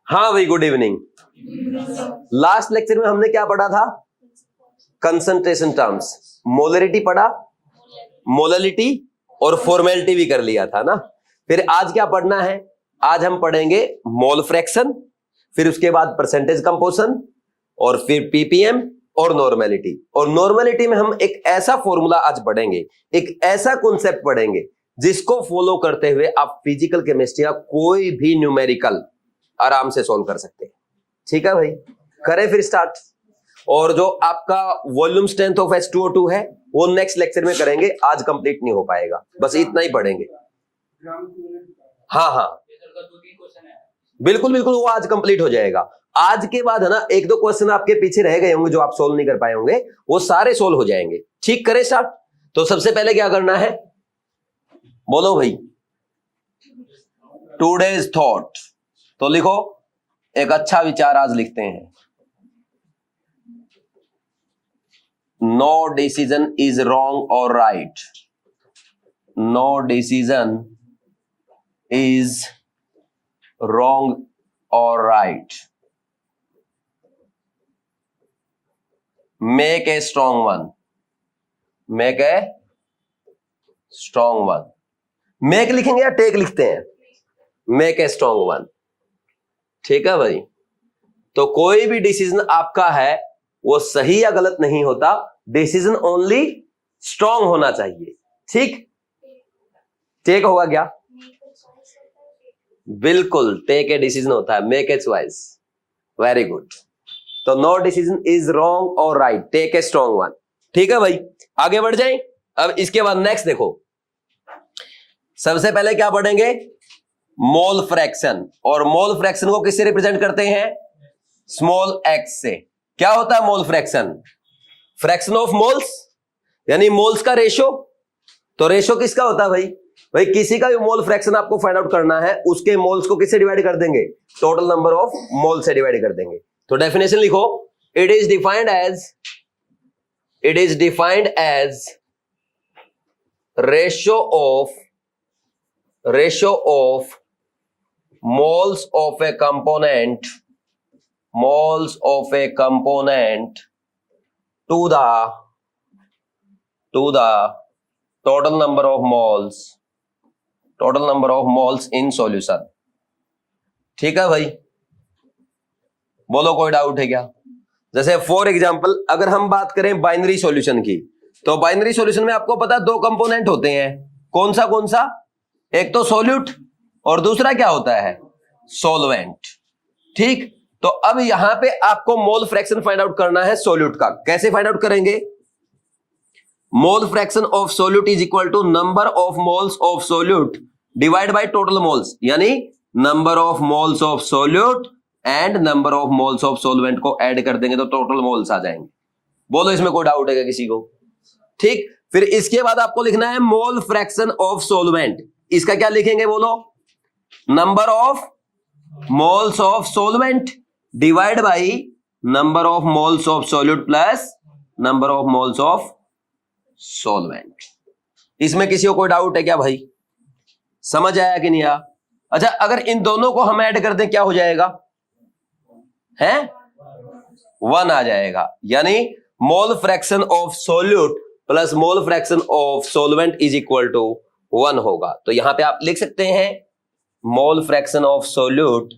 हाँ भाई, good evening. Last lecture में हमने क्या पढ़ा था? कंसंट्रेशन टर्म्स, मोलरिटी पढ़ा, मोललिटी और फॉर्मेलिटी भी कर लिया था ना। फिर आज क्या पढ़ना है? आज हम पढ़ेंगे मोल फ्रैक्शन, फिर उसके बाद परसेंटेज कंपोजिशन और फिर पीपीएम और नॉर्मेलिटी। और नॉर्मेलिटी में हम एक ऐसा फॉर्मूला आज पढ़ेंगे, एक ऐसा कॉन्सेप्ट पढ़ेंगे जिसको फॉलो करते हुए आप फिजिकल केमिस्ट्री का कोई भी न्यूमेरिकल आराम से सॉल्व कर सकते हैं। ठीक है भाई, करें फिर स्टार्ट। और जो आपका वॉल्यूम स्ट्रेंथ ऑफ H2O2 है वो नेक्स्ट लेक्चर में करेंगे, आज कंप्लीट नहीं हो पाएगा, बस इतना ही पढ़ेंगे। हाँ हाँ बिल्कुल बिल्कुल, वो आज कंप्लीट हो जाएगा। आज के बाद है ना, एक दो क्वेश्चन आपके पीछे रह गए होंगे जो आप सोल्व नहीं कर पाए होंगे, वो सारे सोल्व हो जाएंगे। ठीक, करें स्टार्ट। तो सबसे पहले क्या करना है, बोलो भाई। टुडेज थॉट, तो लिखो एक अच्छा विचार आज लिखते हैं। नो डिसीजन इज रॉन्ग और right. No decision is wrong और right. Make a strong one. Make a strong one. Make लिखेंगे या टेक लिखते हैं? Make a strong one. ठीक है भाई, तो कोई भी डिसीजन आपका है वो सही या गलत नहीं होता, डिसीजन ओनली स्ट्रॉन्ग होना चाहिए। ठीक, टेक होगा क्या? बिल्कुल, टेक ए डिसीजन होता है, make a choice. Very good. तो नो डिसीजन इज रॉन्ग और right, take a strong one. ठीक है भाई, आगे बढ़ जाएं। अब इसके बाद नेक्स्ट देखो, सबसे पहले क्या पढ़ेंगे? Mole fraction. और मोल फ्रैक्शन को किससे रिप्रेजेंट करते हैं? स्मॉल एक्स से। क्या होता है mole fraction? Fraction of moles, यानी मोल्स का रेशो। तो रेशो किसका होता है भाई? भाई किसी का भी मोल फ्रैक्शन आपको फाइंड आउट करना है, उसके मोल्स को किससे डिवाइड कर देंगे? टोटल नंबर ऑफ मोल से डिवाइड कर देंगे। तो डेफिनेशन लिखो, it is defined as ratio of moles of a component to the total number of moles in solution। ठीक है भाई, बोलो कोई डाउट है क्या? जैसे फॉर एग्जांपल अगर हम बात करें बाइनरी सॉल्यूशन की, तो बाइनरी सॉल्यूशन में आपको पता है दो कंपोनेंट होते हैं। कौन सा? एक तो सॉल्यूट और दूसरा क्या होता है? सॉल्वेंट। ठीक, तो अब यहां पे आपको मोल फ्रैक्शन फाइंड आउट करना है सॉल्यूट का। कैसे फाइंड आउट करेंगे? Mole fraction of solute is equal to number of moles of solute divide by total moles, यानी number of moles of solute and number of moles of solvent को add कर देंगे तो total moles आ जाएंगे। बोलो इसमें कोई डाउट है क्या किसी को? ठीक, फिर इसके बाद आपको लिखना है मोल फ्रैक्शन ऑफ सॉल्वेंट। इसका क्या लिखेंगे बोलो? Number of moles of solvent divide by number of moles of solute plus number of moles of solvent. इसमें किसी को कोई डाउट है क्या भाई? समझ आया कि नहीं आया? अच्छा, अगर इन दोनों को हम ऐड कर दें क्या हो जाएगा? है 1 आ जाएगा, यानी mole fraction of solute plus mole fraction of solvent is equal to 1 होगा। तो यहां पे आप लिख सकते हैं mole fraction of solute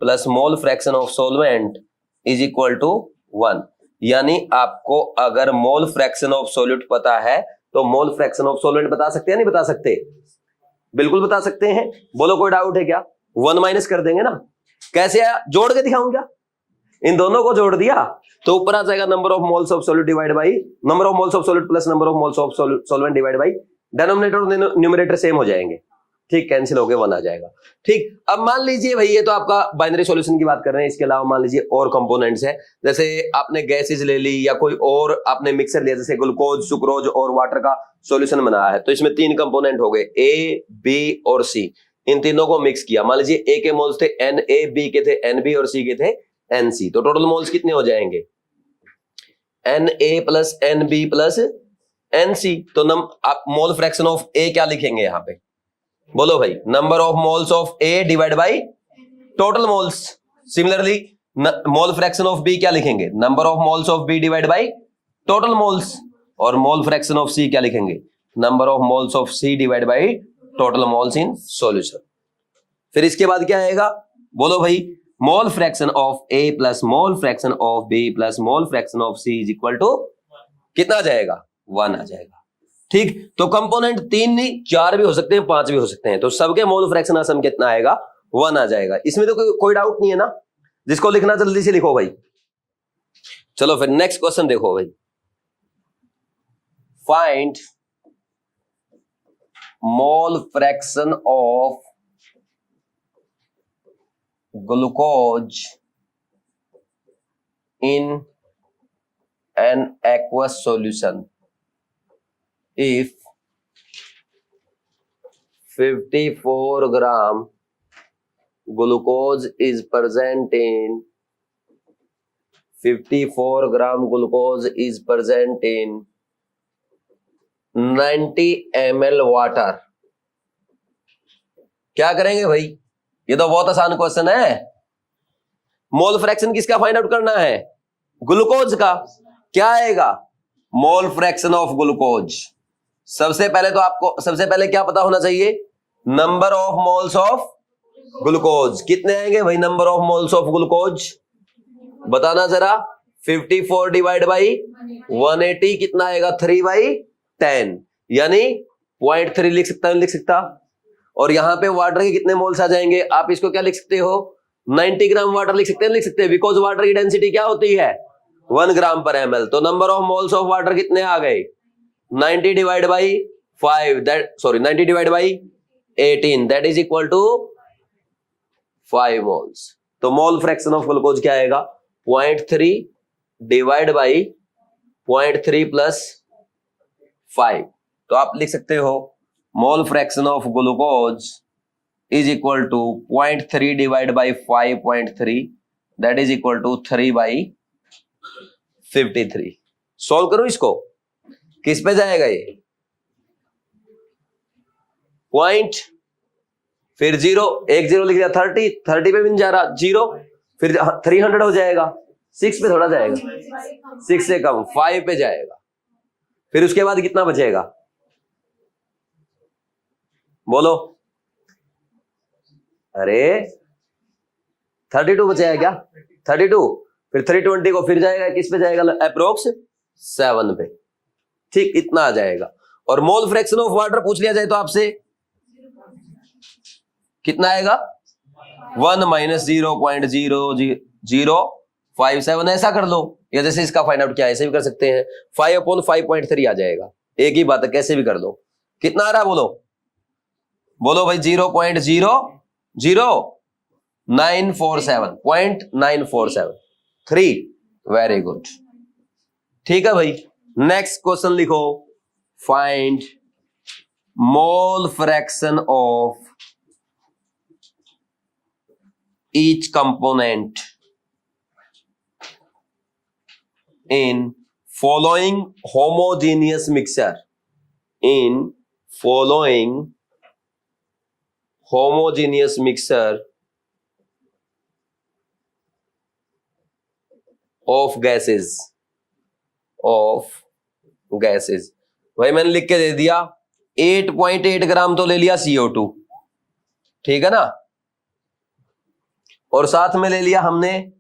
plus mole fraction of solvent is equal to 1। यानी आपको अगर मोल फ्रैक्शन ऑफ सॉल्यूट पता है तो मोल फ्रैक्शन ऑफ सॉल्वेंट बता सकते हैं नहीं बता सकते? बिल्कुल बता सकते हैं। बोलो कोई डाउट है क्या? 1 माइनस कर देंगे ना। कैसे आया? जोड़ के दिखाऊं क्या? इन दोनों को जोड़ दिया तो ऊपर आ जाएगा number of moles of solute divide by number of moles of solute plus number of moles of solvent divide by denominator और न्यूमरेटर सेम हो जाएंगे। ठीक, कैंसिल हो गए, 1 आ जाएगा। ठीक, अब मान लीजिए भाई ये तो आपका बाइनरी सॉल्यूशन की बात कर रहे हैं, इसके अलावा मान लीजिए और कंपोनेंट्स हैं। जैसे आपने गैसेज ले ली या कोई और आपने मिक्सर लिया, जैसे ग्लूकोज, सुक्रोज और वाटर का सॉल्यूशन बनाया है, तो इसमें 3 कंपोनेंट हो गए, ए, बी और सी। इन तीनों को मिक्स किया, मान लीजिए ए के मोल्स थे Na, बी के थे Nb और सी के थे Nc, तो टोटल मोल्स कितने हो जाएंगे? Na plus Nb plus Nc। तो आप मोल फ्रैक्शन ऑफ ए क्या लिखेंगे यहां पे? बोलो भाई, number of moles of A divide by total moles. Similarly mole fraction of B क्या लिखेंगे, number of moles of B divide by total moles, और मोल फ्रैक्शन ऑफ सी क्या लिखेंगे, number of moles of C divide by total moles in solution. फिर इसके बाद क्या आएगा, बोलो भाई, mole fraction of A plus mole fraction of B plus mole fraction of C is equal to कितना आ जाएगा, 1 आ जाएगा। ठीक, तो कंपोनेंट 3 नहीं 4 भी हो सकते हैं, 5 भी हो सकते हैं, तो सबके मोल फ्रैक्शन का सम कितना आएगा, 1 आ जाएगा। इसमें तो कोई डाउट नहीं है ना, जिसको लिखना जल्दी से लिखो भाई। चलो फिर नेक्स्ट क्वेश्चन देखो भाई, find mole fraction of glucose in an aqueous solution if 54 gram glucose is present in 54 gram glucose is present in 90 ml water। क्या करेंगे भाई, ये तो बहुत आसान क्वेश्चन है। मोल फ्रैक्शन किसका फाइंड आउट करना है, ग्लूकोज का। क्या आएगा, मोल फ्रैक्शन ऑफ ग्लूकोज। सबसे पहले क्या पता होना चाहिए, number of moles of glucose. कितने आएंगे भाई number of moles of glucose, बताना जरा। 54 डिवाइड बाई 180 कितना आएगा, 3/10, यानी 0.3 लिख सकता, लिख सकता। और यहां पे वाटर के कितने मोल्स आ जाएंगे, आप इसको क्या लिख सकते हो, 90 ग्राम वाटर लिख सकते हैं, लिख सकते हैं, बिकॉज वाटर की डेंसिटी क्या होती है, 1 ग्राम पर ml। तो number of moles of water कितने आ गए, 90 divide by 18 that is equal to 5 moles. तो मोल फ्रैक्शन ऑफ ग्लूकोज क्या आएगा, 0.3 डिवाइड बाई 0.3 प्लस 5। तो आप लिख सकते हो mole fraction of glucose is equal to 0.3 divide by 5.3 that is equal to 3/53। Solve करूं इसको, किस पे जाएगा ये, पॉइंट फिर 0, एक 0 लिख दिया, 30 पे भी नहीं जा रहा, 0 फिर 300 हो जाएगा, 6 पे थोड़ा जाएगा, 6 से कम 5 पे जाएगा। फिर उसके बाद कितना बचेगा, बोलो, अरे 32 बचेगा क्या, 32 फिर 320 को फिर जाएगा, किस पे जाएगा, अप्रोक्स 7 पे। ठीक, इतना आ जाएगा। और मोल फ्रैक्शन ऑफ वाटर पूछ लिया जाए तो आपसे कितना आएगा, 1 - 0.0057, ऐसा कर लो, या जैसे इसका फाइंड आउट क्या है ऐसे भी कर सकते हैं, 5/5.3 आ जाएगा। एक ही बात है, कैसे भी कर लो। कितना आ रहा है, बोलो भाई, 0.947 3। Very good. ठीक है भाई, नेक्स्ट क्वेश्चन लिखो, find mole fraction of each component in following homogeneous mixture, in following homogeneous mixture of gases, भाई मैंने लिख के दे दिया 8.8 ग्राम तो ले लिया CO2, ठीक है ना, और साथ में ले लिया हमने,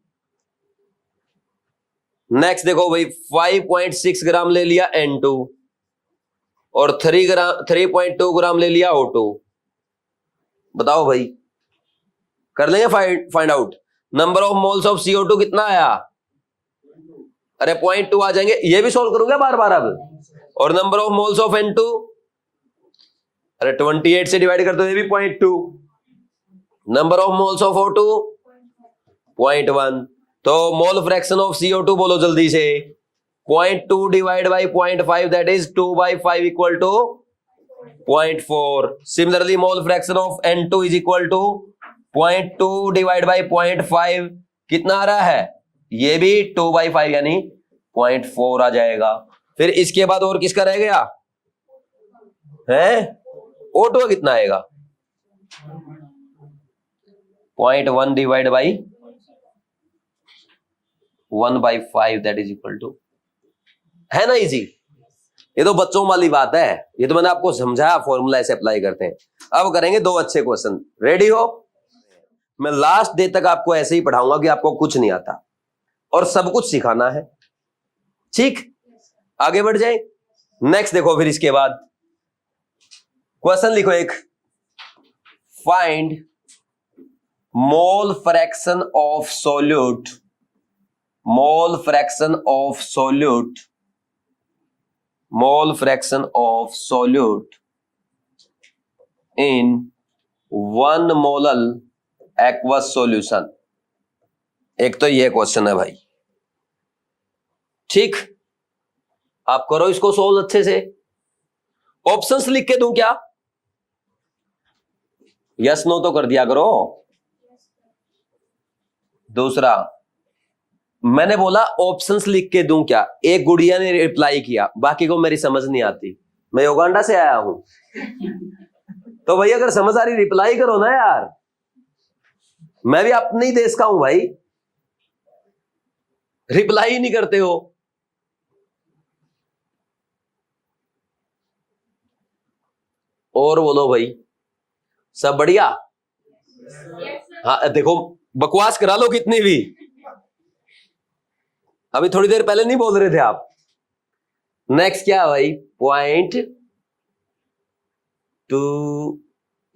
नेक्स्ट देखो भाई 5.6 ग्राम ले लिया N2 और 3.2 ग्राम ले लिया O2। बताओ भाई, कर लेंगे find out. Number of moles of CO2 कितना आया, अरे 0.2 आ जाएंगे, ये भी सोल्व करूंगा बार बार अब। और number of moles of N2, अरे 28 से डिवाइड कर दो, ये भी 0.2। Number of moles of O2 0.1। तो मोल फ्रैक्शन ऑफ CO2 बोलो जल्दी से, 0.2 divide by 0.5 that is 2/5 equal to 0.4। Similarly, mole fraction of N2 is equal to 0.2 divide by 0.5 कितना आ रहा है, ये भी 2/5 यानी 0.4 आ जाएगा। फिर इसके बाद और किसका रह गया है, O2 कितना आएगा, 0.1 divide by 1/5 that is equal to, है ना इजी। ये तो बच्चों वाली बात है, ये तो मैंने आपको समझाया, फॉर्मूला ऐसे अप्लाई करते हैं। अब करेंगे दो अच्छे क्वेश्चन, रेडी हो। मैं लास्ट डे तक आपको ऐसे ही पढ़ाऊंगा कि आपको कुछ नहीं आता और सब कुछ सिखाना है, ठीक। आगे बढ़ जाए, नेक्स्ट देखो। फिर इसके बाद क्वेश्चन लिखो एक, find mole fraction of solute, mole fraction of solute, mole fraction of solute in 1 molal aqueous solution. एक तो ये क्वेश्चन है भाई, ठीक। आप करो इसको सोल्व अच्छे से। ऑप्शंस लिख के दूं क्या? यस नो तो कर दिया करो। दूसरा, मैंने बोला ऑप्शंस लिख के दूं क्या? एक गुड़िया ने रिप्लाई किया, बाकी को मेरी समझ नहीं आती, मैं युगांडा से आया हूं। तो भाई अगर समझ आ रही रिप्लाई करो ना यार, मैं भी अपने ही देश का हूं भाई, रिप्लाई ही नहीं करते हो। और बोलो भाई, सब बढ़िया? हाँ देखो, बकवास करा लो कितनी भी, अभी थोड़ी देर पहले नहीं बोल रहे थे आप। नेक्स्ट क्या है भाई? पॉइंट टू,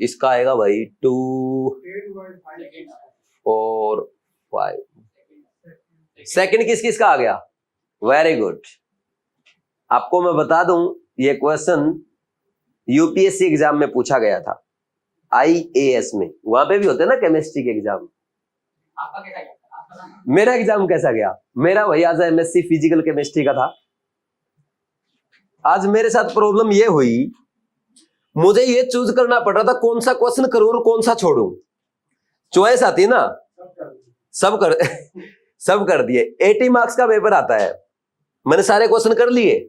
इसका आएगा भाई 2.45 सेकंड। किस किस का आ गया? Very good. आपको मैं बता दूं, ये क्वेश्चन यूपीएससी एग्जाम में पूछा गया था, आईएएस में, वहां पे भी होते हैं ना केमिस्ट्री के एग्जाम। मेरा एग्जाम कैसा गया? मेरा भाई आज एमएससी फिजिकल केमिस्ट्री का था। आज मेरे साथ प्रॉब्लम ये हुई, मुझे ये चूज करना पड़ रहा था कौन सा क्वेश्चन करूं और कौन सा छोड़ूं। चॉइस आती है ना, सब कर दिए। 80 मार्क्स का पेपर आता है, मैंने सारे क्वेश्चन कर लिए।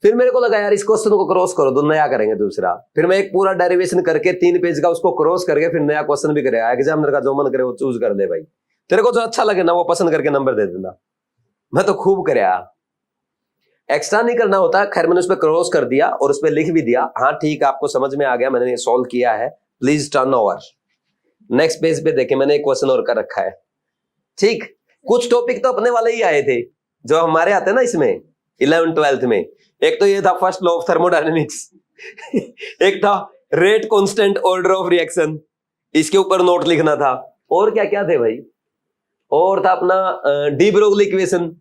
फिर मेरे को लगा यार इस क्वेश्चन को क्रॉस करो तो नया करेंगे दूसरा। फिर मैं एक पूरा डेरिवेशन करके 3 पेज का उसको क्रॉस करके फिर नया क्वेश्चन भी करेगा। एग्जामिनर का जो मन करे वो चूज कर ले भाई, तेरे को जो अच्छा लगे ना वो पसंद करके नंबर दे देना। मैं तो खूब कराया, एक्स्ट्रा नहीं करना होता। खैर मैंने उस पर क्रॉस कर दिया और उस पर लिख भी दिया, हाँ ठीक है आपको समझ में आ गया, मैंने सॉल्व किया है, please turn over. Next page पे देखे मैंने एक क्वेश्चन और कर रखा है, ठीक। कुछ टॉपिक तो अपने वाले ही आए थे जो हमारे आते हैं ना इसमें 11th-12th में। एक तो ये था फर्स्ट लॉ ऑफ थर्मोडायनेमिक्स, एक था rate constant order of reaction, इसके ऊपर नोट लिखना था। और क्या क्या थे भाई? और था अपना डी ब्रोगली इक्वेशन,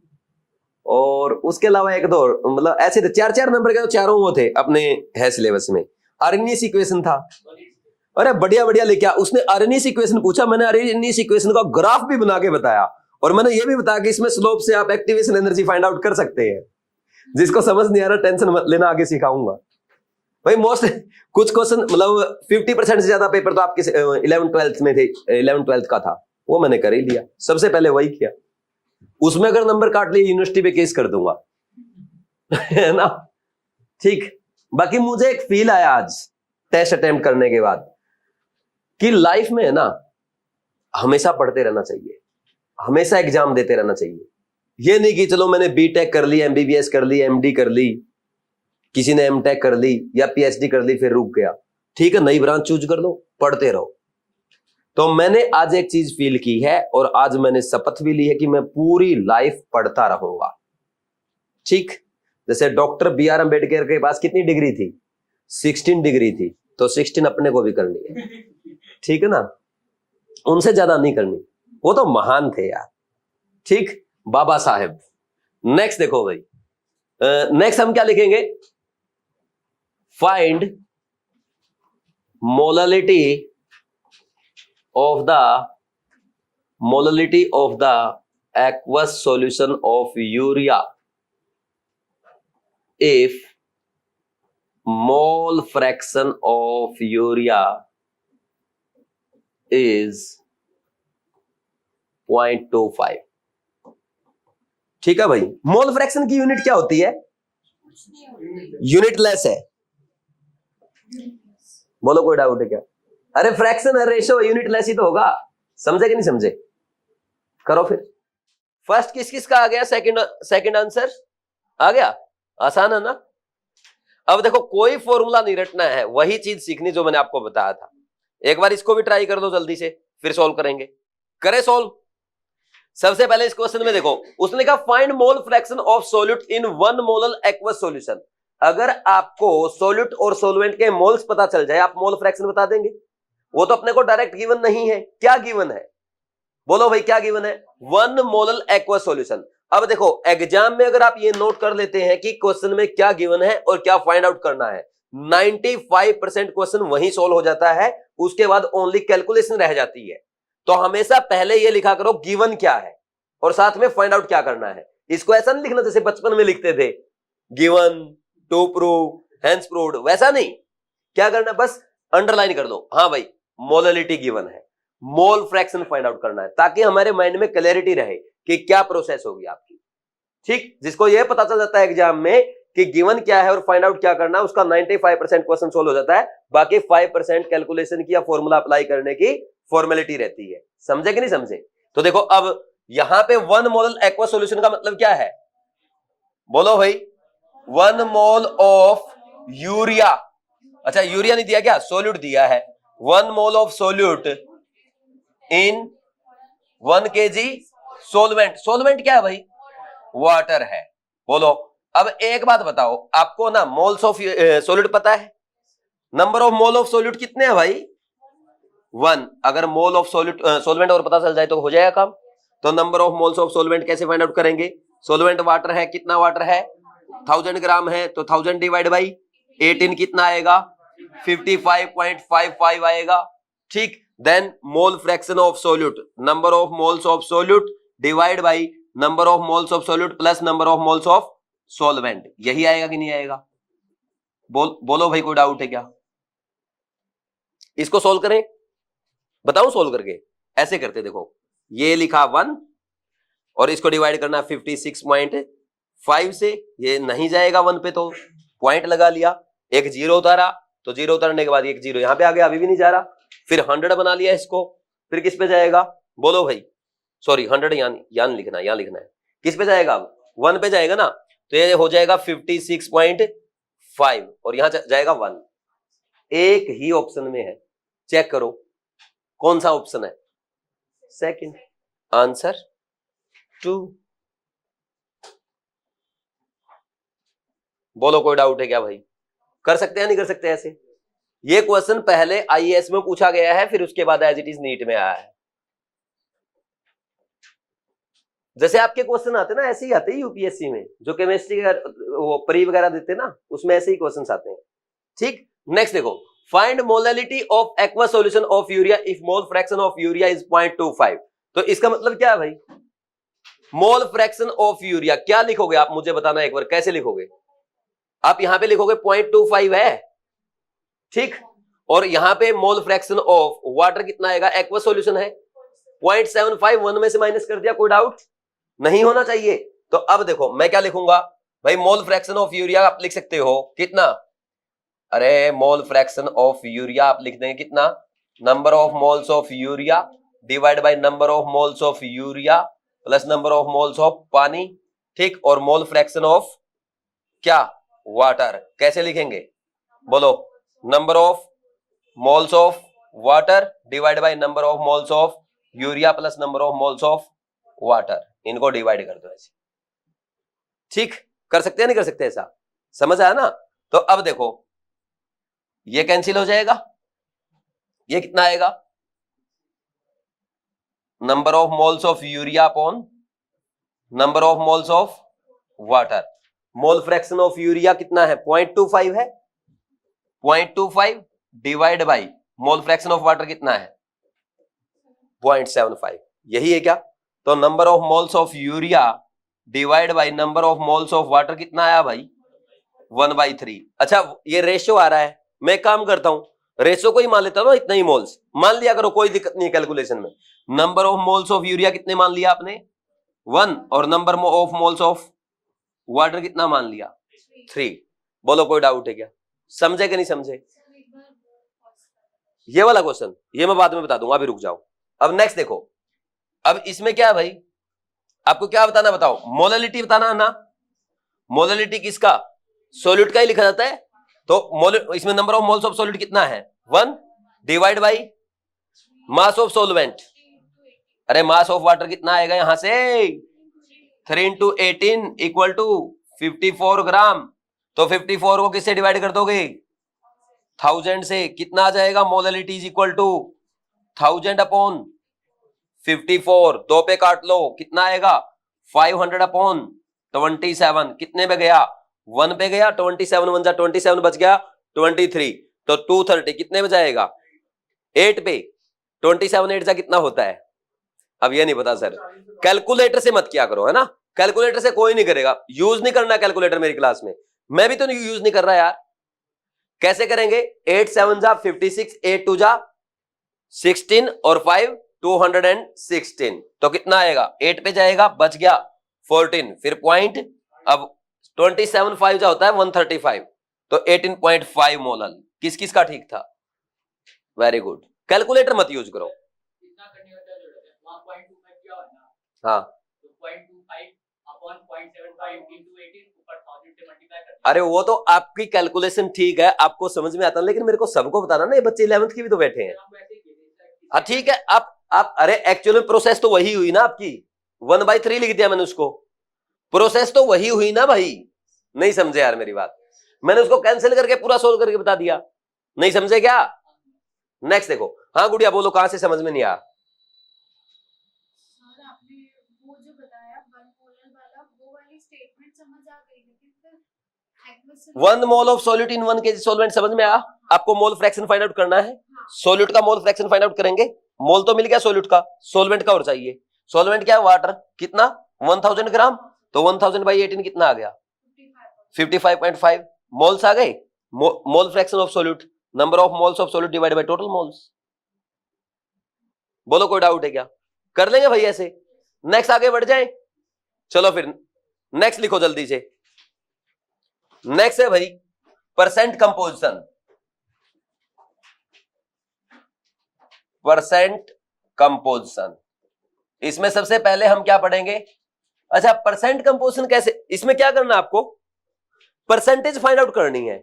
और उसके अलावा एक दो, मतलब ऐसे थे 4-4 नंबर के, तो चारों वो थे अपने है सिलेबस में। अर्नियस इक्वेशन था, अरे बढ़िया बढ़िया लेके आ। उसने अर्नियस इक्वेशन पूछा, मैंने अर्नियस इक्वेशन का ग्राफ भी बना के बताया, और मैंने ये भी बताया कि इसमें स्लोप से आप एक्टिवेशन एनर्जी फाइंड आउट कर सकते हैं। जिसको समझ नहीं आ रहा टेंशन मत लेना, आगे सिखाऊंगा भाई। मोस्ट कुछ क्वेश्चन मतलब 50% से ज्यादा पेपर तो आपके 11th-12th में थे, 11th-12th का था, वो मैंने कर ही लिया, सबसे पहले वही किया। उसमें अगर नंबर काट लिए यूनिवर्सिटी पे केस कर दूंगा है ना, ठीक। बाकी मुझे एक फील आया आज टेस्ट अटेम्प्ट करने के बाद कि लाइफ में है ना हमेशा पढ़ते रहना चाहिए, हमेशा एग्जाम देते रहना चाहिए। ये नहीं कि चलो मैंने बीटेक कर ली, एमबीबीएस कर ली, एमडी कर ली, किसी ने एमटेक कर ली या पीएचडी कर ली फिर रुक गया। ठीक है, नई ब्रांच चूज कर लो, पढ़ते रहो। तो मैंने आज एक चीज फील की है और आज मैंने शपथ भी ली है कि मैं पूरी लाइफ पढ़ता रहूंगा, ठीक। जैसे डॉक्टर बी आर अम्बेडकर के पास कितनी डिग्री थी? 16 डिग्री थी, तो 16 अपने को भी करनी है, ठीक है ना, उनसे ज्यादा नहीं करनी, वो तो महान थे यार, ठीक, बाबा साहेब। नेक्स्ट देखो भाई, नेक्स्ट हम क्या लिखेंगे? Find molality of the aqueous solution of urea if mole fraction of urea is 0.25। ठीक है भाई, मोल फ्रैक्शन की यूनिट क्या होती है? यूनिट लेस है। बोलो कोई डाउट है क्या? अरे फ्रैक्शन है, रेशो, यूनिट लेस ही तो होगा। समझे कि नहीं समझे? करो फिर। फर्स्ट किस किस का आ गया? सेकंड आंसर आ गया। आसान है ना? अब देखो कोई फॉर्मूला नहीं रटना है, वही चीज सीखनी जो मैंने आपको बताया था। एक बार इसको भी ट्राई कर दो जल्दी से, फिर सॉल्व करेंगे। करें सॉल्व। सबसे पहले इस क्वेश्चन में देखो, उसने कहा find mole fraction of solute in 1 molar aqueous solution. अगर आपको सोल्यूट और सोलवेंट के मोल्स पता चल जाए, आप मोल फ्रैक्शन बता देंगे। वो तो अपने को डायरेक्ट गिवन नहीं है। क्या गिवन है? बोलो भाई क्या गिवन है? 1 मोलर एक्वस सॉल्यूशन। अब देखो एग्जाम में अगर आप ये नोट कर लेते हैं कि क्वेश्चन में क्या गिवन है और क्या फाइंड आउट करना है, 95% क्वेश्चन वहीं सॉल्व हो जाता है। उसके बाद ओनली कैलकुलेशन रह जाती है। तो हमेशा पहले ये लिखा करो गिवन क्या है और साथ में फाइंड आउट क्या करना है। इसको ऐसा नहीं लिखना जैसे बचपन में लिखते थे, given to prove hence proved, वैसा नहीं। क्या करना, बस अंडरलाइन कर दो, हाँ भाई मोलरिटी गिवन है, मोल फ्रैक्शन फाइंड आउट करना है, ताकि हमारे माइंड में क्लैरिटी रहे कि क्या प्रोसेस होगी आपकी। ठीक, जिसको यह पता चल जाता है एग्जाम में कि गिवन क्या है और फाइंड आउट क्या करना है, उसका 95% क्वेश्चन सोल्व हो जाता है। बाकी 5% कैलकुलेशन की या फॉर्मूला अप्लाई करने की फॉर्मेलिटी रहती है। समझे कि नहीं समझे? तो देखो अब यहां पे 1 मोल एक्वा सॉल्यूशन का मतलब क्या है? बोलो भाई 1 मोल ऑफ यूरिया। अच्छा यूरिया नहीं दिया क्या, सोल्यूट दिया है। 1 mole of solute in 1 kg solvent. Solvent क्या है भाई? वाटर है। बोलो अब एक बात बताओ, आपको ना मोल्स ऑफ सोल्यूट पता है? Number of mole of solute कितने हैं भाई? 1। अगर मोल ऑफ सोल्यूट सोलवेंट और पता चल जाए तो हो जाएगा काम। तो number of moles of solvent कैसे फाइंड आउट करेंगे? सोलवेंट वाटर है, कितना वाटर है? 1000 ग्राम है, तो 1000 डिवाइड बाई 18 कितना आएगा? 55.55 आएगा। ठीक, then mole fraction of solute, number of moles of solute divide by number of moles of solute plus number of moles of solvent. यही आएगा कि नहीं आएगा? बोलो भाई कोई डाउट है क्या? इसको सोल्व करें, बताऊं सोल्व करके? ऐसे करते देखो, ये लिखा 1 और इसको डिवाइड करना 56.5 से, ये नहीं जाएगा 1 पे तो पॉइंट लगा लिया, एक जीरो उतारा, तो जीरो उतारने के बाद एक जीरो यहां पे आ गया, अभी भी नहीं जा रहा। फिर 100 बना लिया इसको, फिर किस पे जाएगा? बोलो भाई, सॉरी 100 यहां लिखना, यहां लिखना है। किस पे जाएगा? अब 1 पे जाएगा ना, तो ये हो जाएगा 56.5 और यहां जाएगा 1। एक ही ऑप्शन में है, चेक करो कौन सा ऑप्शन है? Second, answer 2। बोलो कोई डाउट है क्या भाई? कर सकते हैं नहीं कर सकते ऐसे? ये क्वेश्चन पहले आईएएस में पूछा गया है, फिर उसके बाद एज इट इज नीट में आया है। जैसे आपके क्वेश्चन आते ना, ऐसे ही आते हैं यूपीएससी में, जो केमिस्ट्री वो परी वगैरह देते ना, उसमें ऐसे ही क्वेश्चन आते हैं। ठीक, नेक्स्ट देखो, find molality of aqua solution of urea if mole fraction of urea is 0.25। तो इसका मतलब क्या है भाई? मोल फ्रैक्शन ऑफ यूरिया क्या लिखोगे आप, मुझे बताना एक बार, कैसे लिखोगे? आप यहां पे लिखोगे 0.25 है, ठीक, और यहां पे मोल फ्रैक्शन ऑफ वाटर कितना आएगा? एक्वा सॉल्यूशन है 0.75, 1 में से माइनस कर दिया, कोई डाउट नहीं होना चाहिए। तो अब देखो मैं क्या लिखूंगा भाई, मोल फ्रैक्शन ऑफ यूरिया आप लिख सकते हो कितना? अरे मोल फ्रैक्शन ऑफ यूरिया आप लिख देंगे कितना? Number of moles of urea divide by number of moles of urea plus number of moles of पानी। ठीक, और मोल फ्रैक्शन ऑफ क्या? वाटर। कैसे लिखेंगे? बोलो, number of moles of water divide by number of moles of urea plus number of moles of water. इनको divide कर दो ऐसे। ठीक, कर सकते हैं नहीं कर सकते? ऐसा समझ आया ना? तो अब देखो ये कैंसिल हो जाएगा, ये कितना आएगा? Number of moles of urea upon number of moles of water. Mole fraction of urea कितना है? 0.25 है, 0.25 divide by mole fraction of water कितना है? 0.75। यही है क्या? तो number of moles of urea divide by number of moles of water कितना आया भाई? 1/3। अच्छा ये रेशियो आ रहा है, मैं काम करता हूं, रेशियो को ही मान लेता हूं ना, इतना ही मोल्स मान लिया करो, कोई दिक्कत नहीं कैलकुलेशन में। Number of moles of urea कितने मान लिया आपने? 1, और number of moles of water कितना मान लिया? 3। बोलो कोई डाउट है क्या? समझे कि नहीं समझे? ये वाला क्वेश्चन ये मैं बाद में बता दूंगा, अभी रुक जाओ। अब नेक्स्ट देखो, अब इसमें क्या है भाई? आपको क्या बताना, बताओ, मोलैलिटी बताना है ना। मोलैलिटी किसका, सॉल्यूट का ही लिखा जाता है। तो इसमें number of moles of solute कितना है, 1 divide by mass of solvent. अरे मास ऑफ वाटर कितना आएगा यहां से, 3 इंटू 18 इक्वल टू 54 ग्राम। तो 54 को किससे डिवाइड कर दोगे, 1000 से। कितना आ जाएगा, molality is equal to 1000 upon 54, 2 पे काट लो, कितना आएगा 500 अपॉन 27। कितने पे गया, 1 पे गया, 27 1 जा 27 बच गया 23, तो 230 कितने पे जाएगा, 8 पे। 27 8 जा कितना होता है, अब ये नहीं पता सर, कैलकुलेटर से मत किया करो, है ना, कैलकुलेटर से कोई नहीं करेगा, यूज नहीं करना कैलकुलेटर मेरी क्लास में, मैं भी तो यूज नहीं कर रहा यार। कैसे करेंगे, 8 7 जा 56, 8 2 जा 16 और 5 216, तो कितना आएगा, 8 पे जाएगा, बच गया 14, फिर पॉइंट, अब 27 5 जा होता है 135, तो 18.5 मोलल। किस किस का ठीक था, वेरी गुड। कैलकुलेटर मत यूज करो। हाँ, अरे वो तो आपकी कैलकुलेशन ठीक है, आपको समझ में आता है, लेकिन मेरे को सबको बताना ना, ये बच्चे 11th की भी तो बैठे हैं। हाँ ठीक है, आप अरे एक्चुअल में प्रोसेस तो वही हुई ना आपकी, 1/3 लिख दिया मैंने उसको, प्रोसेस तो वही हुई ना भाई। नहीं समझे यार मेरी बात, मैंने उसको कैंसिल करके पूरा सोल्व करके बता दिया, नहीं समझे क्या। नेक्स्ट देखो, हाँ गुड़िया बोलो, कहां से समझ में नहीं आया। 1 mole of solute in 1 kg solvent समझ में आया। आपको मोल फ्रैक्शन फाइंड आउट करना है, सॉल्यूट का मोल फ्रैक्शन फाइंड आउट करेंगे। मोल तो मिल गया सॉल्यूट का, सॉल्वेंट का और चाहिए। सॉल्वेंट क्या है, वाटर, कितना 1000 ग्राम, तो 1000 बाई 18 कितना आ गया 55.5 मोल्स आ गए। मोल fraction of solute, number of moles of solute divided by total moles. बोलो कोई डाउट है क्या, कर लेंगे भाई ऐसे। नेक्स्ट आगे बढ़ जाए, चलो फिर नेक्स्ट लिखो जल्दी से। नेक्स्ट है भाई परसेंट कंपोजिशन। परसेंट कंपोजिशन, इसमें सबसे पहले हम क्या पढ़ेंगे, अच्छा परसेंट कंपोजिशन कैसे, इसमें क्या करना है आपको, परसेंटेज फाइंड आउट करनी है।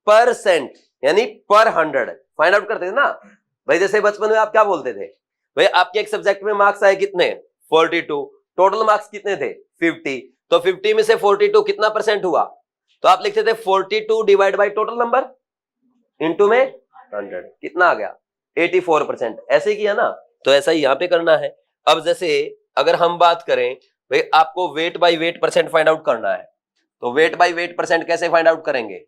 परसेंट यानी पर 100 फाइंड आउट करते थे ना भाई। जैसे बचपन में आप क्या बोलते थे भाई, आपके एक सब्जेक्ट में मार्क्स आए कितने 42, टोटल मार्क्स कितने थे 50, तो 50 में से 42 कितना परसेंट हुआ, तो आप लिखते थे 42 divide by total number into में 100, कितना आ गया 84%। ऐसे किया ना, तो ऐसा ही यहां पे करना है। अब जैसे अगर हम बात करें भाई, आपको weight by wait percent find out करना है, तो वेट बाई वेट परसेंट कैसे फाइंड आउट करेंगे,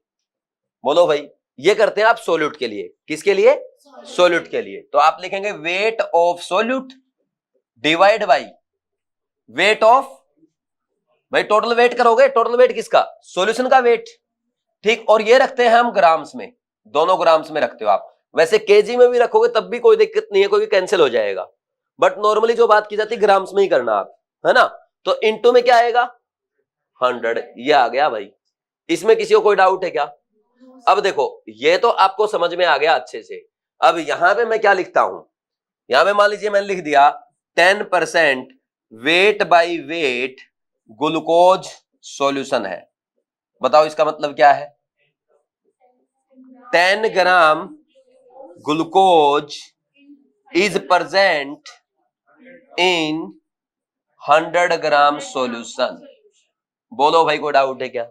बोलो भाई। ये करते हैं आप सोल्यूट के लिए, किसके लिए, सोल्यूट के लिए। तो आप लिखेंगे wait of solute divide by weight of, भाई टोटल वेट करोगे, टोटल वेट किसका, सॉल्यूशन का वेट, ठीक। और ये रखते हैं हम ग्राम्स में, दोनों ग्राम्स में रखते हो आप। वैसे केजी में भी रखोगे तब भी कोई दिक्कत नहीं है, कोई कैंसिल हो जाएगा, बट नॉर्मली जो बात की जाती है ग्राम्स में ही करना आप, है ना। तो इनटू में क्या आएगा 100, ये आ गया भाई। इसमें किसी को कोई डाउट है क्या। अब देखो ये तो आपको समझ में आ गया अच्छे से। अब यहां पे मैं क्या लिखता हूं, यहां पे मान लीजिए मैंने लिख दिया 10% weight by wait glucose solution है। बताओ इसका मतलब क्या है, 10 gram glucose is present in 100 gram solution. बोलो भाई कोई डाउट है क्या,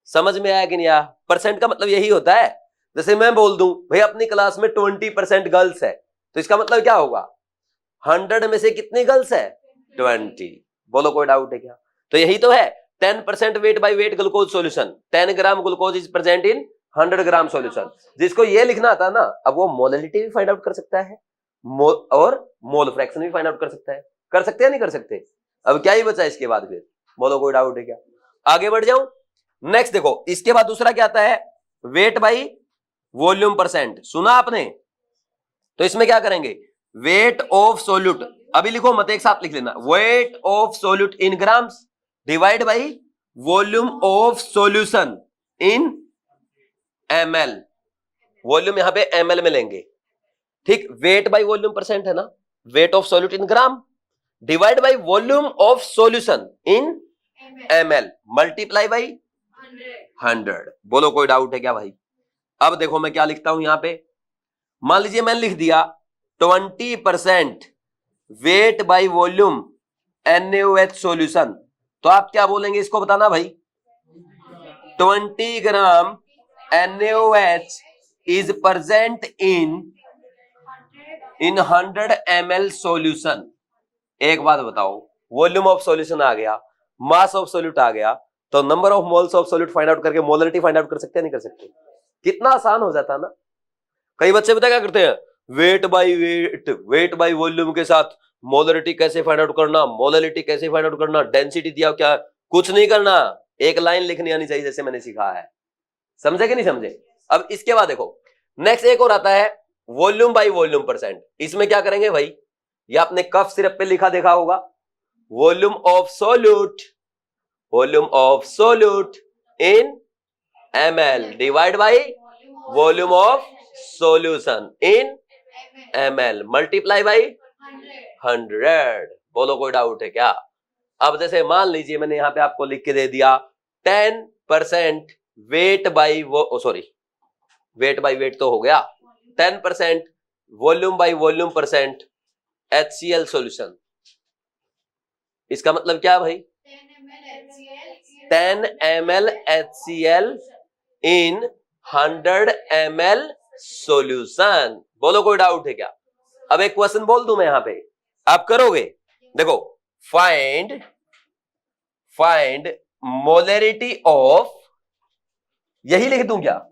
समझ में आया कि नहीं आया। परसेंट का मतलब यही होता है, जैसे मैं बोल दूं भाई अपनी क्लास में 20% गर्ल्स है, तो इसका मतलब क्या होगा 100 में से कितनी गर्ल्स है 20। बोलो कोई डाउट है क्या। तो यही तो है 10% weight by wait glucose solution, 10 gram glucose is present in 100 gram solution. जिसको ये लिखना आता ना, अब वो मोलैलिटी भी फाइंड आउट कर सकता है और मोल फ्रैक्शन भी फाइंड आउट कर सकता है। कर सकते हैं नहीं कर सकते। अब क्या ही बचा इसके बाद फिर, बोलो कोई डाउट है क्या। आगे बढ़ जाऊं, नेक्स्ट देखो इसके बाद दूसरा क्या आता है, वेट बाई वॉल्यूम परसेंट। सुना आपने, तो इसमें क्या करेंगे, वेट ऑफ सोल्यूट, अभी लिखो मत एक साथ लिख लेना, wait of solute in grams divide by volume of solution in ml। Volume यहां पे ml में लेंगे, ठीक। वेट बाई वॉल्यूम परसेंट है ना, wait of solute in gram divide by volume of solution in ml multiply by 100। बोलो कोई doubt है क्या भाई? अब देखो मैं क्या लिखता हूं यहां पे, मान लीजिए मैंने लिख दिया 20% weight by volume NaOH solution, तो आप क्या बोलेंगे इसको बताना भाई? 20 ग्राम NaOH is present in 100 ml solution. एक बात बताओ, वॉल्यूम ऑफ सॉल्यूशन आ गया, मास ऑफ सॉल्यूट आ गया, तो number of moles of solute find out करके मोलरिटी फाइंड आउट कर सकते हैं नहीं कर सकते? कितना आसान हो जाता ना। कई बच्चे पता क्या करते हैं, वेट बाई वॉल्यूम के साथ मोलरिटी कैसे फाइंड आउट करना, मोलरिटी कैसे फाइंड आउट करना, डेंसिटी दिया क्या, कुछ नहीं करना, एक लाइन लिखनी आनी चाहिए जैसे मैंने सिखाया है। समझे कि नहीं समझे? अब इसके बाद देखो नेक्स्ट एक और आता है वॉल्यूम बाई वॉल्यूम परसेंट। इसमें क्या करेंगे भाई, ये आपने कफ सिरप पे लिखा देखा होगा, volume of solute in ml divide by volume of solution in ml multiply by 100। बोलो कोई डाउट है क्या? अब जैसे मान लीजिए मैंने यहां पे आपको लिख के दे दिया 10% वेट बाई वेट तो हो गया, 10% volume by volume percent HCl solution. इसका मतलब क्या भाई? 10 ml HCl इन 100 ml सॉल्यूशन। बोलो कोई डाउट है क्या? अब एक क्वेश्चन बोल दूं मैं यहां पे, आप करोगे? देखो फाइंड मोलरिटी ऑफ, यही लिख दूं क्या?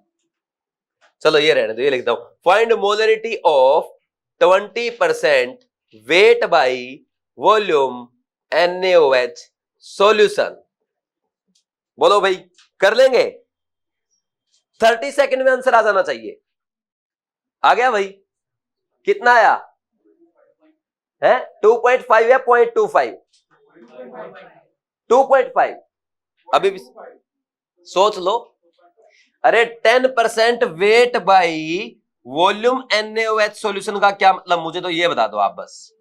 चलो ये रहने दो, ये लिखता हूं, find molarity of 20% weight by volume NaOH solution. बोलो भाई, कर लेंगे? 30 सेकंड में आंसर आ जाना चाहिए। आ गया भाई? कितना आया है? 2.5 या 0.25? 2.5। अभी भी सोच लो। अरे 10% weight by volume NaOH solution का क्या मतलब, मुझे तो ये बता दो आप बस।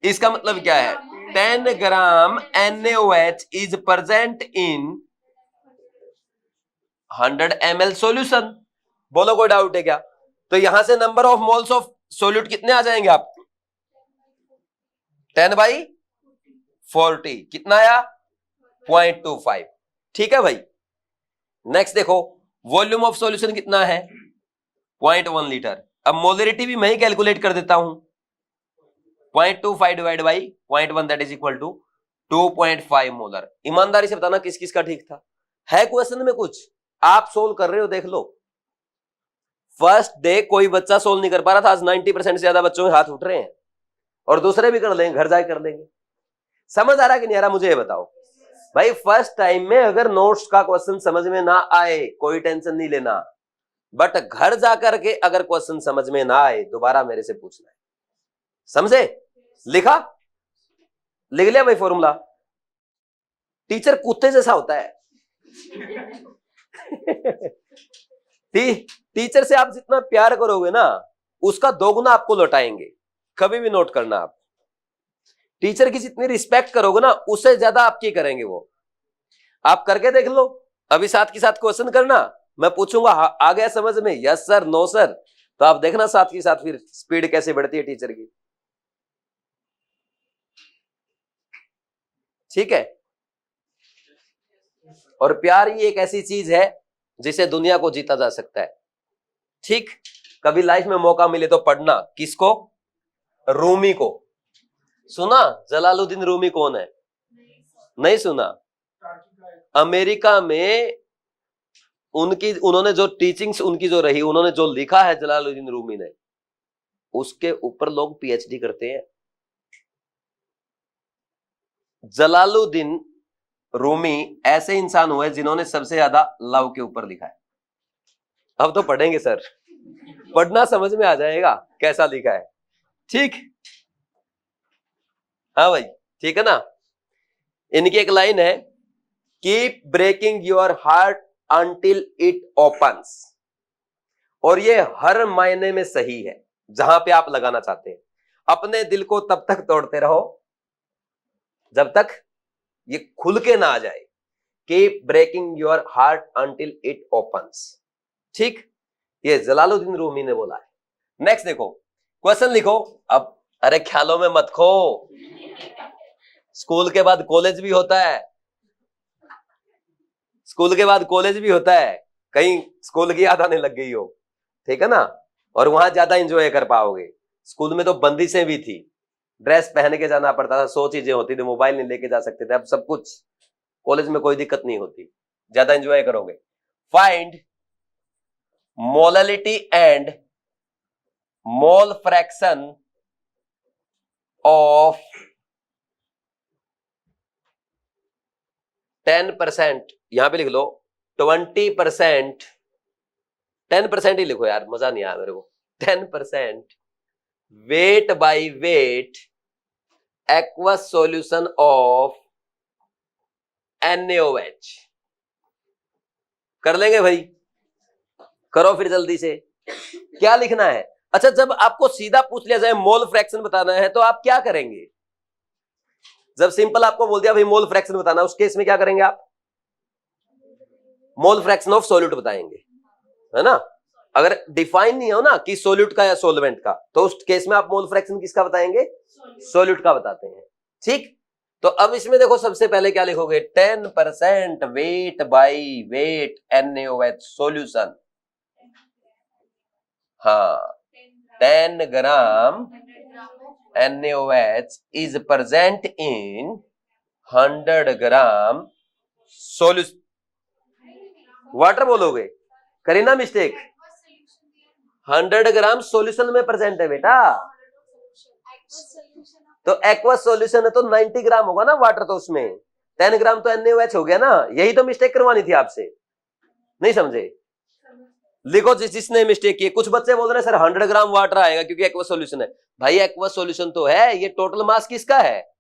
इसका मतलब क्या है? 10 ग्राम NaOH is present in 100 ml solution. बोलो कोई डाउट है क्या? तो यहां से number of moles of solute कितने आ जाएंगे आप? 10/40। कितना आया? 0.25। ठीक है भाई। नेक्स्ट देखो, वॉल्यूम ऑफ सॉल्यूशन कितना है? 0.1 लीटर। अब मोलरिटी भी मैं ही कैलकुलेट कर देता हूं, 0.25 divide by 0.1 that is equal to 2.5 molar. ईमानदारी से बताना किस किस का ठीक था? है क्वेश्चन में कुछ? आप सोल्व कर रहे हो, देख लो। फर्स्ट डे कोई बच्चा सोल्व नहीं कर पा रहा था, आज 90% से ज्यादा बच्चों के हाथ उठ रहे हैं, और दूसरे भी कर लेंगे, घर जाके कर लेंगे। समझ आ रहा कि नहीं आ रहा मुझे ये बताओ भाई। फर्स्ट टाइम में अगर नोट्स का क्वेश्चन समझ में ना आए कोई टेंशन नहीं लेना, बट घर जाकर के अगर क्वेश्चन समझ में ना आए दोबारा मेरे से पूछना है। समझे? लिखा? लिख लिया भाई फॉर्मूला? टीचर कुत्ते जैसा होता है। टीचर से आप जितना प्यार करोगे ना, उसका दोगुना आपको लौटाएंगे। कभी भी नोट करना, आप टीचर की जितनी रिस्पेक्ट करोगे ना, उससे ज्यादा आपकी करेंगे वो। आप करके देख लो, अभी साथ के साथ क्वेश्चन करना, मैं पूछूंगा आ गया समझ में, यस सर, नो सर, तो आप देखना साथ के साथ फिर स्पीड कैसे बढ़ती है टीचर की। ठीक है? और प्यार ही एक ऐसी चीज है जिसे दुनिया को जीता जा सकता है। ठीक? कभी लाइफ में मौका मिले तो पढ़ना। किसको? रूमी को। सुना जलालुद्दीन रूमी कौन है? नहीं सुना? अमेरिका में उन्होंने जो टीचिंग्स उनकी जो रही, उन्होंने जो लिखा है जलालुद्दीन रूमी ने, उसके ऊपर लोग PhD करते हैं। जलालुद्दीन रूमी ऐसे इंसान हुए जिन्होंने सबसे ज्यादा लव के ऊपर लिखा है। अब तो पढ़ेंगे सर, पढ़ना समझ में आ जाएगा कैसा लिखा है। ठीक? हाँ भाई, ठीक है ना? इनकी एक लाइन है, keep breaking your heart until it opens, और ये हर मायने में सही है जहां पे आप लगाना चाहते हैं। अपने दिल को तब तक तोड़ते रहो जब तक ये खुल के ना आ जाए। Keep breaking your heart until it opens. ठीक, ये जलालुद्दीन रूमी ने बोला है। नेक्स्ट देखो, क्वेश्चन लिखो अब। अरे ख्यालों में मत खो, स्कूल के बाद कॉलेज भी होता है, स्कूल के बाद कॉलेज भी होता है, कहीं स्कूल की याद आने लग गई हो, ठीक है ना, और वहां ज्यादा एंजॉय कर पाओगे। स्कूल में तो बंदिशें भी थी, ड्रेस पहन के जाना पड़ता था, 100 चीजें होती थी, मोबाइल नहीं लेके जा सकते थे, अब सब कुछ कॉलेज में, कोई दिक्कत नहीं होती, ज्यादा एंजॉय करोगे। Find molality and mole fraction of 10%, यहां पे लिख लो 20%, 10% ही लिखो यार, मजा नहीं आया मेरे को। 10% weight by weight aqueous solution of NaOH। कर लेंगे भाई, करो फिर जल्दी से। क्या लिखना है? अच्छा, जब आपको सीधा पूछ लिया जाए मोल फ्रैक्शन बताना है तो आप क्या करेंगे? जब सिंपल आपको बोल दिया भाई मोल फ्रैक्शन बताना, उस केस में क्या करेंगे आप? मोल फ्रैक्शन ऑफ सॉल्यूट बताएंगे, है ना। अगर डिफाइन नहीं हो ना कि सॉल्यूट का या सॉल्वेंट का, तो उस केस में आप मोल फ्रैक्शन किसका बताएंगे? सॉल्यूट का बताते हैं। ठीक, तो अब इसमें देखो सबसे पहले क्या लिखोगे? 10% weight by weight NaOH solution. हाँ, 10 ग्राम NaOH is present in 100 gram solution. Water बोलोगे, करी ना मिस्टेक। 100 ग्राम सॉल्यूशन में प्रेजेंट है बेटा, तो एक्वस सॉल्यूशन है तो 90 ग्राम होगा ना वाटर, तो उसमें 10 ग्राम तो NaOH हो गया ना। यही तो मिस्टेक करवानी थी आपसे, नहीं समझे? लिखो जिसने मिस्टेक की। कुछ बच्चे बोल रहे हैं सर 100 ग्राम वाटर आएगा क्योंकि एक्वस सॉल्यूशन है। भाई एक्वस सॉल्यूशन तो है, ये टोटल मास किसका है?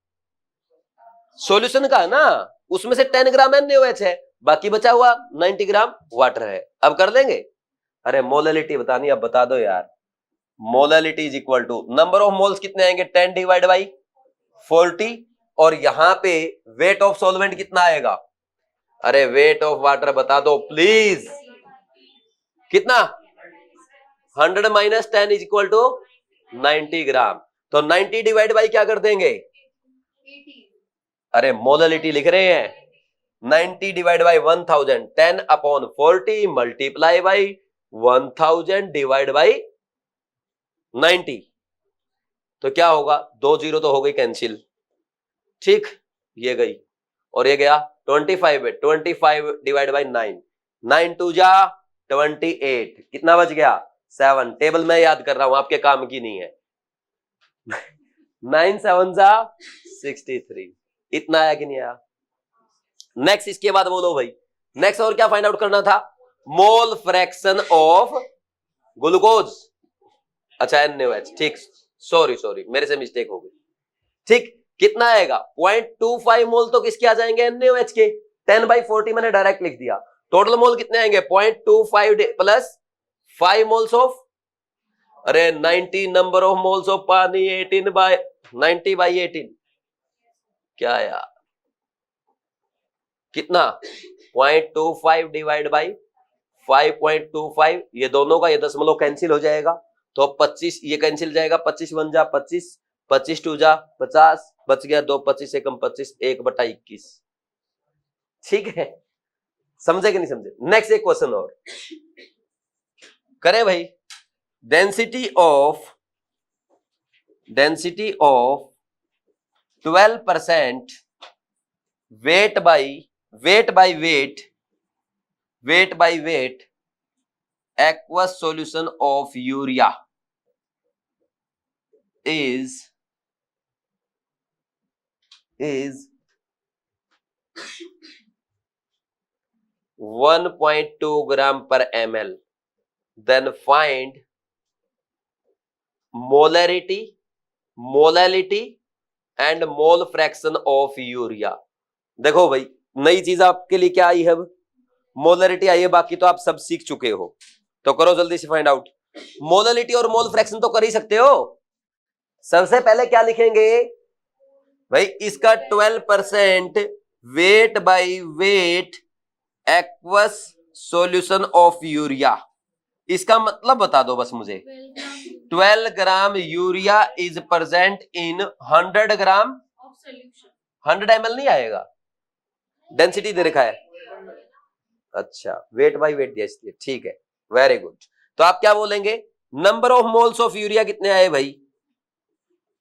सॉल्यूशन का है ना, उसमें से 10 ग्राम NaOH है, बाकी बचा हुआ 90 ग्राम वाटर है। अब कर लेंगे। अरे मोलैलिटी बतानी, अब बता दो यार। Molality is equal to number of moles कितने आएंगे? 10 डिवाइड बाई 40, और यहां पे वेट ऑफ सॉल्वेंट कितना आएगा? अरे वेट ऑफ वाटर बता दो प्लीज, कितना? 100 माइनस 10 इज इक्वल टू 90 ग्राम। तो 90 डिवाइड बाई क्या कर देंगे? अरे मोलैलिटी लिख रहे हैं, 90 divide by 1000, 10 upon 40 multiply by 1000 divide by 90। तो क्या होगा? 2 जीरो तो हो गई कैंसिल। ठीक, ये गई और ये गया 25 है, 25 डिवाइड बाई 9, 9 2 जा 28, कितना बच गया? 7। टेबल में याद कर रहा हूं, आपके काम की नहीं है। 9 7 जा 63, इतना आया कि नहीं आया? नेक्स्ट, इसके बाद बोलो भाई, नेक्स्ट और क्या फाइंड आउट करना था? मोल फ्रैक्शन ऑफ ग्लूकोज। अच्छा NaOH, ठीक, सॉरी मेरे से मिस्टेक हो गई। ठीक, कितना आएगा? 0.25 मोल तो किसके आ जाएंगे? NaOH के। 10 बाई 40 मैंने डायरेक्ट लिख दिया। टोटल मोल कितने आएंगे? 0.25 प्लस 5 मोल्स ऑफ, अरे 90 नंबर ऑफ मोल्स ऑफ पानी, 18 बाई 90 बाई 18, क्या यार कितना? 0.25 डिवाइड बाई 5.25, ये दोनों का ये दशमलव कैंसिल हो जाएगा, तो 25 ये कैंसिल जाएगा, 25 1 जा 25, 25 2 जा 50, बच गया 2, 25 एकम 25, 1/21। ठीक है, समझे कि नहीं समझे? नेक्स्ट एक क्वेश्चन और करें भाई। Density of 12% weight by wait aqueous solution of urea is 1.2 gram per ml. Then find molarity and mole fraction of urea. देखो भाई, नई चीज आपके लिए क्या आई है? मोलरिटी आई है, बाकी तो आप सब सीख चुके हो, तो करो जल्दी से फाइंड आउट। मोलरिटी और मोल फ्रैक्शन तो कर ही सकते हो। सबसे पहले क्या लिखेंगे? भाई इसका 12% weight by weight aqueous solution of urea, इसका मतलब बता दो बस मुझे। 12 gram urea is present in 100 gram 100 ml नहीं आएगा, डेंसिटी दे रखा है। अच्छा, वेट बाय वेट दिया इसलिए, ठीक है, वेरी गुड। तो आप क्या बोलेंगे, number of moles of urea कितने आए भाई,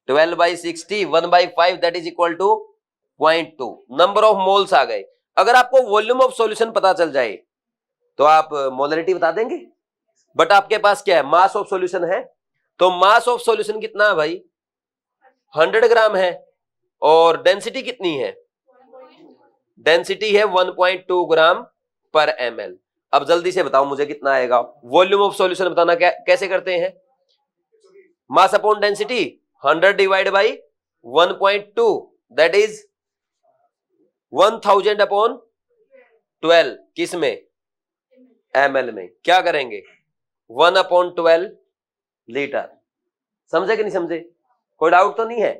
12/60, 1/5 that is equal to 0.2, number of moles आ गए। अगर आपको वॉल्यूम ऑफ सॉल्यूशन पता चल जाए तो आप मोलरिटी बता देंगे, बट आपके पास क्या है, मास ऑफ सॉल्यूशन है। तो मास ऑफ सॉल्यूशन कितना है भाई, 100 ग्राम है, और डेंसिटी कितनी है, डेंसिटी है 1.2 ग्राम पर ml। अब जल्दी से बताओ मुझे कितना आएगा, वॉल्यूम ऑफ सॉल्यूशन बताना कैसे करते हैं, mass upon density 100 divide by 1.2 that is 1000 upon 12, किस में, ml में। क्या करेंगे, 1/12 लीटर। समझे कि नहीं समझे, कोई डाउट तो नहीं है।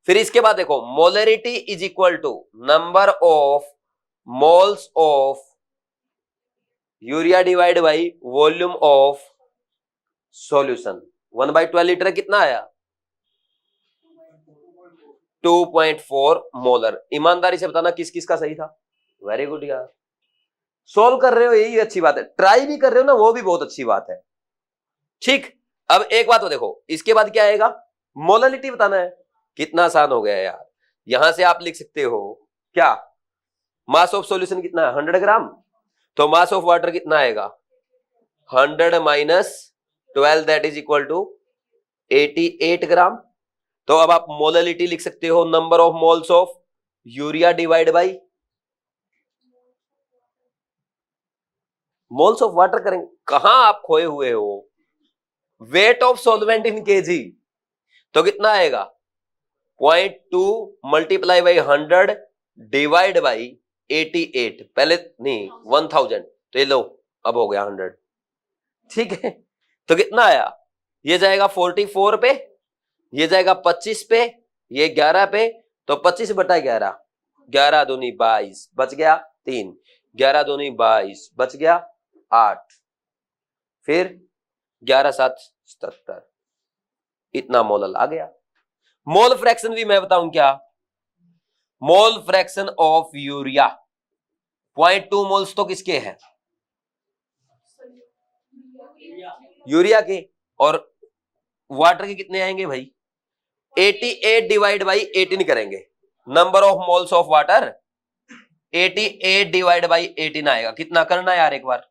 फिर इसके बाद देखो, molarity is equal to number of moles of urea divide by volume of solution. 1/12 litre कितना आया, 2.4 मोलर। ईमानदारी से बताना किस किस का सही था, वेरी गुड यार, सोल्व कर रहे हो यही अच्छी बात है, ट्राई भी कर रहे हो ना वो भी बहुत अच्छी बात है। ठीक, अब एक बात तो देखो, इसके बाद क्या आएगा, मोलरिटी बताना है। कितना आसान हो गया यार, यहां से आप लिख सकते हो क्या, मास ऑफ सॉल्यूशन कितना है 100 ग्राम, तो मास ऑफ वाटर कितना आएगा 100 minus 12 that is equal to 88 gram. तो अब आप मोलरिटी लिख सकते हो, number of moles of urea divide by moles of water करेंगे। कहां आप खोए हुए हो, weight of solvent in KG, तो कितना आएगा 0.2 मल्टीप्लाई बाई 100 डिवाइड बाई 88, पहले नहीं 1000, तो ये लो अब हो गया 100, ठीक है। तो कितना आया, ये जाएगा 44 पे, ये जाएगा 25 पे, ये 11 पे, तो 25/11, 11 दूनी 22 बच गया 3, 11 दूनी 22 बच गया 8, फिर 11 7 77, इतना मोल आ गया। मोल फ्रैक्शन भी मैं बताऊं क्या, मोल फ्रैक्शन ऑफ यूरिया 0.2 मोल्स तो किसके हैं, यूरिया के, और वाटर के कितने आएंगे भाई 88 डिवाइड बाई 18 करेंगे, number of moles of water 88 divide by 18 आएगा। कितना करना यार एक बार,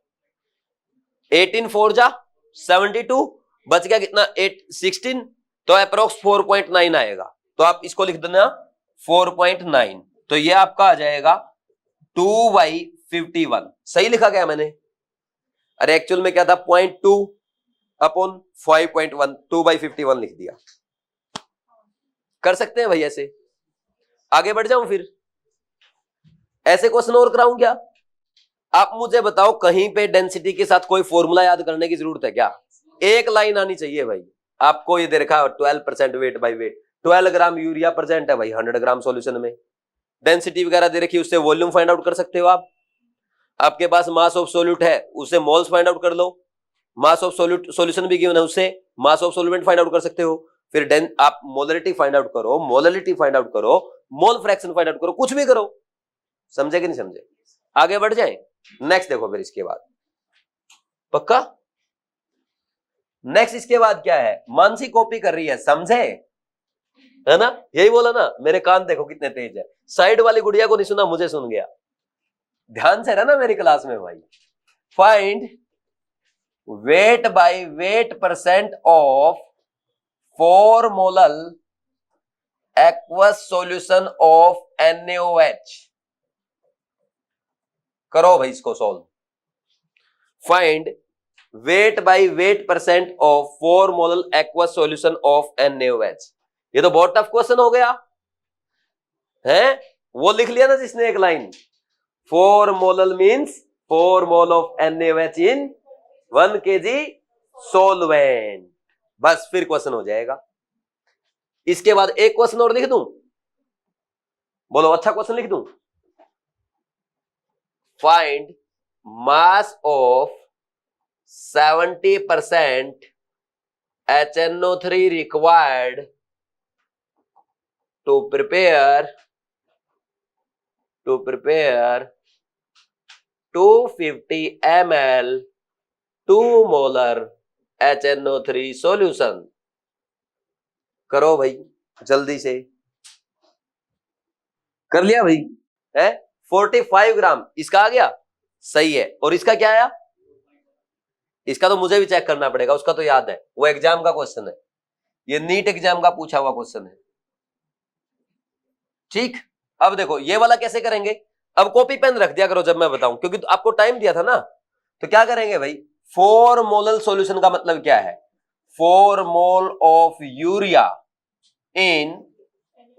18 4 जा 72, बच गया कितना 8 16, तो अप्रोक्स 4.9 आएगा। तो आप इसको लिख देना 4.9, तो ये आपका आ जाएगा 2/51। सही लिखा गया मैंने, अरे एक्चुअल में क्या था 0.2 अपॉन 5.1, 2/51 लिख दिया। कर सकते हैं भाई ऐसे, आगे बढ़ जाऊं फिर, ऐसे क्वेश्चन और कराऊं क्या, आप मुझे बताओ कहीं पे डेंसिटी के साथ कोई फॉर्मूला याद करने की जरूरत है क्या, एक लाइन आनी चाहिए भाई। आपको ये दे रखा है 12% weight by weight, 12 gram urea present है भाई 100 ग्राम सॉल्यूशन में, डेंसिटी वगैरह दे रखी है, उससे वॉल्यूम फाइंड आउट कर सकते हो आप। आपके पास मास ऑफ सोल्यूट है, उससे मोल्स फाइंड आउट कर लो, मास ऑफ सोल्यूट सॉल्यूशन भी गिवन है, उससे mass of solvent find out कर सकते हो। फिर आप मोलरिटी फाइंड आउट करो, मोलरिटी फाइंड आउट करो, मोल फ्रैक्शन फाइंड आउट करो, कुछ भी करो। समझे कि नहीं समझे, आगे बढ़ जाए। नेक्स्ट देखो फिर इसके बाद, पक्का नेक्स्ट इसके बाद क्या है, मानसी कॉपी कर रही है, समझे है ना, यही बोला ना, मेरे कान देखो कितने तेज है। साइड वाली गुड़िया को नहीं सुना, मुझे सुन गया, ध्यान से रहना मेरी क्लास में भाई। Find weight by weight percent of 4 molal aqueous solution of NaOH। करो भाई इसको solve. Find weight by weight percent of 4 molal aqueous solution of NaOH। ये तो बहुत टफ क्वेश्चन हो गया है, वो लिख लिया ना जिसने एक line, 4 molal means 4 mole of NaOH in 1 kg solvent, बस फिर क्वेश्चन हो जाएगा। इसके बाद एक क्वेश्चन और लिख दूं, बोलो अच्छा क्वेश्चन लिख दूं। Find mass of 70% HNO3 required to prepare 250 ml 2 molar HNO3 solution। करो भाई जल्दी से। कर लिया भाई है 45 ग्राम इसका आ गया, सही है। और इसका क्या आया, इसका तो मुझे भी चेक करना पड़ेगा, उसका तो याद है, वो एग्जाम का क्वेश्चन है, ये नीट एग्जाम का पूछा हुआ क्वेश्चन है। ठीक, अब देखो ये वाला कैसे करेंगे। अब कॉपी पेन रख दिया करो जब मैं बताऊं, क्योंकि तो आपको टाइम दिया था ना। तो क्या करेंगे भाई, 4 मोलल सॉल्यूशन का मतलब क्या है, 4 mole of urea in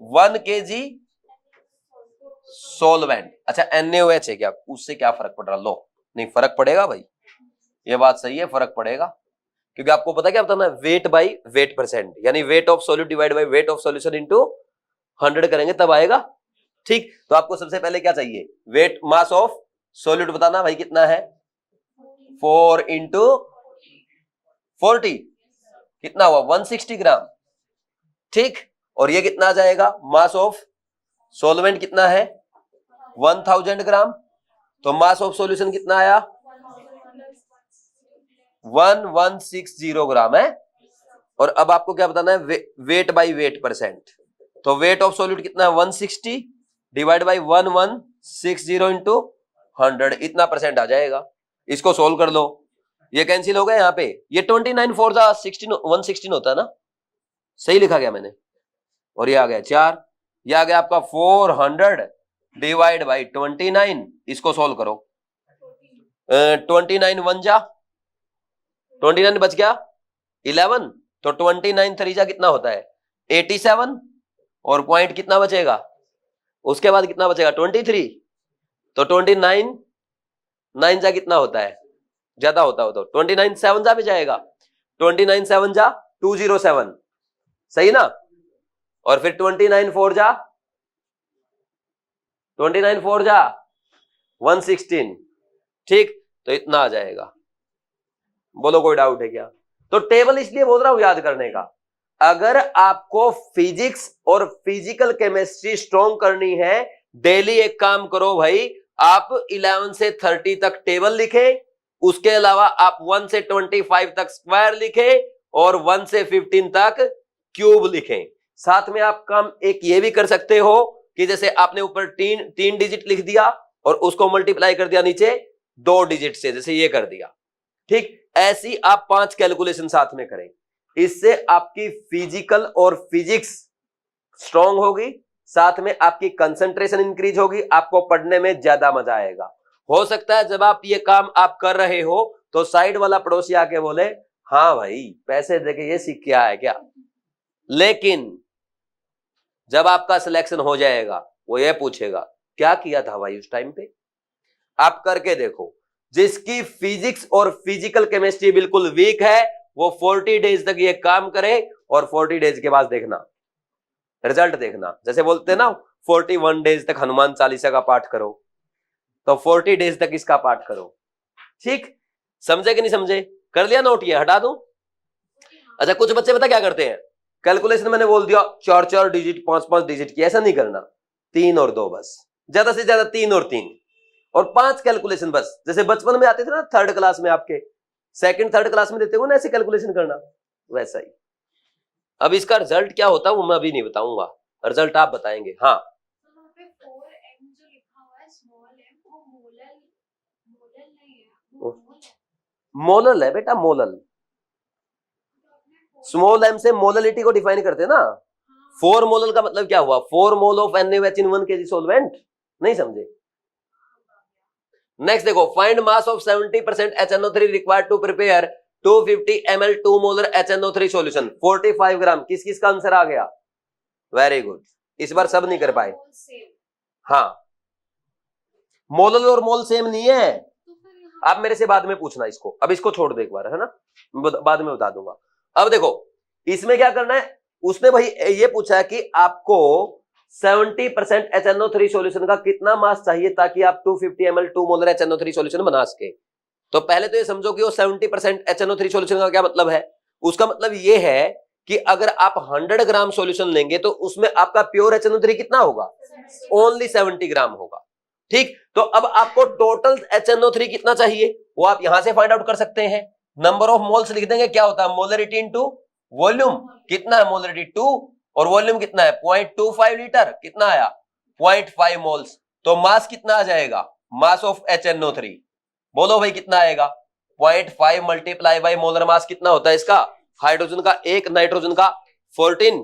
1 kg solvent. अच्छा NaOH है क्या, उससे क्या फर्क पड़ रहा, लो नहीं फर्क पड़ेगा भाई, ये बात सही है, फर्क पड़ेगा। क्योंकि आपको पता क्या बताना, वेट बाई वेट परसेंट, यानी weight of solute divide by wait of solution into 100 करेंगे तब आएगा। ठीक, तो आपको सबसे पहले क्या चाहिए, वेट मास ऑफ सॉल्यूट बताना भाई कितना है, 4 इंटू 40 कितना हुआ 160 ग्राम। ठीक, और ये कितना आ जाएगा, मास ऑफ सॉल्वेंट कितना है 1000 ग्राम, तो मास ऑफ सॉल्यूशन कितना आया 1160 ग्राम है। और अब आपको क्या बताना है, वेट बाई वेट परसेंट, तो वेट ऑफ सॉल्यूट कितना है 160 डिवाइड बाई 1160 इंटू 100, इतना परसेंट आ जाएगा। इसको सोल्व कर लो, ये कैंसिल हो गया यहाँ पे, ये 29 4 जा 16 116 होता है ना, सही लिखा गया मैंने। और ये आ गया 4, ये आ गया आपका 400 डिवाइड बाई 29, इसको सोल्व करो। 29 1 जा 29 बच गया 11, तो 29 3 जा कितना होता है 87, और पॉइंट कितना बचेगा, उसके बाद कितना बचेगा 23, तो 29 9 जा कितना होता है, ज्यादा होता हो तो 29 7 जा भी जाएगा, 29 7 जा 207, सही ना। और फिर 29 4 जा 116, ठीक, तो इतना आ जाएगा। बोलो कोई डाउट है क्या। तो टेबल इसलिए बोल रहा हूं याद करने का, अगर आपको फिजिक्स और फिजिकल केमिस्ट्री स्ट्रॉन्ग करनी है, डेली एक काम करो भाई, आप 11 से 30 तक टेबल लिखें, उसके अलावा आप 1 से 25 तक स्क्वायर लिखें, और 1 से 15 तक क्यूब लिखें। साथ में आप काम एक ये भी कर सकते हो कि जैसे आपने ऊपर तीन डिजिट लिख दिया और उसको मल्टीप्लाई कर दिया नीचे 2 डिजिट से, जैसे ये कर दिया। ठीक, ऐसी आप 5 कैलकुलेशन साथ में करें, इससे आपकी फिजिकल और फिजिक्स स्ट्रांग होगी, साथ में आपकी कंसंट्रेशन इंक्रीज होगी, आपको पढ़ने में ज्यादा मजा आएगा। हो सकता है जब आप ये काम आप कर रहे हो तो साइड वाला पड़ोसी आके बोले हाँ भाई पैसे देके ये सीख के आया क्या, लेकिन जब आपका सिलेक्शन हो जाएगा वो ये पूछेगा क्या किया था भाई उस टाइम पे। आप करके देखो, जिसकी फिजिक्स और फिजिकल केमिस्ट्री बिल्कुल वीक है वो 40 डेज तक ये काम करे, और 40 डेज के बाद देखना रिजल्ट देखना। जैसे बोलते हैं ना 41 डेज तक हनुमान चालीसा का पाठ करो, तो 40 डेज तक इसका पाठ करो। ठीक, समझे कि नहीं समझे, कर लिया नोट, ये हटा दूं। अच्छा कुछ बच्चे पता क्या करते हैं, कैलकुलेशन मैंने बोल दिया 4 डिजिट 5 डिजिट की, ऐसा नहीं करना, 3 और 2 बस, ज्यादा से ज्यादा 3 और 3 और 5 कैलकुलेशन बस। जैसे बचपन में आते थे ना 3rd क्लास में, आपके 2nd 3rd क्लास में देते हो ना ऐसे कैलकुलेशन करना, वैसा ही। अब इसका रिजल्ट क्या होता है वो मैं अभी नहीं बताऊंगा, रिजल्ट आप बताएंगे। हाँ मोलल है बेटा, मोलल, स्मॉल m से मोललिटी को डिफाइन करते हैं ना। 4 मोलल का मतलब क्या हुआ, 4 mole of NaOH in 1 kg solvent, नहीं समझे। नेक्स्ट देखो, find mass of 70% HNO3 required to prepare 250 ml 2 molar HNO3 solution, 45 gram. किस किस का आंसर आ गया, वेरी गुड, इस बार सब नहीं कर पाए। हाँ मोलल और मोल सेम नहीं है, आप मेरे से बाद में पूछना इसको, अब इसको छोड़ दो एक बार, है ना, बाद में बता दूंगा। अब देखो इसमें क्या करना है, उसने भाई ये पूछा कि आपको 70% HNO3 सॉल्यूशन का कितना मास चाहिए ताकि आप 250 ml 2 मोलर HNO3 सॉल्यूशन बना सके? तो पहले तो ये समझो कि वो 70% HNO3 सॉल्यूशन का क्या मतलब है। उसका मतलब ये है कि अगर आप 100 ग्राम सॉल्यूशन लेंगे तो उसमें आपका प्योर HNO3 कितना होगा? ओनली 70 ग्राम होगा। ठीक, तो अब आपको टोटल HNO3 कितना चाहिए वो आप यहां से फाइंड आउट कर सकते हैं। नंबर ऑफ मोल्स लिख देंगे, क्या होता है मोलरिटी इनटू वॉल्यूम। कितना है मोलरिटी 2 और वॉल्यूम कितना है 0.25 लीटर, कितना आया 0.5 मोल्स। तो मास कितना आ जाएगा, मास ऑफ HNO3 बोलो भाई कितना आएगा 0.5 मल्टीप्लाई बाई मोलर मास कितना होता है इसका, हाइड्रोजन का 1, नाइट्रोजन का 14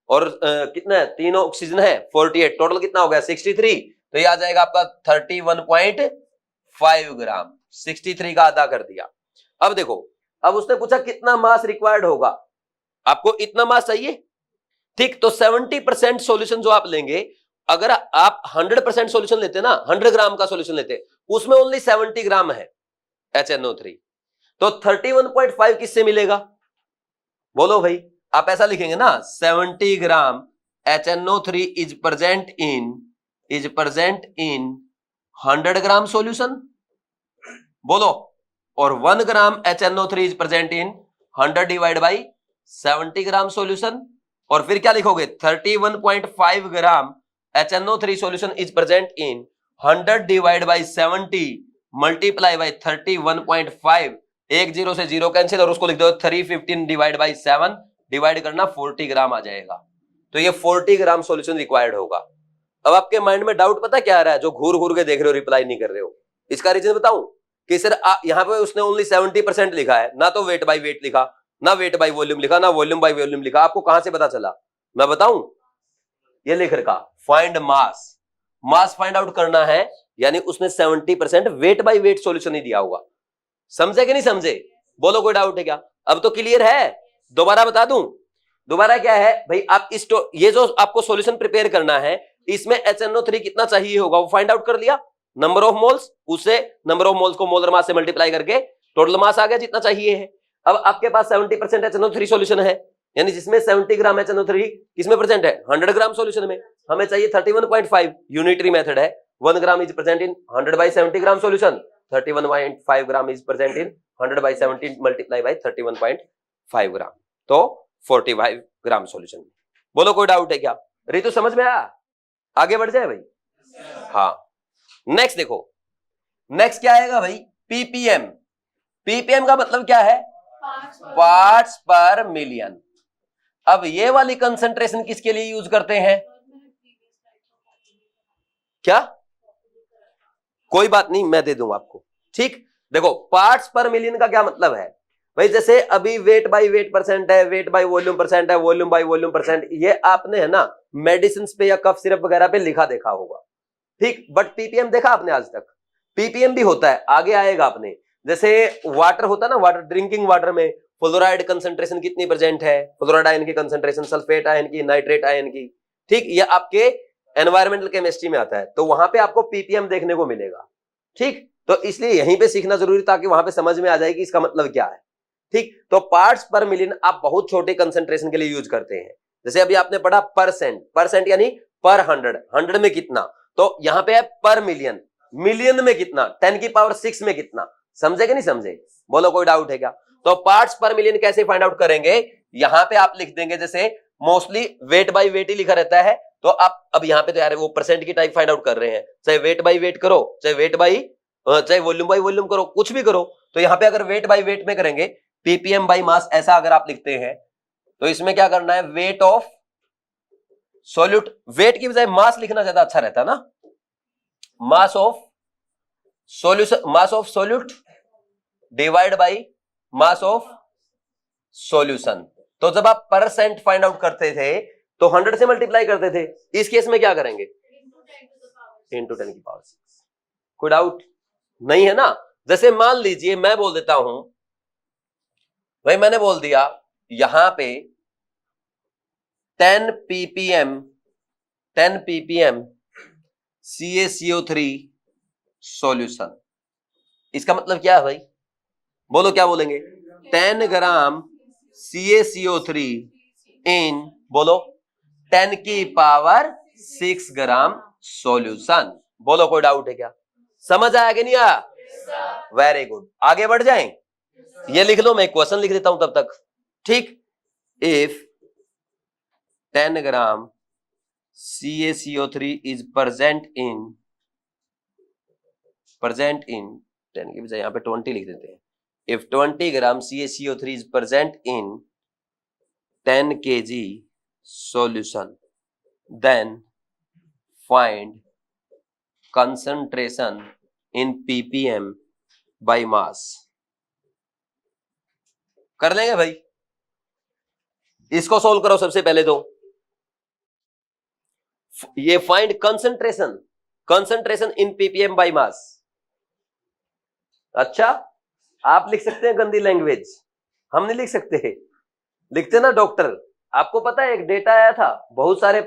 और कितना है 3 ऑक्सीजन है 48, टोटल कितना हो गया 63। तो ये आ जाएगा आपका 31.5 ग्राम, 63 का आधा कर दिया। अब देखो, अब उसने पूछा कितना मास रिक्वायर्ड होगा, आपको इतना मास चाहिए। ठीक, तो 70% सॉल्यूशन जो आप लेंगे, अगर आप 100% सॉल्यूशन लेते ना, 100 ग्राम का सॉल्यूशन लेते, उसमें ओनली 70 ग्राम है HNO3, तो 31.5 किससे मिलेगा बोलो भाई। आप ऐसा लिखेंगे ना 70 ग्राम HNO3 is present in 100 gram solution बोलो, और 1 ग्राम HNO3 is present in 100 divide by 70 gram solution. और फिर क्या लिखोगे 31.5 ग्राम HNO3 solution is present in 100 divide by 70 multiply by 31.5, एक जीरो से जीरो कैंसिल और उसको लिख दो 315 डिवाइड बाई 7, डिवाइड करना 40 ग्राम आ जाएगा। तो ये 40 ग्राम सॉल्यूशन रिक्वायर्ड होगा। अब आपके माइंड में डाउट पता क्या आ रहा है, जो घूर घूर के देख रहे हो रिप्लाई नहीं कर रहे हो, इसका रीजन बताऊं कि सर यहां पे उसने ओनली 70% लिखा है, ना तो वेट बाय वेट लिखा, ना वेट बाय वॉल्यूम लिखा, ना वॉल्यूम बाय वॉल्यूम लिखा। आपको कहां से पता चला मैं बताऊं, ये लिख रखा फाइंड मास, मास फाइंड आउट करना है, यानी उसने 70% वेट बाय वेट सॉल्यूशन ही दिया होगा। समझे कि नहीं समझे, बोलो कोई डाउट है क्या? अब तो क्लियर है, दोबारा बता दूं, दोबारा क्या है भाई, आप इस ये जो आपको सॉल्यूशन प्रिपेयर करना है, इसमें HNO3 कितना चाहिए होगा वो फाइंड आउट कर लिया, नंबर ऑफ मोल्स, उससे नंबर ऑफ मोल्स को मोलर मास से मल्टीप्लाई करके टोटल मास आ गया जितना चाहिए है। अब आपके पास 70% HNO3 सॉल्यूशन है, यानी जिसमें 70 ग्राम HNO3 किसमें प्रेजेंट है 100 ग्राम सॉल्यूशन में, हमें चाहिए 31.5, यूनिटरी मेथड है, 1 gram is present in 100 by 70 gram solution, 31.5 gram is present in 100 by 70 multiply by 31.5 ग्राम, तो 45 ग्राम सॉल्यूशन। बोलो कोई डाउट है क्या? रितु समझ में आया? आगे बढ़ जाए भाई। हाँ, नेक्स्ट देखो, नेक्स्ट क्या आएगा भाई ppm। ppm का मतलब क्या है पार्ट्स पर मिलियन। अब ये वाली कंसंट्रेशन किसके लिए यूज करते हैं, क्या कोई बात नहीं मैं दे दूंगा आपको। ठीक, देखो पार्ट्स पर मिलियन का क्या मतलब है भाई, जैसे अभी वेट बाय वेट परसेंट है, वेट बाय वॉल्यूम परसेंट है, वॉल्यूम बाय वॉल्यूम परसेंट, ये आपने है ना मेडिसिन पे या कफ सिरप वगैरह पे लिखा देखा होगा। ठीक, बट पीपीएम देखा आपने आज तक? पीपीएम भी होता है, आगे आएगा आपने, जैसे वाटर होता है ना, वाटर ड्रिंकिंग वाटर में फ्लोराइड कंसंट्रेशन कितनी प्रेजेंट है, फ्लोराइड आयन की कंसंट्रेशन, सल्फेट आयन की, नाइट्रेट आयन की। ठीक, ये आपके एनवायरमेंटल केमिस्ट्री में आता है, तो वहां पे आपको पीपीएम देखने को मिलेगा। ठीक, तो इसलिए यहीं पे सीखना जरूरी, ताकि वहां पे समझ में आ जाए कि इसका मतलब क्या है। ठीक, तो पार्ट्स पर मिलियन आप बहुत छोटे कंसंट्रेशन के लिए यूज करते हैं, जैसे अभी आपने पढ़ा परसेंट, परसेंट यानी पर 100, 100 में कितना, तो यहां पे है पर मिलियन, मिलियन में कितना 10 की पावर 6 में कितना, समझे कि नहीं समझे, बोलो कोई डाउट है क्या? तो पार्ट्स पर मिलियन कैसे फाइंड आउट करेंगे, यहां पे आप लिख देंगे, जैसे मोस्टली वेट बाय वेट ही लिखा रहता है, तो आप अब यहां पे तो यार वो परसेंट की टाइप फाइंड आउट कर रहे हैं, चाहे वेट बाय वेट करो, चाहे वेट बाय चाहे वॉल्यूम बाय वॉल्यूम करो, कुछ भी करो। तो यहां पे अगर वेट बाय वेट में करेंगे पीपीएम बाय मास, ऐसा अगर आप लिखते हैं तो इसमें क्या करना है वेट ऑफ सॉल्यूट, वेट की बजाय मास लिखना ज्यादा अच्छा रहता है ना, mass of solution, mass of solute divide by mass of solution. तो जब आप परसेंट फाइंड आउट करते थे तो 100 से मल्टीप्लाई करते थे, इस केस में क्या करेंगे इंटू 10 की पावर 6। कोई डाउट नहीं है ना? जैसे मान लीजिए मैं बोल देता हूं भाई, मैंने बोल दिया यहां पे 10 ppm CaCO3 सॉल्यूशन, इसका मतलब क्या है भाई, बोलो क्या बोलेंगे 10 ग्राम CaCO3 इन, बोलो 10 की पावर 6 ग्राम सॉल्यूशन। बोलो कोई डाउट है क्या? समझ आया कि नहीं आया? वेरी गुड, आगे बढ़ जाएं। ये लिख लो, मैं क्वेश्चन लिख देता हूं तब तक। ठीक, if 10 gram CaCO3 is present in 10 की बजाय यहां पे 20 लिख देते हैं। If 20 gram CaCO3 is present in 10 kg solution, then find concentration in ppm by mass। कर लेंगे भाई, इसको सोल्व करो सबसे पहले तो। ये find concentration in ppm by मास। अच्छा, आप लिख सकते हैं गंदी लैंग्वेज, हम नहीं लिख सकते। लिखते ना डॉक्टर। आपको पता है एक डेटा आया था, बहुत सारे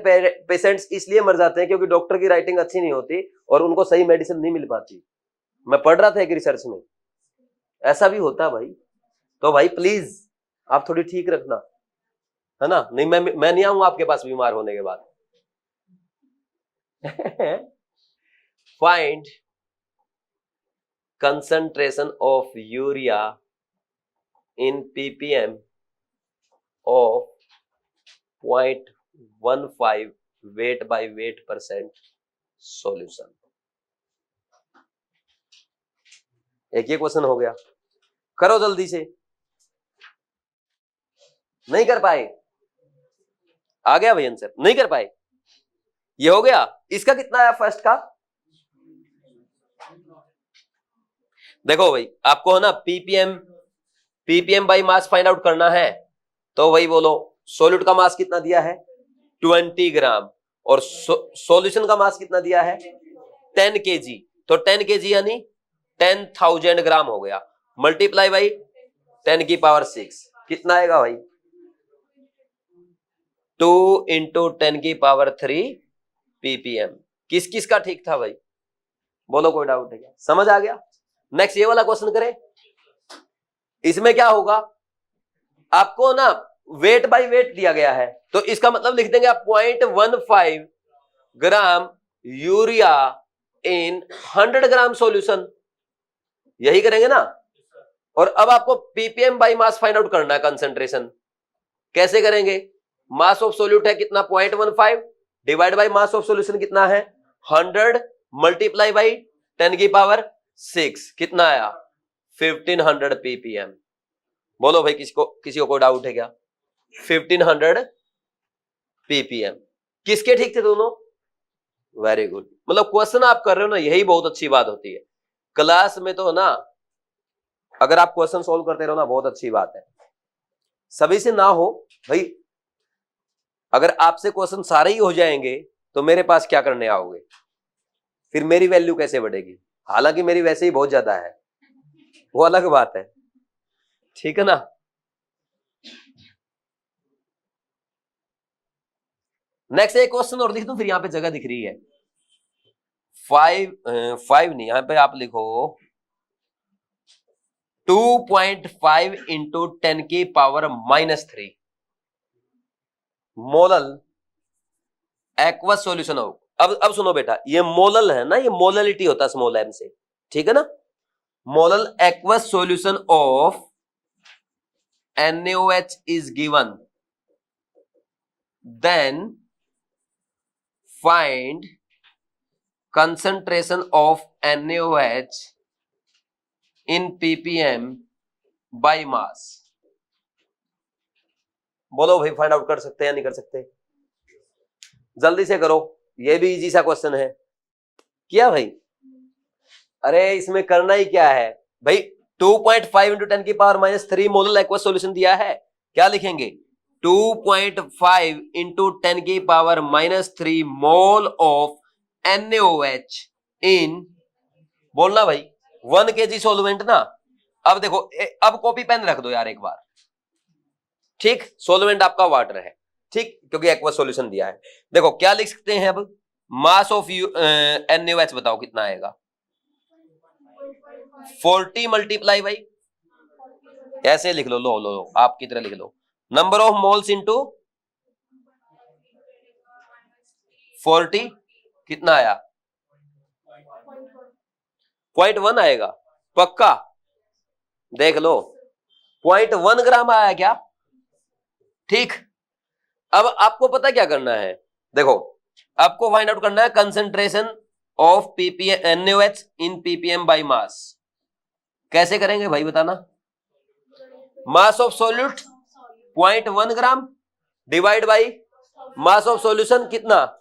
पेशेंट्स इसलिए मर जाते हैं क्योंकि डॉक्टर की राइटिंग अच्छी नहीं होती और उनको सही मेडिसिन नहीं मिल पाती। मैं पढ़ रहा था एक रिसर्च में, ऐसा भी होता भाई। तो भाई प्लीज आप थोड़ी ठीक रखना, है ना? नहीं, मैं नहीं आऊंगा आपके पास बीमार होने के बाद। Find concentration of urea in ppm of 0.15 weight by weight % solution। एक ये क्वेश्चन हो गया, करो जल्दी से। नहीं कर पाए? आ गया भाई आंसर? नहीं कर पाए? ये हो गया। इसका कितना आया फर्स्ट का? देखो भाई, आपको है ना ppm by mass find out करना है, तो वही बोलो सॉल्यूट का मास कितना दिया है 20 ग्राम और सॉल्यूशन का मास कितना दिया है 10 केजी। तो 10 केजी यानी 10,000 ग्राम हो गया, मल्टीप्लाई बाई 10 की पावर 6 कितना आएगा भाई 2 इंटू 10 की पावर 3 ppm। किस किस का ठीक था भाई? बोलो कोई डाउट है क्या? समझ आ गया? नेक्स्ट ये वाला क्वेश्चन करें। इसमें क्या होगा, आपको ना वेट बाय वेट दिया गया है, तो इसका मतलब लिख देंगे आप 0.15 gram urea in 100 gram solution, यही करेंगे ना। और अब आपको ppm bye mass find out करना है कंसंट्रेशन। कैसे करेंगे? मास ऑफ सॉल्यूट है कितना 0.15 divide by mass of solution कितना है 100 मल्टीप्लाई बाय 10 की पावर 6 कितना आया 1500 ppm। बोलो भाई किसी को कोई डाउट है क्या? 1500 ppm। किसके ठीक थे दोनों? Very good. मतलब क्वेश्चन आप कर रहे हो ना, यही बहुत अच्छी बात होती है क्लास में तो ना। अगर आप क्वेश्चन सोल्व करते रहो ना, बहुत अच्छी बात है। सभी से ना हो भाई, अगर आपसे क्वेश्चन सारे ही हो जाएंगे तो मेरे पास क्या करने आओगे? फिर मेरी वैल्यू कैसे बढ़ेगी? हालांकि मेरी वैसे ही बहुत ज्यादा है, वो अलग बात है, ठीक है ना। नेक्स्ट एक क्वेश्चन और लिख दूं, फिर यहां पे जगह दिख रही है 5 नहीं, यहां पे आप लिखो 2.5 इंटू 10 की पावर -3 मोलल एक्वस सॉल्यूशन हो। अब सुनो बेटा, ये मोलल है ना, ये मोललिटी होता है स्मॉल m से, ठीक है ना। Molal aqueous solution of NaOH is given, then find concentration of NaOH in ppm by mass। बोलो भाई फाइंड आउट कर सकते हैं या नहीं कर सकते? जल्दी से करो, ये भी इजी सा क्वेश्चन है। किया भाई? अरे इसमें करना ही क्या है भाई, 2.5 इंटू 10 की पावर -3 मोलल एक्वस सॉल्यूशन दिया है, क्या लिखेंगे 2.5 इंटू 10 की पावर -3 मोल ऑफ NaOH इन, बोलना भाई 1 kg सॉल्वेंट ना। अब देखो अब कॉपी पेन रख दो यार एक बार, ठीक। सॉल्वेंट आपका वाटर है, ठीक, क्योंकि एक्वस सॉल्यूशन दिया है। देखो क्या लिख सकते हैं अब, मास ऑफ NaOH बताओ कितना आएगा 40 मल्टीप्लाई बाई, ऐसे लिख लो, लो आपकी तरह लिख लो, नंबर ऑफ मोल्स इंटू 40 कितना आया? 0.1 आएगा पक्का? देख लो 0.1 ग्राम आया क्या? ठीक, अब आपको पता क्या करना है, देखो आपको फाइंड आउट करना है concentration of ppm NaOH in PPM by mass. कैसे करेंगे भाई बताना? Mass of solute 0.1 gram divide by mass of solution कितना?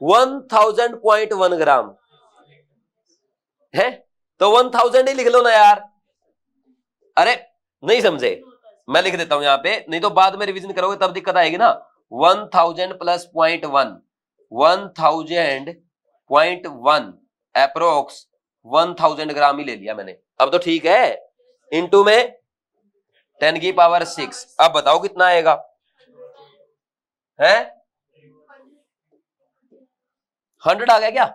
1000.1 ग्राम है, तो 1000 ही लिख लो ना यार। अरे नहीं समझे, मैं लिख देता हूं यहां पे, नहीं तो बाद में रिवीजन करोगे तब दिक्कत आएगी ना। 1000 प्लस 0.1 1000.1 अप्रोक्स 1000 ग्राम ही ले लिया मैंने। अब तो ठीक है, इनटू में 10 की पावर 6। अब बताओ कितना आएगा? है 100 आ गया क्या?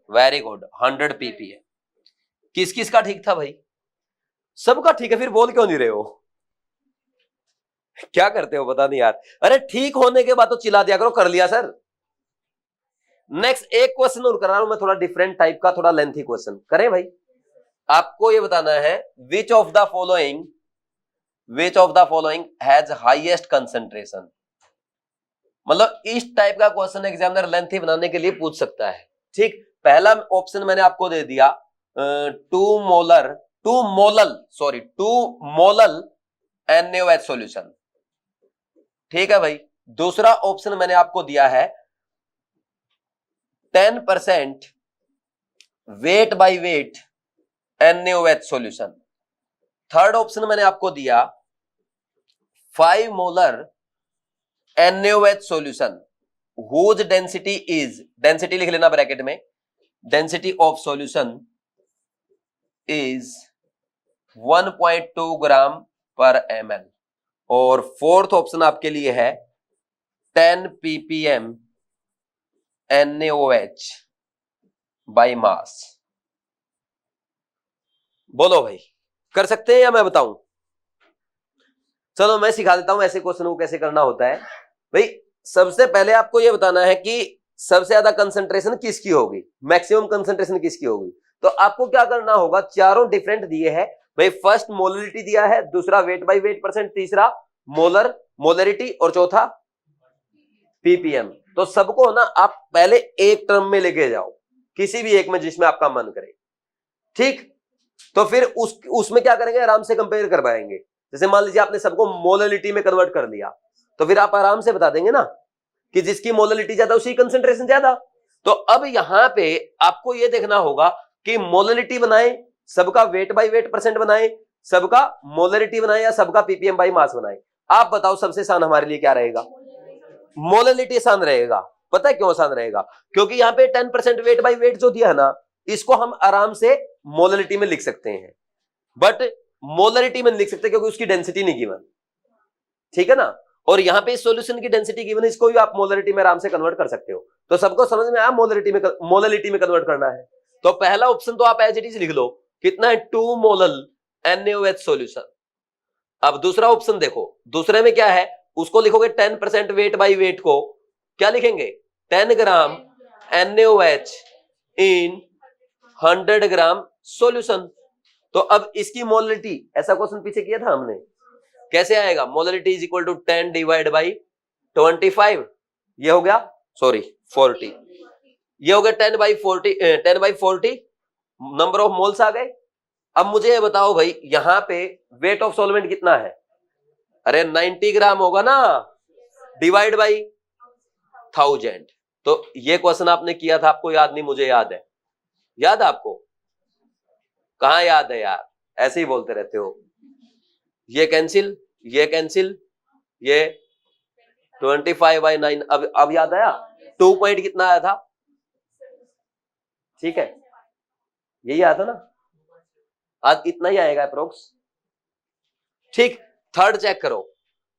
Very good, 100 ppm। किस किस का ठीक था भाई? सबका ठीक है, फिर बोल क्यों नहीं रहे हो? क्या करते हो पता नहीं यार। अरे ठीक होने के बाद तो चिल्ला दिया करो, कर लिया सर। नेक्स्ट एक क्वेश्चन और करा रहा हूं मैं, थोड़ा डिफरेंट टाइप का, थोड़ा लेंथी क्वेश्चन करें भाई। आपको ये बताना है which of the following has highest concentration. मतलब इस टाइप का क्वेश्चन एग्जामिनर लेंथी बनाने के लिए पूछ सकता है। ठीक, पहला ऑप्शन मैंने आपको दे दिया 2 मोलल NaOH सॉल्यूशन। ठीक है भाई, दूसरा ऑप्शन मैंने आपको दिया है 10% weight by weight NaOH solution. Third option मैंने आपको दिया 5 molar NaOH solution whose density is, density लिख लेना ब्रैकेट में, डेंसिटी ऑफ सॉल्यूशन इज 1.2 ग्राम पर ml। और फोर्थ ऑप्शन आपके लिए है 10 ppm NaOH बाय मास। बोलो भाई, कर सकते हैं या मैं बताऊं? चलो मैं सिखा देता हूं ऐसे क्वेश्चन को कैसे करना होता है। भाई सबसे पहले आपको यह बताना है कि सबसे ज्यादा कंसंट्रेशन किसकी होगी, मैक्सिमम कंसंट्रेशन किसकी होगी। तो आपको क्या करना होगा, चारों डिफरेंट दिए हैं भाई। फर्स्ट मोलरिटी दिया है, दूसरा वेट बाय वेट परसेंट, तीसरा मोलरिटी और चौथा पीपीएम। तो सबको ना आप पहले एक टर्म में लेके जाओ, किसी भी एक में जिसमें आपका मन करे। ठीक, तो फिर उसमें क्या करेंगे, आराम से कंपेयर कर पाएंगे। जैसे मान लीजिए आपने सबको मोलरिटी में कन्वर्ट कर लिया, तो फिर आप आराम से बता देंगे ना कि जिसकी मोलरिटी ज्यादा उसी कंसंट्रेशन ज्यादा। तो अब यहां पे आपको यह देखना होगा कि मोलरिटी बनाए, सबका वेट बाय वेट परसेंट बनाए, सबका मोलरिटी बनाए या सबका पीपीएम बाय मास बनाए। आप बताओ सबसे आसान हमारे लिए क्या रहेगा? मोलरिटी आसान रहेगा। पता है क्यों आसान रहेगा? क्योंकि यहां पे 10% वेट बाय वेट जो दिया है ना, इसको हम आराम से मोलरिटी में लिख सकते हैं, बट मोलरिटी में लिख सकते हैं क्योंकि उसकी डेंसिटी नहीं गिवन। ठीक है ना, और यहां पे सॉल्यूशन की डेंसिटी गिवन है, इसको भी आप मोलरिटी में आराम से कन्वर्ट कर सकते हो। तो सबको समझ में आया मोलरिटी में कन्वर्ट करना है। तो पहला ऑप्शन तो आप एज इट इज लिख लो, कितना है 2 मोलल NaOH सॉल्यूशन। अब दूसरा ऑप्शन देखो, दूसरे में क्या है, उसको लिखोगे 10% वेट बाय वेट को क्या लिखेंगे, 10 ग्राम NaOH इन 100 ग्राम सॉल्यूशन। तो अब इसकी मोलरिटी, ऐसा क्वेश्चन पीछे किया था हमने, कैसे आएगा? Molarity is equal to 10 divide by 25, ये हो गया, सॉरी 40, ये हो गया 10 बाई 40 नंबर ऑफ मोल्स आ गए। अब मुझे ये बताओ भाई, यहां पे वेट ऑफ सॉल्वेंट कितना है? अरे 90 ग्राम होगा ना, डिवाइड बाई 1000। तो ये क्वेश्चन आपने किया था, आपको याद नहीं, मुझे याद है। याद है आपको? कहां याद है यार, ऐसे ही बोलते रहते हो। ये कैंसिल, ये कैंसिल, ये 25/9। अब याद आया? 2 पॉइंट कितना आया था? ठीक है, यही आया था ना, आज इतना ही आएगा अप्रोक्स। ठीक, थर्ड चेक करो,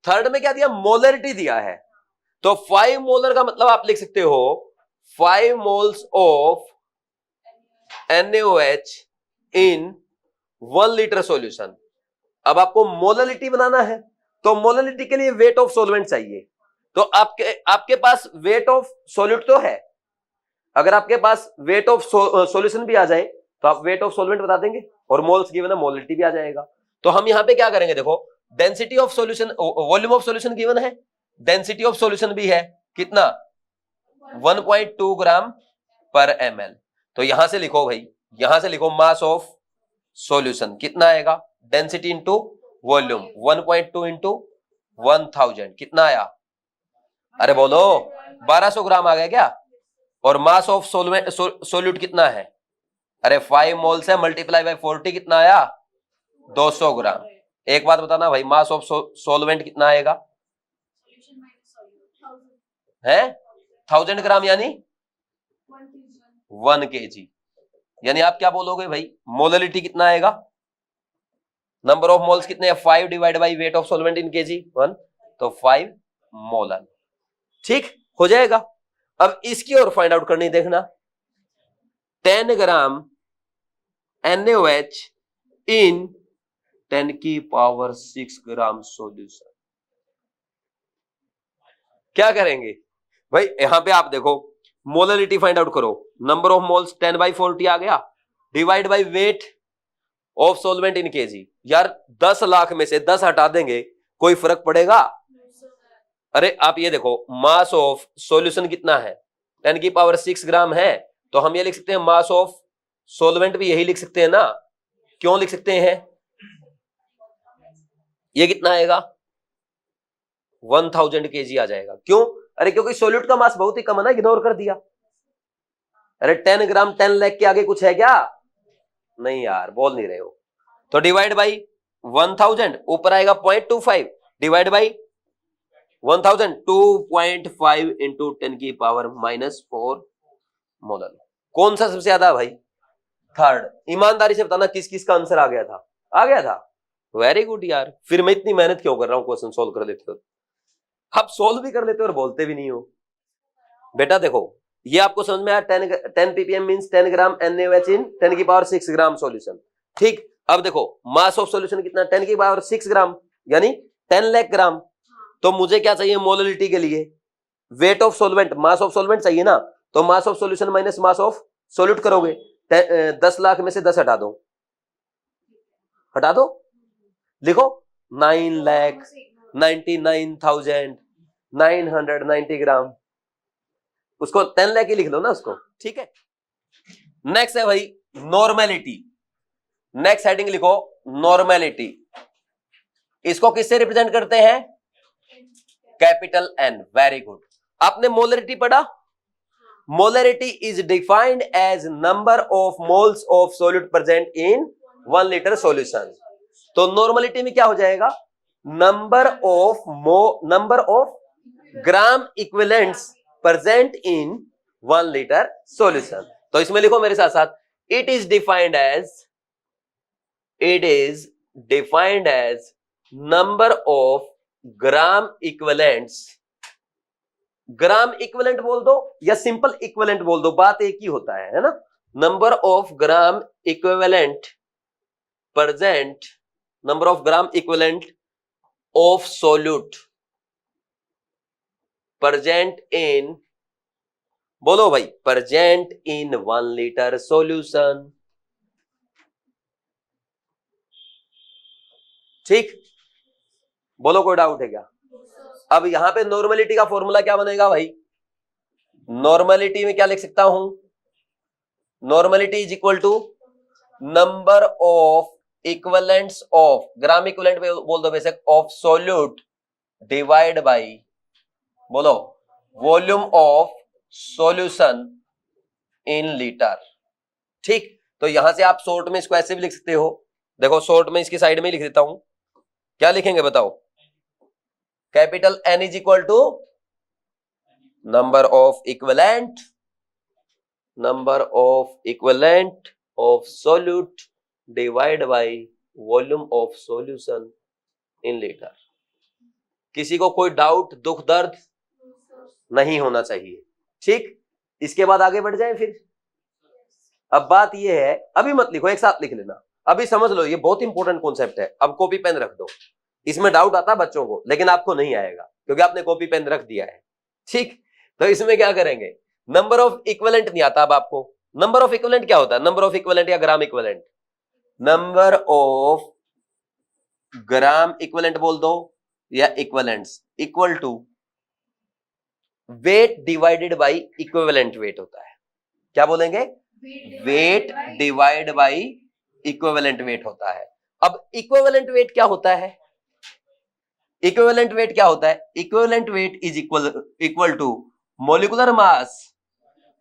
थर्ड में क्या दिया, मोलरिटी दिया है। तो 5 मोलर का मतलब आप लिख सकते हो 5 moles of NaOH in 1 litre solution. अब आपको मोलरिटी बनाना है, तो मोलरिटी के लिए वेट ऑफ सॉल्वेंट चाहिए। तो आपके पास वेट ऑफ सॉल्यूट तो है, अगर आपके पास वेट ऑफ सॉल्यूशन भी आ जाए तो आप वेट ऑफ सॉल्वेंट बता देंगे, और मोल्स गिवन है, मोलिटी भी आ जाएगा। तो हम यहां पे क्या करेंगे, देखो density of solution, volume of solution given है, डेंसिटी ऑफ सॉल्यूशन भी है, कितना 1.2 ग्राम पर ml। तो यहां से लिखो भाई, यहां से लिखो मास ऑफ सॉल्यूशन कितना आएगा, डेंसिटी इंटू वॉल्यूम, 1.2 इंटू 1000 कितना आया, अरे बोलो 1200 ग्राम आ गया क्या। और मास ऑफ सोल्यूट कितना है, अरे 5 मोल्स है, मल्टीप्लाई बाय 40 कितना आया 200 ग्राम। एक बात बताना भाई, मास ऑफ सोलवेंट कितना आएगा है 1000 ग्राम यानी 1 kg। यानी आप क्या बोलोगे भाई, मोलरिटी कितना आएगा, नंबर ऑफ मोल्स कितने हैं 5 divide by wait of solvent in KG 1, तो 5 मोलर। ठीक हो जाएगा। अब इसकी और फाइंड आउट करनी, देखना 10 ग्राम NaOH इन 10 की पावर 6 ग्राम सॉल्यूशन। क्या करेंगे भाई, यहां पे आप देखो मोलरिटी फाइंड आउट करो, नंबर ऑफ मोल्स 10/40 आ गया, divide by wait of solvent in KG. यार 10 लाख में से 10 हटा देंगे, कोई फर्क पड़ेगा, अरे आप ये देखो मास ऑफ सॉल्यूशन कितना है 10 की पावर 6 ग्राम है, तो हम ये लिख सकते हैं मास ऑफ सॉल्वेंट भी यही लिख सकते हैं ना, क्यों लिख सकते हैं, ये कितना आएगा 1000 kg आ जाएगा। क्यों, अरे क्योंकि सॉल्यूट का मास बहुत ही कम है ना, इग्नोर कर दिया। अरे 10 ग्राम 10 लाख के आगे कुछ है क्या, नहीं यार बोल नहीं रहे हो। तो डिवाइड बाई 1000, ऊपर आएगा 0.25 डिवाइड बाई 1000, 2.5 इंटू 10 की पावर -4 मोलर। कौन सा सबसे ज्यादा भाई, थर्ड। ईमानदारी से बताना किस किस का आंसर आ गया था, आ गया था, वेरी गुड यार। फिर मैं इतनी मेहनत क्यों कर रहा हूं, क्वेश्चन सोल्व कर लेते हो, आप सोल्व भी कर लेते हो और बोलते भी नहीं हो। बेटा देखो ये आपको समझ में आया, 10 ppm मींस 10 ग्राम NaOH इन 10 की पावर 6 ग्राम सॉल्यूशन। ठीक, अब देखो मास ऑफ सॉल्यूशन कितना 10 की पावर 6 ग्राम यानी 10 लाख ग्राम। तो मुझे क्या चाहिए मोलरिटी के लिए, wait of solvent, mass of solvent चाहिए ना, तो mass of solution minus mass of solute करोगे, 10 लाख में से 10 हटा दो, हटा दो, लिखो 9,99,990 ग्राम, उसको 10 लाख ही लिख लो ना उसको, ठीक है। नेक्स्ट है भाई नॉर्मेलिटी, नेक्स्ट हेडिंग लिखो नॉर्मेलिटी। इसको किससे रिप्रेजेंट करते हैं, कैपिटल N, वेरी गुड। आपने मोलरिटी पढ़ा, molarity is defined as number of moles of solute present in 1 litre solution. तो नॉर्मेलिटी में क्या हो जाएगा, number of gram equivalents present in 1 litre solution. तो इसमें लिखो मेरे साथ साथ, it is defined as number of gram equivalents, gram equivalent बोल दो या सिंपल इक्विवेलेंट बोल दो, बात एक ही होता है ना। Number of gram equivalent present, number of gram equivalent of solute present इन, बोलो भाई, प्रेजेंट इन 1 लीटर सॉल्यूशन। ठीक, बोलो कोई डाउट है क्या। अब यहां पे नॉर्मेलिटी का फॉर्मूला क्या बनेगा भाई, नॉर्मेलिटी में क्या लिख सकता हूं, normality is equal to number of equivalents of, gram equivalent बोल दो बेशक, ऑफ सॉल्यूट डिवाइड बाय, बोलो volume of solution in litre. ठीक, तो यहां से आप शॉर्ट में इसको ऐसे भी लिख सकते हो, देखो शॉर्ट में इसकी साइड में लिख देता हूं, क्या लिखेंगे बताओ, capital N is equal to number of equivalent of solute divide by volume of solution in litre. किसी को कोई डाउट दुख दर्द नहीं होना चाहिए, ठीक। इसके बाद आगे बढ़ जाएं फिर। अब बात यह है, अभी मत लिखो, एक साथ लिख लेना, अभी समझ लो, ये बहुत इंपॉर्टेंट कॉन्सेप्ट है। अब कॉपी पेन रख दो, इसमें डाउट आता है बच्चों को, लेकिन आपको नहीं आएगा क्योंकि आपने कॉपी पेन रख दिया है, ठीक। तो इसमें क्या करेंगे, नंबर ऑफ इक्विवेलेंट नहीं आता। अब आपको नंबर ऑफ इक्विवेलेंट क्या होता है? नंबर ऑफ इक्विवेलेंट या gram equivalent? Number of gram equivalent बोल दो या equivalents equal to weight divided by equivalent weight होता है। क्या बोलेंगे? Weight divide by equivalent weight होता है। अब इक्विवेलेंट वेट क्या होता है? इक्विवेलेंट वेट क्या होता है? Equivalent weight is equal to molecular mass.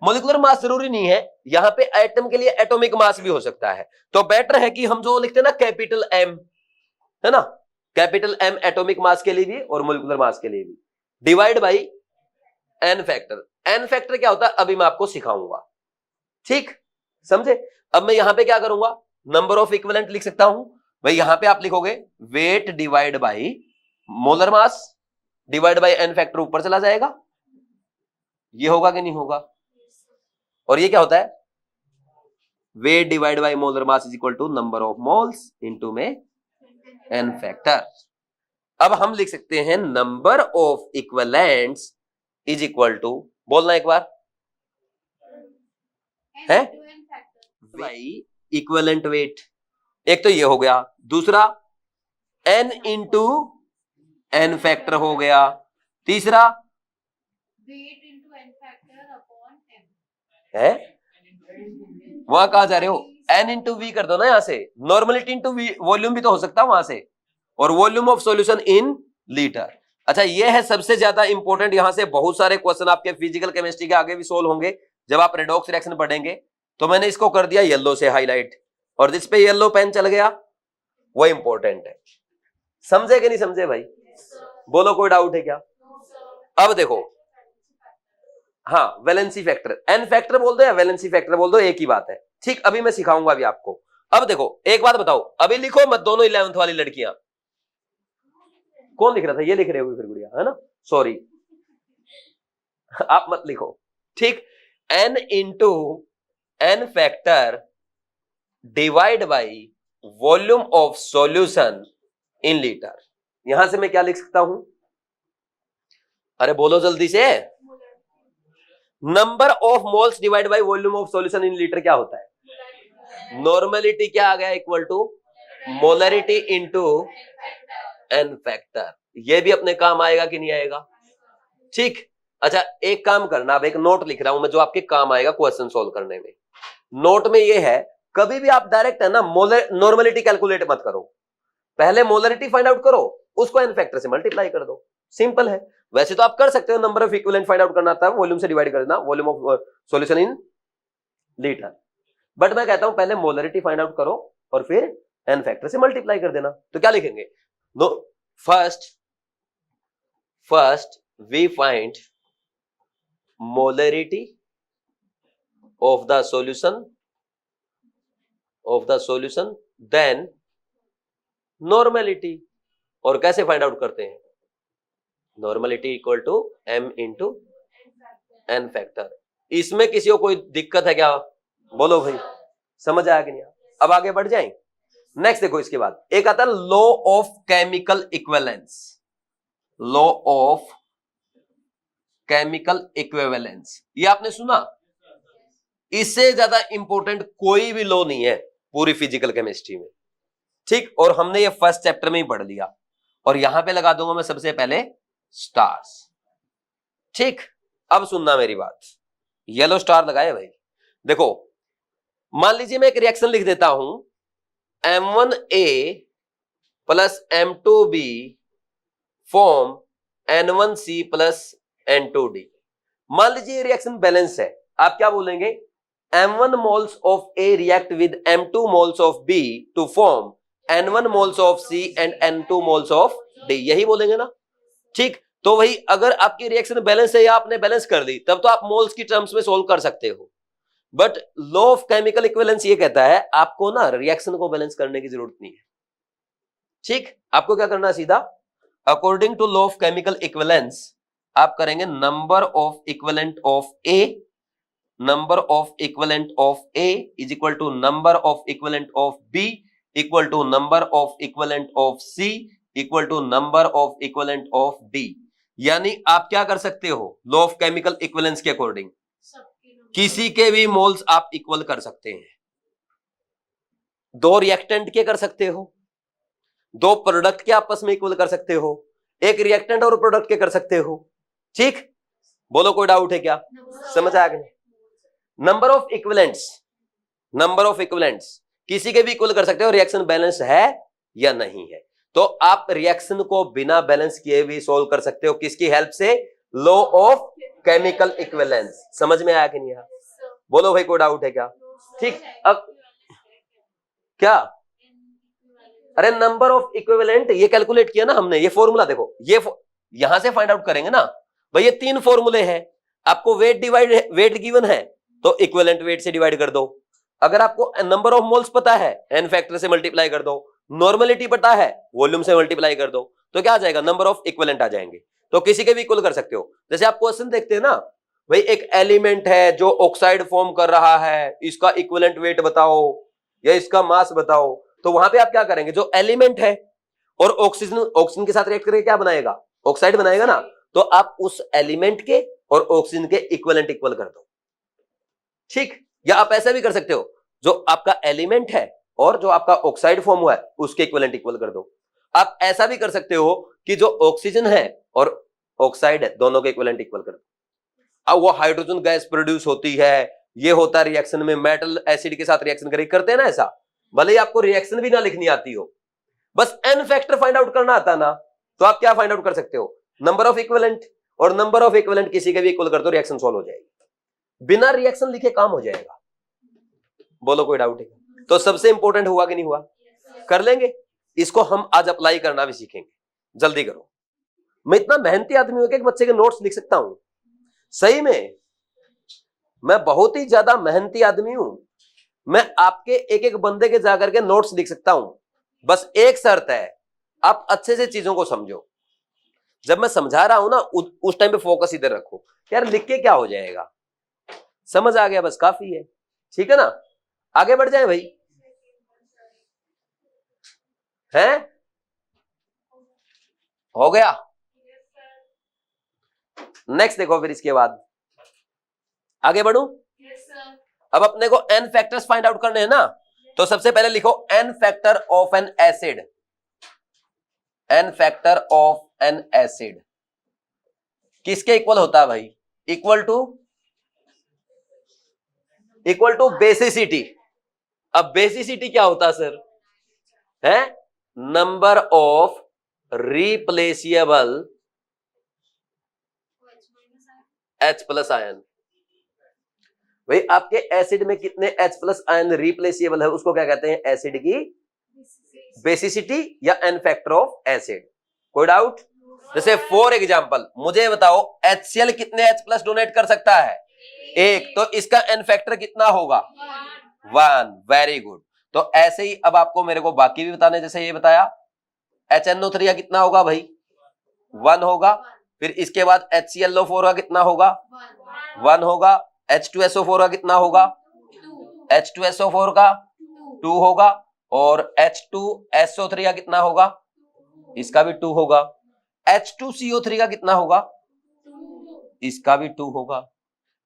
Molecular mass जरूरी नहीं है, यहां पे एटम के लिए एटॉमिक मास भी हो सकता है। तो बेटर है कि हम जो लिखते हैं ना कैपिटल एम, है ना, कैपिटल एम एटॉमिक मास के लिए भी और मोलिकुलर मास के लिए भी, divide by n factor. N factor क्या होता है अभी मैं आपको सिखाऊंगा, ठीक, समझे? अब मैं यहां पे क्या करूंगा, नंबर ऑफ इक्विवेलेंट लिख सकता हूं भाई। यहां पे आप लिखोगे weight divide by molar mass divide by n factor, ऊपर चला जाएगा। ये होगा कि नहीं होगा? और ये क्या होता है? Weight divide by molar mass is equal to number of moles into में एन फैक्टर। अब हम लिख सकते हैं number of equivalents is equal to, बोलना एक बार, है बाई इक्विवेलेंट वेट। एक तो ये हो गया, दूसरा एन इंटू एन फैक्टर हो गया, तीसरा weight into n factor upon M है। वहां कहा जा रहे हो? एन इंटू वी कर दो ना, यहां से नॉर्मलिटी इंटू वी, वॉल्यूम भी तो हो सकता है वहां से, और volume of solution in litre. अच्छा, ये है सबसे ज्यादा इंपॉर्टेंट। यहां से बहुत सारे क्वेश्चन आपके फिजिकल केमिस्ट्री के आगे भी सोल्व होंगे जब आप रेडॉक्स रिएक्शन पढ़ेंगे। तो मैंने इसको कर दिया येलो से हाईलाइट, और जिस पे येलो पेन चल गया वो इंपॉर्टेंट है। समझे कि नहीं समझे भाई? बोलो, कोई डाउट है क्या? अब देखो, हाँ, वैलेंसी फैक्टर, एन फैक्टर बोल दो या वैलेंसी फैक्टर बोल दो, एक ही बात है, ठीक। अभी मैं सिखाऊंगा अभी आपको। अब देखो, एक बात बताओ, अभी लिखो मत दोनों 11th वाली लड़कियां। कौन लिख रहा था? ये लिख रहे होगी फिर गुड़िया, है ना, सॉरी आप मत लिखो, ठीक। N into n factor divide by volume of solution in litre. यहां से मैं क्या लिख सकता हूं? अरे बोलो जल्दी से। Number of moles divide by volume of solution in litre क्या होता है? नॉर्मलिटी क्या आ गया? Equal to molarity into n factor. ये भी अपने काम आएगा कि नहीं आएगा? ठीक। अच्छा, एक काम करना, अब एक नोट लिख रहा हूं मैं जो आपके काम आएगा क्वेश्चन सोल्व करने में। नोट में ये है, कभी भी आप डायरेक्ट है ना नॉर्मलिटी कैलकुलेट मत करो, पहले मोलरिटी फाइंड आउट करो, उसको एन फैक्टर से मल्टीप्लाई कर दो, सिंपल है। वैसे तो आप कर सकते हो, number of equivalent find out करना था, वॉल्यूम से डिवाइड कर देना, volume of solution in litre. But मैं कहता हूं पहले मोलरिटी फाइंड आउट करो और फिर एन फैक्टर से मल्टीप्लाई कर देना। तो क्या लिखेंगे? No, first we find molarity of the solution then normality. और कैसे फाइंड आउट करते हैं? Normality equal to M into n factor. इसमें किसी को कोई दिक्कत है क्या? बोलो भाई, समझ आया कि नहीं? अब आगे बढ़ जाएं। नेक्स्ट देखो, इसके बाद एक आता है law of chemical equivalence. Law of chemical equivalence, ये आपने सुना? इससे ज्यादा इंपॉर्टेंट कोई भी लॉ नहीं है पूरी फिजिकल केमिस्ट्री में, ठीक। और हमने ये फर्स्ट चैप्टर में ही पढ़ लिया, और यहां पे लगा दूंगा मैं सबसे पहले स्टार्स, ठीक। अब सुनना मेरी बात, येलो स्टार लगाए भाई। देखो, मान लीजिए मैं एक रिएक्शन लिख देता हूं, M1A plus M2B form N1C plus N2D। मान लीजिए ये रिएक्शन बैलेंस है, आप क्या बोलेंगे? M1 moles of A react with M2 moles of B to form N1 moles of C and N2 moles of D, यही बोलेंगे ना, ठीक। तो वही, अगर आपकी रिएक्शन बैलेंस है या आपने बैलेंस कर दी, तब तो आप मोल्स की टर्म्स में सोल्व कर सकते हो। But law of chemical equivalence ये कहता है आपको ना रिएक्शन को बैलेंस करने की जरूरत नहीं है, ठीक। आपको क्या करना है? सीधा according to law of chemical equivalence आप करेंगे number of equivalent of A, number of equivalent of A is equal to number of equivalent of B equal to number of equivalent of C equal to number of equivalent of D. यानी आप क्या कर सकते हो law of chemical equivalence के according? सबके number. किसी के भी मोल्स आप इक्वल कर सकते हैं। दो रिएक्टेंट के कर सकते हो, दो प्रोडक्ट के आपस में इक्वल कर सकते हो, एक रिएक्टेंट और प्रोडक्ट के कर सकते हो। ठीक, बोलो कोई डाउट है क्या? समझ आ गया? Number of equivalents, number of equivalents किसी के भी इक्वल कर सकते हो, रिएक्शन बैलेंस है या नहीं है। तो आप रिएक्शन को बिना बैलेंस किए भी सोल्व कर सकते हो, किसकी हेल्प से? Law of chemical equivalence. समझ में आया कि नहीं आया? बोलो भाई कोई डाउट है क्या? ठीक, अब क्या? अरे नंबर ऑफ इक्विवेलेंट ये कैलकुलेट किया ना हमने, ये फॉर्मूला देखो, ये यहां से फाइंड आउट करेंगे ना भाई। ये तीन फॉर्मूले हैं, आपको वेट डिवाइड, वेट गिवन है तो इक्विवेलेंट वेट से डिवाइड कर दो। अगर आपको नंबर ऑफ मोल्स पता है, एन फैक्टर से मल्टीप्लाई कर दो। नॉर्मेलिटी पता है, वॉल्यूम से मल्टीप्लाई कर दो, तो क्या आ जाएगा? नंबर ऑफ इक्विवेलेंट आ जाएंगे। तो किसी के भी इक्वल कर सकते हो। जैसे आप क्वेश्चन देखते हैं ना भाई, एक एलिमेंट है जो ऑक्साइड फॉर्म कर रहा है, इसका इक्विवेलेंट वेट बताओ या इसका मास बताओ। तो वहां पे आप क्या करेंगे? जो एलिमेंट है और ऑक्सीजन, ऑक्सीजन के साथ रिएक्ट करके क्या बनाएगा? ऑक्साइड बनाएगा ना। तो आप उस एलिमेंट के और ऑक्सीजन के इक्विवेलेंट इक्वल कर दो। ठीक, या आप ऐसा भी कर सकते हो, जो आपका एलिमेंट है और जो आपका ऑक्साइड फॉर्म हुआ है उसके इक्विवेलेंट इक्वल कर दो। आप ऐसा भी कर सकते हो कि जो ऑक्सीजन है और ऑक्साइड है दोनों के इक्विवेलेंट इक्वल कर दो। अब वो हाइड्रोजन गैस प्रोड्यूस होती है, ये होता है रिएक्शन में, मेटल एसिड के साथ रिएक्शन करते हैं ना ऐसा। भले ही आपको रिएक्शन भी ना लिखनी आती हो, बस एन फैक्टर फाइंड आउट करना आता ना, तो आप क्या फाइंड आउट कर सकते हो? नंबर ऑफ इक्विवेलेंट, और नंबर ऑफ इक्विवेलेंट किसी के भी इक्वल कर दो, रिएक्शन सॉल्व हो जाएगी। बिना रिएक्शन लिखे काम हो जाएगा। बोलो कोई डाउट है? तो सबसे इंपॉर्टेंट हुआ कि नहीं हुआ? कर लेंगे इसको, हम आज अप्लाई करना भी सीखेंगे। जल्दी करो। मैं इतना मेहनती आदमी हूं कि एक बच्चे के नोट्स लिख सकता हूं। सही में मैं बहुत ही ज्यादा मेहनती आदमी हूं। मैं आपके एक एक बंदे के जाकर के नोट्स लिख सकता हूं। बस एक शर्त है, आप अच्छे से चीजों को समझो। जब मैं समझा रहा हूं ना, उस टाइम पे फोकस इधर रखो। यार लिख के क्या हो जाएगा? समझ आ गया? बस काफी है। ठीक है ना? आगे बढ़ जाए भाई। हैं? हो गया? नेक्स्ट देखो, फिर इसके बाद आगे बढ़ू। अब अपने को एन फैक्टर्स फाइंड आउट करने हैं ना, तो सबसे पहले लिखो N factor of an acid. N factor of an acid किसके इक्वल होता है भाई? Equal to basicity. अब बेसिसिटी क्या होता है सर? है number of replaceable H plus ion. भाई आपके एसिड में कितने H प्लस आयन रिप्लेसिएबल है, उसको क्या कहते हैं? एसिड की बेसिसिटी या एन फैक्टर ऑफ एसिड। कोई डाउट? जैसे फॉर एग्जांपल मुझे बताओ, HCl कितने H प्लस डोनेट कर सकता है? एक। तो इसका एन फैक्टर कितना होगा? 1। Very good. तो ऐसे ही अब आपको मेरे को बाकी भी बताने, जैसे ये बताया HNO3 कितना होगा भाई? 1 होगा। फिर इसके बाद HClO4 का कितना होगा? 1 होगा। H2SO4 का कितना होगा? H2SO4 का 2 होगा। और H2SO3 का कितना होगा? इसका भी 2 होगा। H2CO3 का कितना होगा? इसका भी 2 होगा।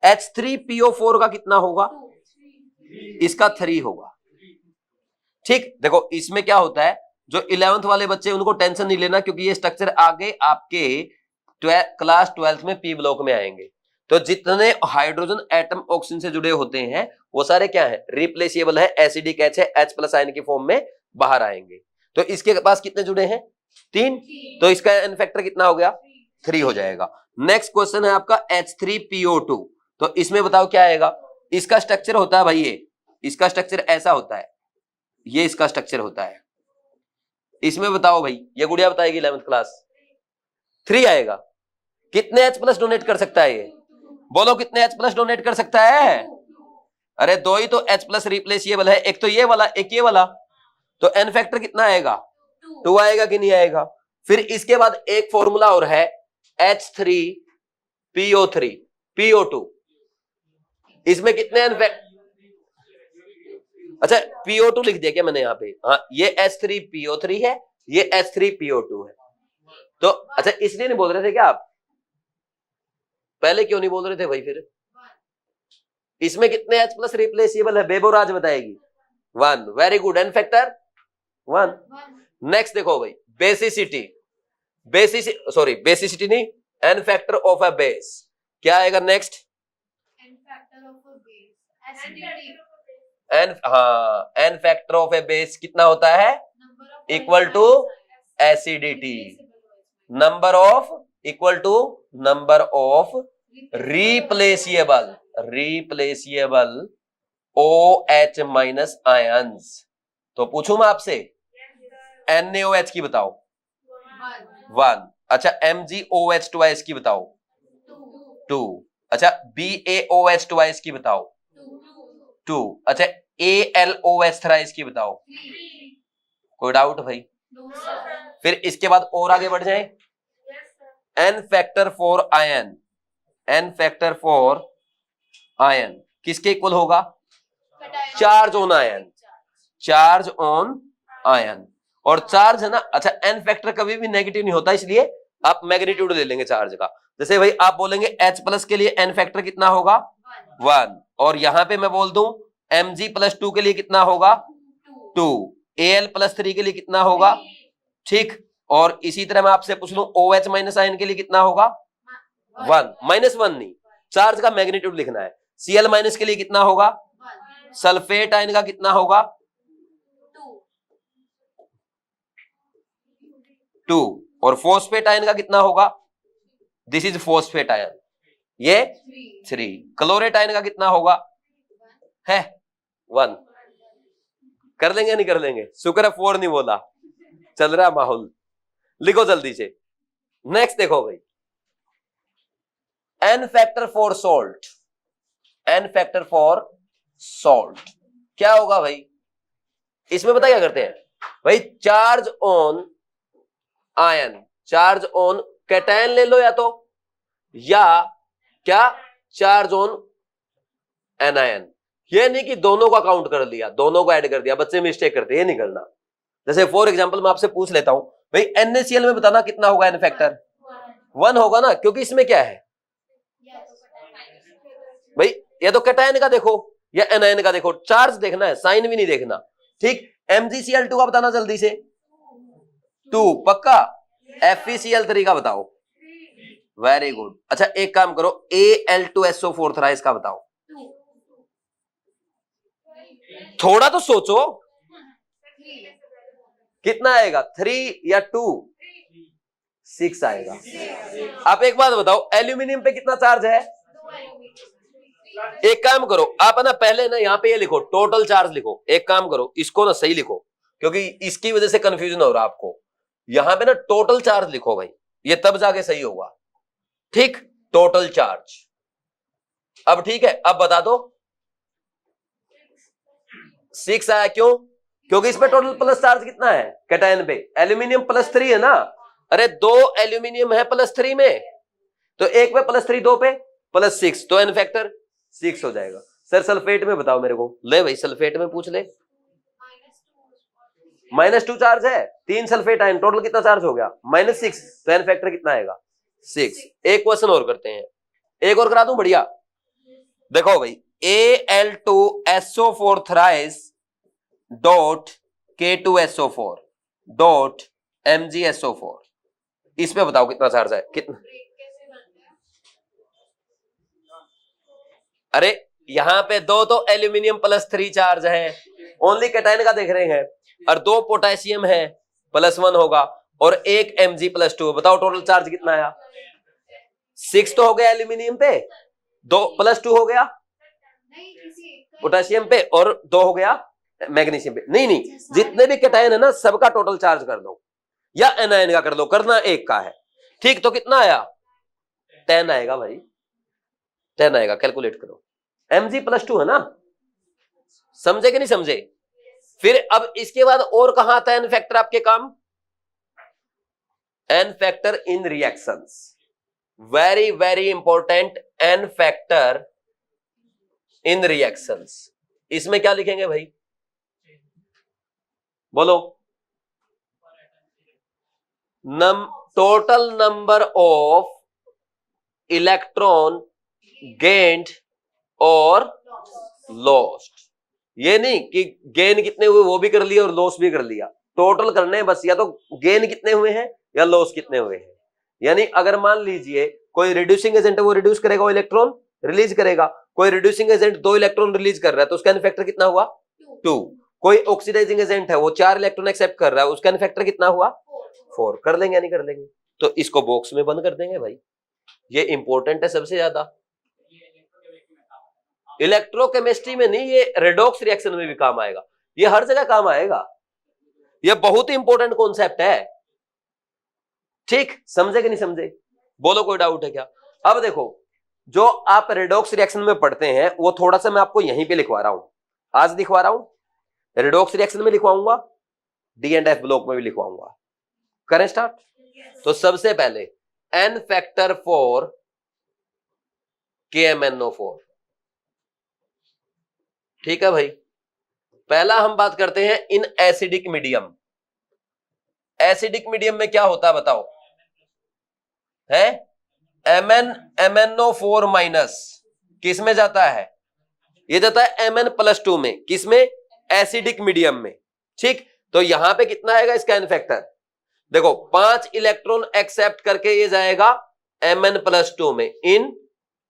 H3PO4 का कितना होगा? इसका 3 होगा। ठीक, देखो इसमें क्या होता है, जो 11th वाले बच्चे उनको टेंशन नहीं लेना, क्योंकि ये स्ट्रक्चर आगे आपके क्लास 12th में पी ब्लॉक में आएंगे। तो जितने हाइड्रोजन एटम ऑक्सीजन से जुड़े होते हैं वो सारे क्या है? रिप्लेसिएबल है, एसिडिक H है, H प्लस आयन की फॉर्म में बाहर आएंगे। तो इसके पास कितने जुड़े हैं? 3। तो इसका एन फैक्टर कितना हो गया? 3 हो जाएगा। नेक्स्ट क्वेश्चन है आपका H3PO2। तो इसमें बताओ क्या आएगा? इसका स्ट्रक्चर होता है भाई, ये इसका स्ट्रक्चर ऐसा होता है, ये इसका स्ट्रक्चर होता है। इसमें बताओ भाई, ये गुड़िया बताएगी 11th क्लास। 3 आएगा। कितने H प्लस डोनेट कर सकता है ये? बोलो कितने H प्लस डोनेट कर सकता है? अरे 2 ही तो H प्लस रिप्लेसिएबल है, एक तो ये वाला, एक ये वाला। तो एन फैक्टर कितना आएगा? 2 आएगा कि नहीं आएगा? फिर इसके बाद एक फॉर्मूला और है H3PO3 PO2। इसमें कितने एन फैक्टर? अच्छा PO2 लिख दिया क्या मैंने यहाँ पे? हाँ, ये H3PO3 है, ये H3PO2 है। तो अच्छा इसलिए नहीं बोल रहे थे क्या आप? पहले क्यों नहीं बोल रहे थे भाई? फिर इसमें कितने H प्लस रिप्लेसिबल है? बेबोराज बताएगी। 1। Very good. N factor 1। Next देखो भाई, बेसिसिटी। बेसिसिटी नहीं, N factor of a base क्या आएगा next? N factor of a base. Acidity. N factor of a base कितना होता है? Number of equal to acidity, number of equal to number of replaceable OH minus ions. तो पूछूं मैं आपसे, NaOH की बताओ 1। अच्छा MgOH ट्वाइस की बताओ 2। अच्छा BaOH ट्वाइस की बताओ 2। अच्छा AlOH थ्राइस की बताओ। कोई डाउट भाई? फिर इसके बाद और आगे बढ़ जाएं। N फैक्टर फॉर आयन किसके इक्वल होगा? Charge on ion. और चार्ज है ना, अच्छा N फैक्टर कभी भी नेगेटिव नहीं होता, इसलिए आप मैग्नीट्यूड ले लेंगे चार्ज का। जैसे भाई आप बोलेंगे H प्लस के लिए N फैक्टर कितना होगा? 1। और यहां पे मैं बोल दूं Mg प्लस 2 के लिए कितना होगा? 2। Al प्लस 3 के लिए कितना होगा? ठीक। और इसी तरह मैं आपसे पूछ लूं OH माइनस आयन के लिए कितना होगा? 1। -1 नहीं, चार्ज का मैग्नीट्यूड लिखना है। Cl माइनस के लिए कितना होगा? सल्फेट आयन का कितना होगा? 2। और फॉस्फेट आयन का कितना होगा? दिस इज फॉस्फेट आयन, ये 3। क्लोरेट आयन का कितना होगा? है 1। कर लेंगे नहीं कर लेंगे? शुक्र है 4 नहीं बोला, चल रहा माहौल। लिखो जल्दी से। नेक्स्ट देखो भाई, N फैक्टर फॉर सॉल्ट क्या होगा भाई? इसमें पता क्या करते हैं भाई, चार्ज ऑन कैटायन ले लो, या क्या चार्ज ऑन एनायन। ये नहीं कि दोनों का काउंट कर लिया, दोनों को ऐड कर दिया, बच्चे मिस्टेक करते हैं, ये नहीं करना। जैसे फॉर एग्जांपल मैं आपसे पूछ लेता हूं भाई, NaCl में बताना कितना होगा N फैक्टर? 1 होगा ना, क्योंकि इसमें क्या है भाई, ये तो कैटायन का देखो या एनायन का देखो, चार्ज देखना है, साइन भी नहीं देखना। ठीक। MgCl2 का बताना जल्दी से। 2 पक्का। FeCl3 का बताओ। Very good. अच्छा एक काम करो, Al2SO4 थ्राइस का बताओ। थोड़ा तो सोचो, कितना आएगा? 3 या 2? 6 आएगा। आप एक बात बताओ, एल्यूमिनियम पे कितना चार्ज है? एक काम करो आप ना, पहले ना यहाँ पे ये लिखो, टोटल चार्ज लिखो। एक काम करो, इसको ना सही लिखो, क्योंकि इसकी वजह से कंफ्यूजन हो रहा है आपको। यहां पे ना टोटल चार्ज लिखो भाई, ये तब जाके सही होगा। ठीक, टोटल चार्ज। अब ठीक है, अब बता दो 6 आया, क्यों? क्योंकि इसमें टोटल प्लस चार्ज कितना है कैटायन पे? एल्यूमिनियम +3 है ना। अरे 2 एल्यूमिनियम है +3 में, तो एक पे +3, 2 पे +6, तो एन फैक्टर 6 हो जाएगा। सर सल्फेट में बताओ मेरे को। ले भाई सल्फेट में पूछ ले। -2 चार्ज है, 3 सल्फेट आयन, टोटल कितना चार्ज हो गया? -6, तो एन फैक्टर कितना आएगा? 6। एक क्वेश्चन और करते हैं, एक और करा दूं, बढ़िया। देखो भाई, Al2SO4 thrice dot K2SO4 dot MgSO4, इस पे बताओ कितना चार्ज है? कितना? अरे यहां पे 2 तो एल्यूमिनियम +3 चार्ज है, ओनली कैटायन का देख रहे हैं, और 2 पोटेशियम है +1 होगा, और एक Mg+2। बताओ टोटल चार्ज कितना आया? 6 तो हो गया एल्यूमिनियम पे, 2 +2 हो गया पोटेशियम पे, और 2 हो गया मैग्नीशियम पे। नहीं, जितने भी कैटायन है ना, सबका टोटल चार्ज कर दो, या एनायन का कर दो, करना एक का है। ठीक, तो कितना आया? 10 आएगा भाई, 10 आएगा। कैलकुलेट करो। Mg+2 है ना, समझे कि नहीं समझे? फिर अब इसके बाद और कहां आता है एन फैक्टर आपके काम? N factor in reactions, very very important. N factor in reactions, इसमें क्या लिखेंगे भाई? बोलो। Total number of electron gained और लॉस्ट। ये नहीं कि गेन कितने हुए वो भी कर लिया और लॉस भी कर लिया, टोटल करने हैं बस, या तो गेन कितने हुए हैं या लॉस कितने हुए हैं। यानी अगर मान लीजिए कोई रिड्यूसिंग एजेंट है, वो रिड्यूस करेगा, वो इलेक्ट्रॉन रिलीज करेगा। कोई रिड्यूसिंग एजेंट 2 इलेक्ट्रॉन रिलीज कर रहा है तो उसका फैक्टर कितना हुआ 2। कोई ऑक्सीडाइजिंग एजेंट है वो 4 इलेक्ट्रॉन एक्सेप्ट कर रहा है, उसका फैक्टर कितना हुआ 4। कर लेंगे या नहीं कर लेंगे? तो इसको बॉक्स में बंद कर देंगे भाई, ये इंपॉर्टेंट है सबसे ज्यादा। इलेक्ट्रोकेमिस्ट्री में नहीं, ये रेडॉक्स रिएक्शन में भी काम आएगा, ये हर जगह काम आएगा, ये बहुत ही इंपॉर्टेंट कॉन्सेप्ट है। ठीक, समझे कि नहीं समझे? बोलो कोई डाउट है क्या? अब देखो, जो आप रेडॉक्स रिएक्शन में पढ़ते हैं वो थोड़ा सा मैं आपको यहीं पे लिखवा रहा हूं, आज लिखवा रहा हूं, रेडॉक्स रिएक्शन में लिखवाऊंगा, डी एंड एफ ब्लॉक में भी लिखवाऊंगा। करें स्टार्ट? तो सबसे पहले एन फैक्टर फॉर KMnO4। ठीक है भाई, पहला हम बात करते हैं in acidic medium. Acidic medium में क्या होता है बताओ? है MnMnO4 माइनस किस में जाता है? ये जाता है Mn+2 में। किसमें? एसिडिक मीडियम में। ठीक, तो यहां पे कितना आएगा इसका एन फैक्टर? देखो 5 इलेक्ट्रॉन एक्सेप्ट करके ये जाएगा Mn+2 में इन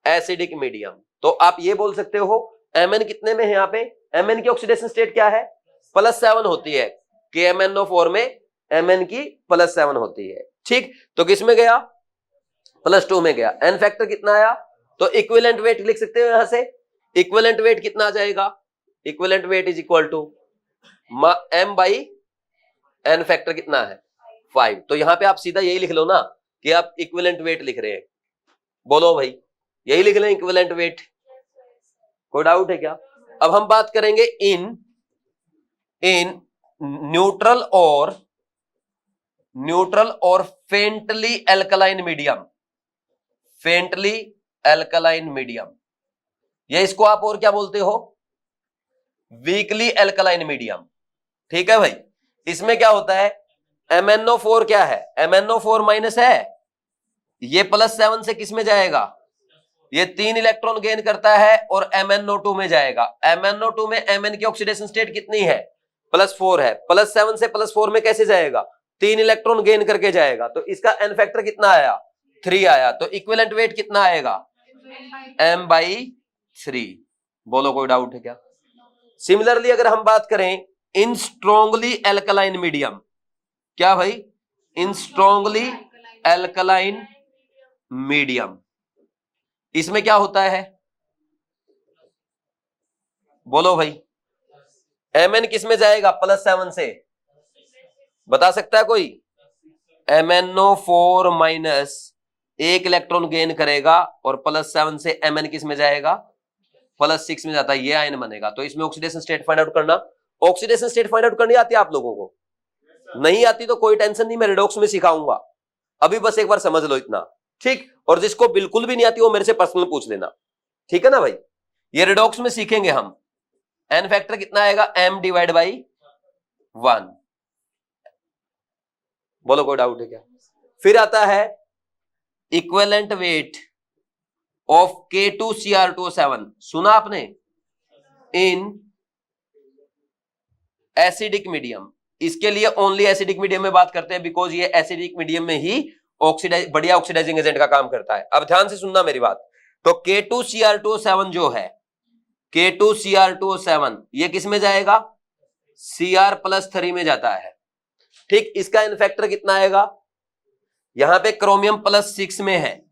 एसिडिक मीडियम। तो आप ये बोल सकते हो Mn कितने में है? यहाँ पे Mn की ऑक्सीडेशन स्टेट क्या है? +7 होती है। KMnO4 में Mn की +7 होती है। ठीक, तो किस में गया? +2 में गया। एन फैक्टर कितना आया? तो इक्विवेलेंट वेट लिख सकते हो यहां से। इक्विवेलेंट वेट कितना आ जाएगा? Equivalent weight is equal to m by n factor कितना है 5। तो यहां पे आप सीधा यही लिख लो ना कि आप इक्विवेलेंट वेट लिख रहे हैं। बोलो भाई, यही लिख लें इक्विवेलेंट वेट। कोई डाउट है क्या? अब हम बात करेंगे इन न्यूट्रल और faintly alkaline medium. Faintly alkaline medium, ये इसको आप और क्या बोलते हो? Weekly alkaline medium. ठीक है भाई, इसमें क्या होता है? MnO4 क्या है? MnO4 माइनस है, ये +7 से किस में जाएगा? ये 3 इलेक्ट्रॉन गेन करता है और MnO2 में जाएगा। MnO2 में Mn की ऑक्सीडेशन स्टेट कितनी है? +4 है। +7 से +4 में कैसे जाएगा? 3 इलेक्ट्रॉन गेन करके जाएगा। तो इसका एन फैक्टर कितना आया? 3 आया। तो इक्विवेलेंट वेट कितना आएगा? m/3। बोलो कोई डाउट है क्या? सिमिलरली अगर हम बात करें इन स्ट्रॉन्गली एल्कलाइन मीडियम, क्या भाई? इन स्ट्रॉन्गली एल्कलाइन मीडियम, इसमें क्या होता है? बोलो भाई, Mn किस में जाएगा +7 से? बता सकता है कोई? MnO4 माइनस 1 इलेक्ट्रॉन गेन करेगा और +7 से Mn किस में जाएगा? +6 में जाता है, ये आयन बनेगा। तो इसमें ऑक्सीडेशन स्टेट फाइंड आउट करना। ऑक्सीडेशन स्टेट फाइंड आउट करनी आती है आप लोगों को? नहीं आती तो कोई टेंशन नहीं, मैं रिडॉक्स में सिखाऊंगा, अभी बस एक बार समझ लो इतना। ठीक, और जिसको बिल्कुल भी नहीं आती वो मेरे से पर्सनल पूछ लेना। ठीक है ना भाई? ये रिडॉक्स में सीखेंगे हम। एन फैक्टर कितना आएगा? m/1। बोलो कोई डाउट है क्या? फिर आता है इक्विवेलेंट वेट ऑफ K2Cr2O7। सुना आपने? In acidic medium. इसके लिए ओनली एसिडिक मीडियम में बात करते हैं, बिकॉज ये एसिडिक मीडियम में ही बढ़िया ऑक्सीडाइजिंग एजेंट का काम करता है। अब ध्यान से सुनना मेरी बात। तो K2Cr2O7 जो है, K2Cr2O7 ये किस में जाएगा? Cr+3 में जाता है। ठीक, इसका एन फैक्टर कितना आएगा? यहां पे क्रोमियम +6 में है,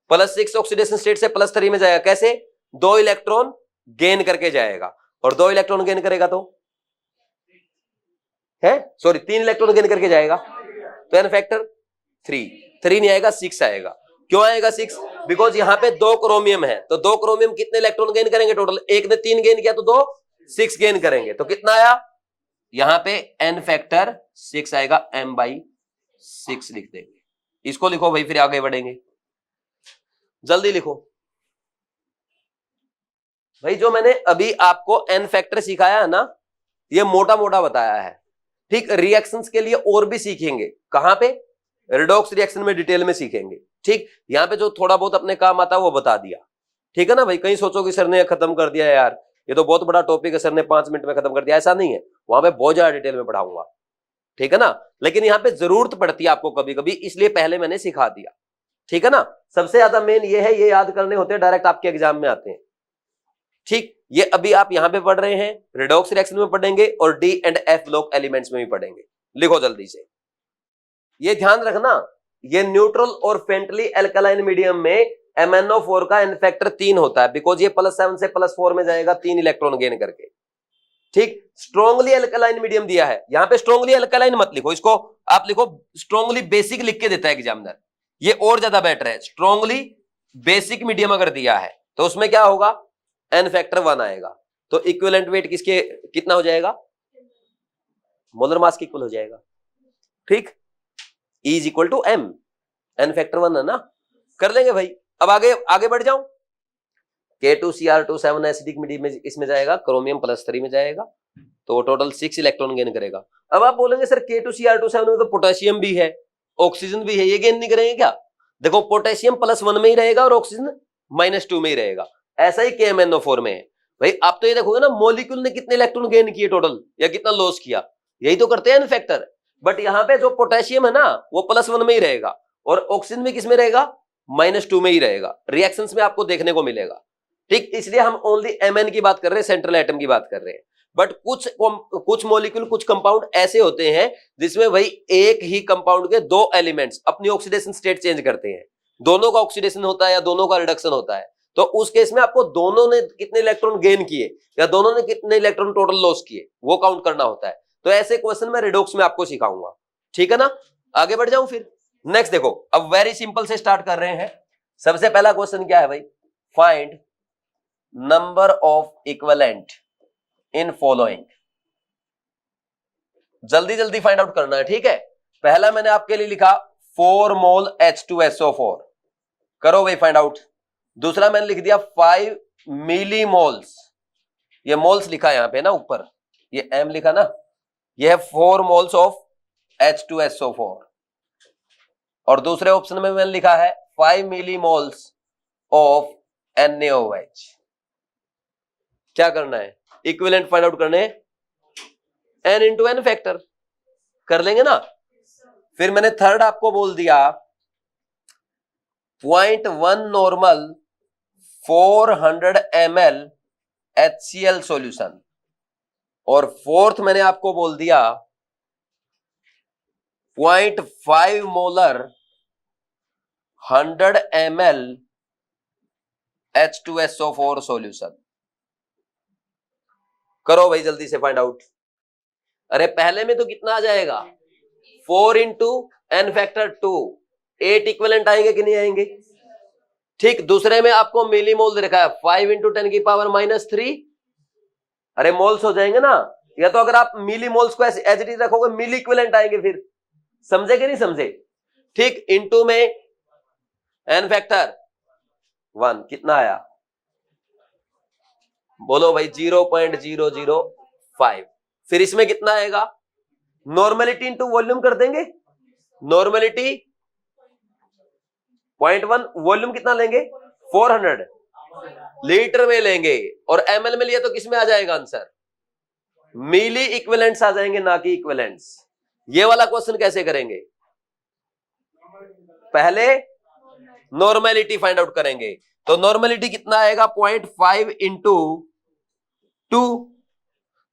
+6 ऑक्सीडेशन स्टेट से +3 में जाएगा। कैसे? 2 इलेक्ट्रॉन गेन करके जाएगा, और 2 इलेक्ट्रॉन गेन करेगा तो है, सॉरी 3 इलेक्ट्रॉन गेन करके जाएगा, तो एन फैक्टर 3 नहीं आएगा, 6 आएगा। क्यों आएगा 6? बिकॉज यहां पे 2 क्रोमियम है, तो 2 क्रोमियम कितने इलेक्ट्रॉन गेन करेंगे टोटल? एक ने 3 गेन किया तो 2 6 गेन करेंगे। तो कितना आया? यहां पे एन फैक्टर 6 आएगा, m/6 लिख देंगे। इसको लिखो भाई, फिर आगे बढ़ेंगे। जल्दी लिखो भाई। जो मैंने अभी आपको एन फैक्टर सिखाया है ना, ये मोटा मोटा बताया है। ठीक, रिएक्शंस के लिए और भी सीखेंगे। कहां पे? रिडॉक्स रिएक्शन में डिटेल में सीखेंगे। ठीक, यहां पे जो थोड़ा बहुत अपने काम आता है वो बता दिया। ठीक है ना भाई? कहीं सोचो कि सर ने खत्म कर दिया यार, ये तो बहुत बड़ा टॉपिक है, सर ने 5 मिनट में खत्म कर दिया, ऐसा नहीं है, वहां पे बहुत ज्यादा डिटेल में पढ़ाऊंगा, ठीक है ना। लेकिन यहाँ पे जरूरत पड़ती है आपको कभी कभी, इसलिए पहले मैंने सिखा दिया, ठीक है ना। सबसे ज्यादा मेन ये है, ये याद करने होते हैं, डायरेक्ट आपके एग्जाम में आते हैं, ठीक। ये अभी आप यहां पे पढ़ रहे हैं, रिडॉक्स रिएक्शन में पढ़ेंगे और D and F block elements में भी पढ़ेंगे। लिखो जल्दी से, ये ध्यान रखना, ये न्यूट्रल और फेंटली एल्कलाइन मीडियम में MnO4 का n फैक्टर 3 होता है, बिकॉज ये +7 से +4 में जाएगा 3 इलेक्ट्रॉन गेन करके, ठीक। स्ट्रॉन्गली एल्कलाइन मीडियम दिया है, यहां पे स्ट्रॉन्गली एल्कलाइन मत लिखो, इसको आप लिखो स्ट्रॉन्गली बेसिक लिख के देता है एग्जामिनर, ये और ज्यादा बेटर है। स्ट्रॉन्गली बेसिक मीडियम अगर दिया है तो उसमें क्या होगा, n फैक्टर 1 आएगा, तो इक्विवेलेंट वेट किसके कितना हो जाएगा, मोलर मास के इक्वल हो जाएगा, ठीक। E is equal to m, n factor 1 है ना, कर लेंगे भाई। अब आगे बढ़ जाऊं, K2Cr2 7 एसिडिक मीडियम में इसमें जाएगा, क्रोमियम +3 में जाएगा, तो टोटल 6 इलेक्ट्रॉन गेन करेगा। अब आप बोलेंगे सर K2Cr2 7 में तो पोटेशियम भी है, ऑक्सीजन भी है, ये गेन नहीं करेंगे क्या? देखो पोटेशियम +1 में ही रहेगा और ऑक्सीजन -2 में ही रहेगा, ऐसा ही KMnO4 में है भाई। आप तो ये देखोगे ना, मॉलिक्यूल ने कितने इलेक्ट्रॉन गेन किए टोटल, या कितना लॉस किया, यही तो करते हैं n फैक्टर। बट यहाँ पे जो पोटेशियम है ना, वो +1 में ही रहेगा और ऑक्सीजन में किस में रहेगा, -2 में ही रहेगा। रिएक्शंस में आपको देखने को मिलेगा, ठीक। इसलिए हम ओनली Mn की बात कर रहे हैं, सेंट्रल एटम की बात कर रहे हैं। बट कुछ मॉलिक्यूल, कुछ कंपाउंड ऐसे होते हैं जिसमें भाई एक ही कंपाउंड के 2 एलिमेंट्स अपनी ऑक्सीडेशन स्टेट चेंज करते हैं, दोनों का ऑक्सीडेशन होता है या दोनों का रिडक्शन होता है, तो उस केस में आपको दोनों ने कितने इलेक्ट्रॉन गेन किए या दोनों ने कितने इलेक्ट्रॉन टोटल लॉस किए, वो काउंट करना होता है। तो ऐसे क्वेश्चन मैं रिडॉक्स में आपको सिखाऊंगा, ठीक है ना। आगे बढ़ जाऊं फिर, नेक्स्ट देखो, अब वेरी सिंपल से स्टार्ट कर रहे हैं। सबसे पहला क्वेश्चन क्या है भाई, find number of equivalent in following. जल्दी जल्दी फाइंड आउट करना है, ठीक है। पहला मैंने आपके लिए लिखा 4 मोल H2SO4, करो भाई फाइंड आउट। दूसरा मैंने लिख दिया 5 मिली मोल्स, ये मोल्स लिखा है यहां पे ना ऊपर, ये M लिखा ना, ये है 4 मोल्स ऑफ H2SO4। और दूसरे ऑप्शन में मैंने लिखा है 5 मिली मोल्स ऑफ NaOH। क्या करना है, इक्विवेलेंट फाइंड आउट करने, n इंटू n फैक्टर कर लेंगे ना। फिर मैंने थर्ड आपको बोल दिया 0.1 नॉर्मल 400 ml HCl सॉल्यूशन, और फोर्थ मैंने आपको बोल दिया 0.5 मोलर 100 ml H2SO4 सॉल्यूशन। करो भाई जल्दी से फाइंड आउट। अरे पहले में तो कितना आ जाएगा, 4 इंटू n फैक्टर 2, 8 इक्विवेलेंट आएंगे कि नहीं आएंगे, ठीक। दूसरे में आपको मिली मोल दे रखा है 5 इंटू 10 की पावर -3, अरे मोल्स हो जाएंगे ना। या तो अगर आप मिली मोल्स को ऐसे एज इट इज रखोगे, मिली इक्विवेलेंट आएंगे, फिर समझे कि नहीं समझे, ठीक। इंटू में n फैक्टर 1 कितना आया, बोलो भाई 0.005। फिर इसमें कितना आएगा, नॉर्मेलिटी इंटू वॉल्यूम कर देंगे, नॉर्मेलिटी 0.1, वॉल्यूम कितना लेंगे 400 लीटर में लेंगे, और ml में लिया तो किस में आ जाएगा आंसर, मिली इक्विवेलेंट्स आ जाएंगे, ना कि इक्विवेलेंट्स। ये वाला क्वेश्चन कैसे करेंगे, पहले नॉर्मेलिटी फाइंड आउट करेंगे, तो नॉर्मेलिटी कितना आएगा 0.5 इंटू 2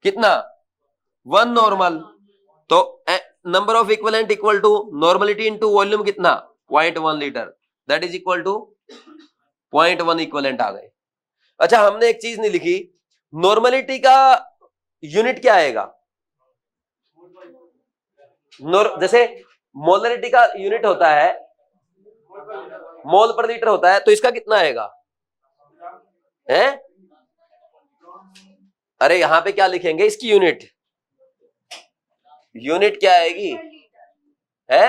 कितना 1 नॉर्मल, तो number of equivalent equal to normality into volume कितना 0.1 litre, that is equal to 0.1 equivalent आ गए। अच्छा हमने एक चीज नहीं लिखी, नॉर्मेलिटी का यूनिट क्या आएगा, जैसे मोलरिटी का यूनिट होता है मोल पर लीटर होता है, तो इसका कितना आएगा है, अरे यहां पे क्या लिखेंगे इसकी यूनिट, यूनिट क्या आएगी है,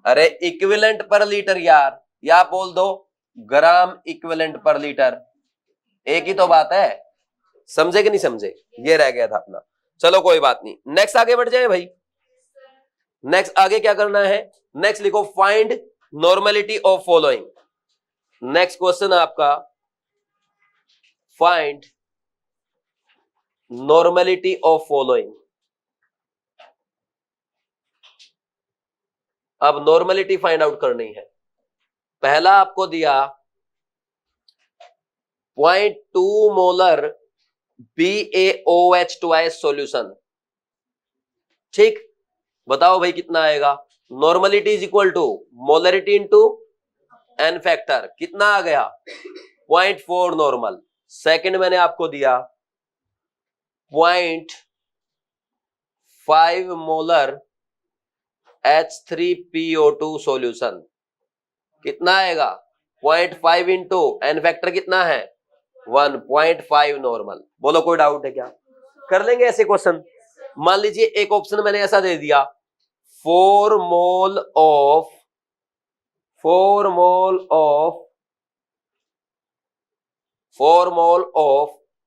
अरे इक्विवेलेंट पर लीटर यार, या बोल दो ग्राम इक्विवेलेंट पर लीटर, एक ही तो बात है, समझे कि नहीं समझे, ये रह गया था अपना। चलो कोई बात नहीं, नेक्स्ट आगे बढ़ जाए भाई। नेक्स्ट आगे क्या करना है, नेक्स्ट लिखो find normality of following. Next question आपका फाइंड नॉर्मेलिटी ऑफ फॉलोइंग। अब नॉर्मेलिटी फाइंड आउट करनी है। पहला आपको दिया 0.2 मोलर BaOH2 सॉल्यूशन, ठीक। बताओ भाई कितना आएगा। Normality is equal to molarity into n factor, कितना आ गया 0.4 नॉर्मल। सेकंड मैंने आपको दिया 0.5 मोलर H3PO2 सॉल्यूशन, कितना आएगा 0.5 इंटू एन फैक्टर कितना है 1.5 नॉर्मल। बोलो कोई डाउट है क्या? कर लेंगे ऐसे क्वेश्चन। मान लीजिए एक ऑप्शन मैंने ऐसा दे दिया 4 mole of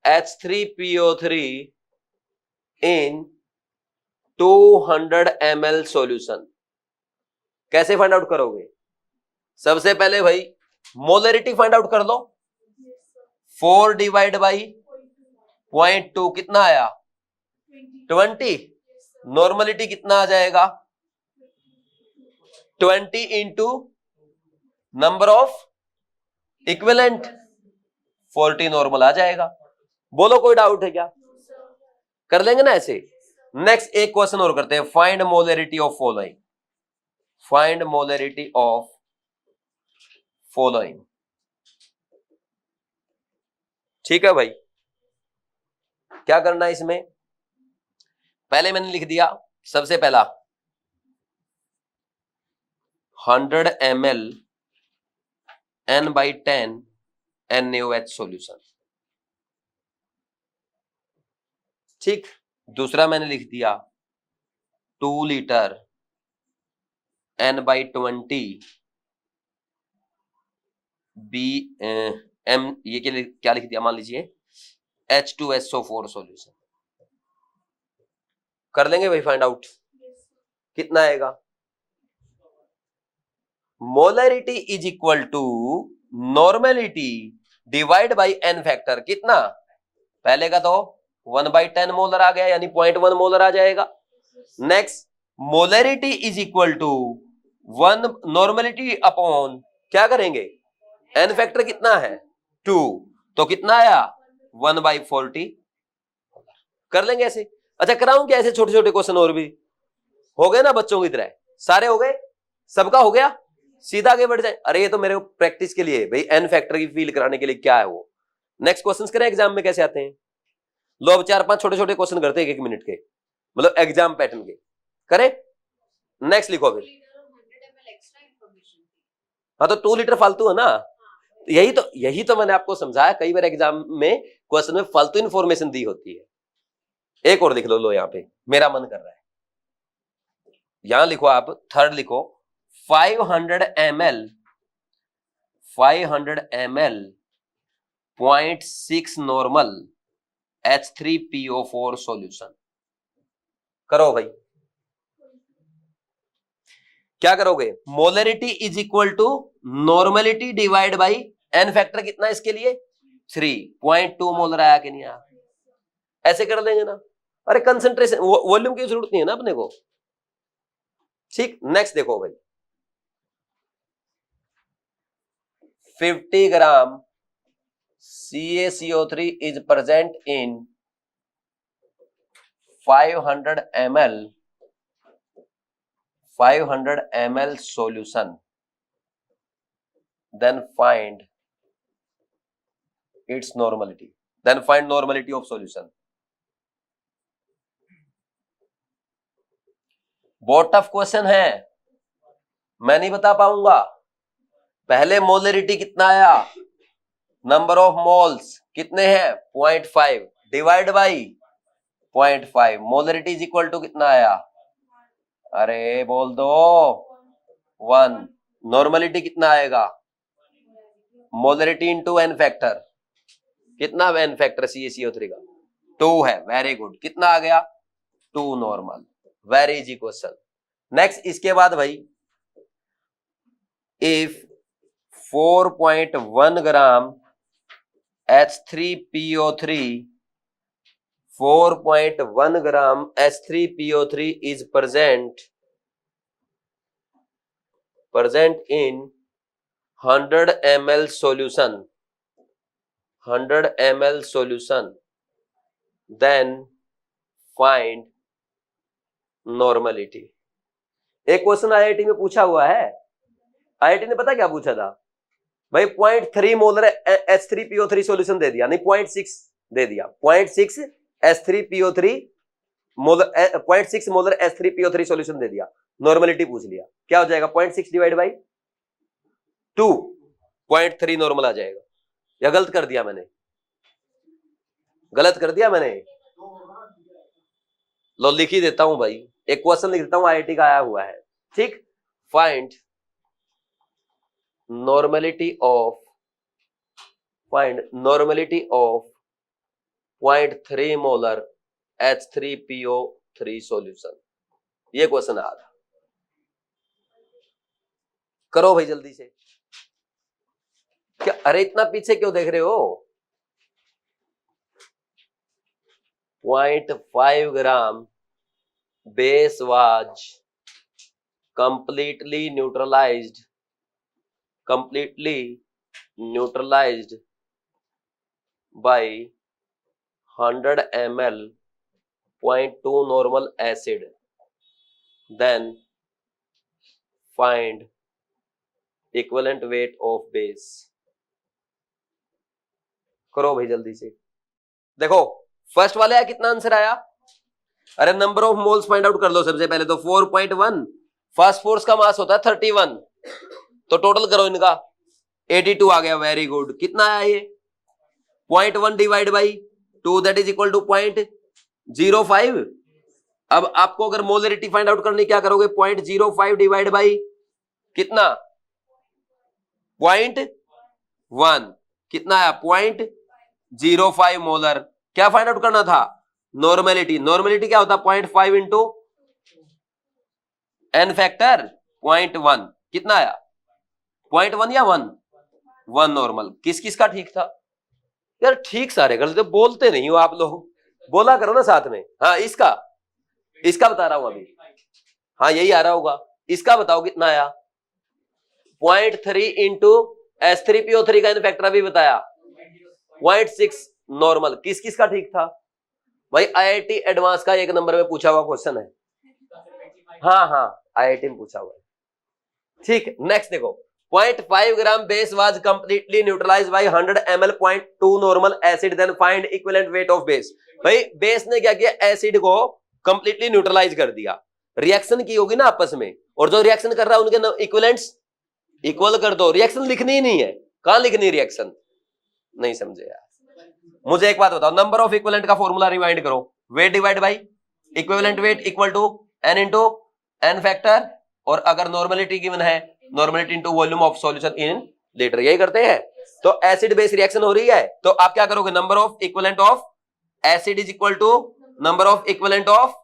H3PO3 in 200 ml solution. कैसे फाइंड आउट करोगे? सबसे पहले भाई मोलरिटी फाइंड आउट कर लो। 4 डिवाइड बाई 0.2 कितना आया 20। नॉर्मलिटी कितना आ जाएगा 20 into number of equivalent 40 normal आ जाएगा। बोलो कोई डाउट है क्या? कर लेंगे ना ऐसे। नेक्स्ट एक क्वेश्चन और करते हैं, find molarity of following. Find molarity of following, ठीक है भाई। क्या करना है इसमें? पहले मैंने लिख दिया सबसे पहला 100 ml N/10 NaOH सॉल्यूशन, ठीक। दूसरा मैंने लिख दिया 2 लीटर N/20 BM, ये क्या लिख दिया, मान लीजिए H2SO4 सॉल्यूशन। कर लेंगे भाई फाइंड आउट, कितना आएगा। Molarity is equal to normality divide by n factor, कितना पहले का तो 1/10 मोलर आ गया, यानी 0.1 मोलर आ जाएगा। Next molarity is equal to 1 normality upon क्या करेंगे एन फैक्टर कितना है 2, तो कितना आया 1/40। कर लेंगे ऐसे। अच्छा कराऊं क्या ऐसे छोटे छोटे क्वेश्चन और भी? हो गए ना बच्चों की तरह? सारे हो गए, सबका हो गया, सीधा आगे बढ़ जाए। अरे ये तो मेरे प्रैक्टिस के लिए भाई, एन फैक्टर की फील कराने के लिए क्या है वो। नेक्स्ट क्वेश्चंस करें एग्जाम में कैसे आते हैं। लो अब 4-5 छोटे छोटे क्वेश्चन करते हैं 1 मिनट के, मतलब एग्जाम पैटर्न के। करें? नेक्स्ट लिखो फिर। हाँ तो 2 लीटर फालतू है ना, यही तो मैंने आपको समझाया। कई बार एग्जाम में क्वेश्चन में फालतू इंफॉर्मेशन दी होती है। एक और लिख लो यहाँ पे, मेरा मन कर रहा है। यहां लिखो आप, थर्ड लिखो 500 ml 0.6 नॉर्मल H3PO4 सॉल्यूशन। करो भाई, क्या करोगे? Molarity is equal to normality divide by n factor कितना इसके लिए 3.2 मोलर आया कि नहीं आया? ऐसे कर देंगे ना। अरे कंसंट्रेशन वॉल्यूम की जरूरत नहीं है ना अपने को, ठीक। नेक्स्ट देखो भाई 50 ग्राम CaCO3 is present in 500 ml solution, then find its normality, then find normality of solution। बहुत टफ क्वेश्चन है, मैं नहीं बता पाऊंगा। पहले मोलरिटी कितना आया, नंबर ऑफ मोल्स कितने हैं 0.5 divide by 0.5, molarity is equal to कितना आया, अरे बोल दो 1। नॉर्मलिटी कितना आएगा, मोलरिटी इंटू एन फैक्टर, कितना एन फैक्टर CaCO3 का 2 है। वेरी गुड, कितना आ गया 2 normal. Very easy question. Next इसके बाद भाई if 4.1 gram H3PO3 4.1 gram H3PO3 is present in 100 ml solution, 100 ml solution, then find normality। एक क्वेश्चन आईआईटी में पूछा हुआ है। आईआईटी ने पता क्या पूछा था भाई, 0.3 मोलर H3PO3 सॉल्यूशन दे दिया, नहीं 0.6 दे दिया, 0.6 H3PO3 molar 0.6 molar H3PO3 solution दे दिया, नॉर्मलिटी पूछ लिया, क्या हो जाएगा 0.6 डिवाइड बाई 2, 0.3 नॉर्मल आ जाएगा। या गलत कर दिया मैंने, गलत कर दिया मैंने, लो लिख ही देता हूं भाई, एक क्वेश्चन लिख देता हूं, आईआईटी का आया हुआ है, ठीक। Find normality of 0.3 molar H3PO3 solution, ये क्वेश्चन आया था। करो भाई जल्दी से। क्या अरे इतना पीछे क्यों देख रहे हो? 0.5 ग्राम base was completely neutralized by 100 ml 0.2 normal acid, then find equivalent weight of base। करो भाई जल्दी से। देखो फर्स्ट वाले कितना आंसर आया? अरे number of moles find out कर लो सबसे पहले तो। 4.1 फर्स्ट फोर्स का मास होता है 31, तो टोटल करो इनका 82 आ गया। Very good. कितना आया ये? 0.1 divide by 2 that is equal to 0.05। अब आपको अगर मोलरिटी फाइंड आउट करनी, क्या करोगे? 0.05 डिवाइड बाई कितना? 0.1। कितना आया? 0.05 मोलर। क्या फाइंड आउट करना था? नॉर्मेलिटी। नॉर्मेलिटी क्या होता है? 0.5 इंटू एन फैक्टर 0.1। कितना आया? 0.1 या 1 नॉर्मल। किस किस का ठीक था यार? ठीक सारे गलत, बोलते नहीं हो आप लोग, बोला करो ना साथ में। हाँ इसका बता रहा हूं अभी। हाँ यही आ रहा होगा। इसका बताओ कितना आया? 0.3 इंटू H3PO3 का इनफैक्टर अभी बताया 0.6 नॉर्मल। किस किस का ठीक था भाई? आईआईटी एडवांस का 1 नंबर में पूछा हुआ क्वेश्चन है। हाँ आईआईटी में पूछा हुआ है, ठीक। नेक्स्ट देखो, 0.5 gram base was completely neutralized by 100 ml 0.2 normal acid, then find equivalent weight of base. भाई बेस ने क्या किया? एसिड को कंप्लीटली न्यूट्रलाइज कर दिया। रिएक्शन की होगी ना आपस में, और जो रिएक्शन कर रहा है उनके इक्विवेलेंट्स इक्वल कर दो। रिएक्शन लिखनी ही नहीं है। कहां लिखनी रिएक्शन? नहीं समझे यार। मुझे एक बात बताओ, नंबर ऑफ इक्विवेलेंट का फॉर्मूला रिवाइंड करो। Weight divide by equivalent weight equal to n into n factor, और अगर नॉर्मलिटी गिवन है normality into volume of solution in litre. यही करते हैं। तो एसिड बेस रिएक्शन हो रही है, तो आप क्या करोगे? Number of equivalent of acid is equal to number of equivalent of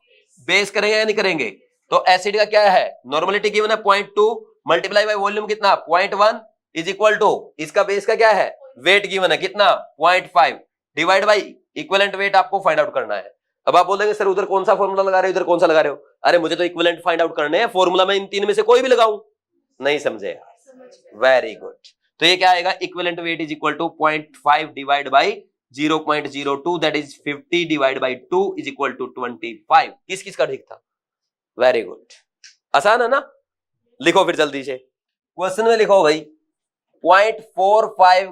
base करेंगे या नहीं करेंगे? तो एसिड का क्या है? नॉर्मलिटी गिवन है 0.2 मल्टीप्लाई बाय वॉल्यूम कितना? 0.1 इज इक्वल टू इसका बेस का क्या है? वेट गिवन है कितना? 0.5 डिवाइड बाई इक्विवेलेंट वेट आपको फाइंड आउट करना है। अब आप बोलेंगे सर उधर कौन सा फॉर्मूला लगा रहे हो, इधर कौन सा लगा रहे हो? अरे मुझे तो इक्विवेलेंट फाइंड आउट करने हैं, फॉर्मूला में इन तीन में से कोई भी लगाऊं। नहीं समझे? Very good. तो ये क्या आएगा? Equivalent weight is equal to 0.5 divide by 0.02 that is 50 divide by 2 is equal to 25। किस किस का ठीक था? Very good. आसान है ना? लिखो फिर जल्दी से क्वेश्चन में लिखो भाई। 0.45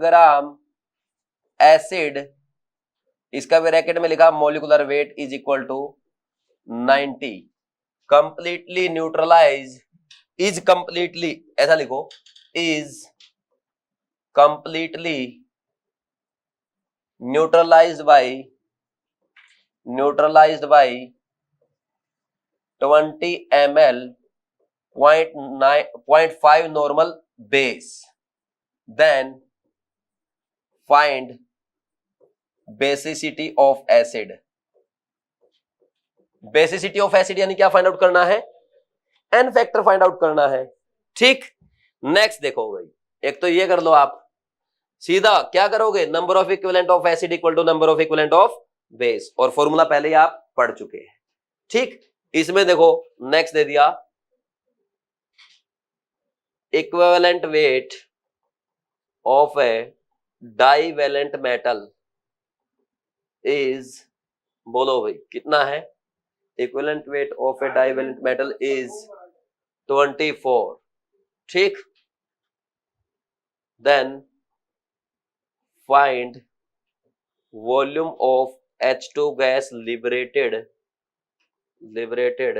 ग्राम एसिड, इसका ब्रैकेट में लिखा molecular weight is equal to 90, completely neutralize is completely, ऐसा लिखो, is completely neutralized by 20 ml 0.5 normal base, then find basicity of acid। Basicity of acid यानी क्या फाइंड आउट करना है? एन फैक्टर फाइंड आउट करना है, ठीक। नेक्स्ट देखो भाई, एक तो ये कर लो आप, सीधा क्या करोगे, number of equivalent of acid equal to number of equivalent of base, और फॉर्मूला पहले ही आप पढ़ चुके हैं। ठीक, इसमें देखो नेक्स्ट दे दिया equivalent weight of a divalent metal is, बोलो भाई कितना है, equivalent weight of a divalent metal is 24। ठीक, then find volume of H2 gas liberated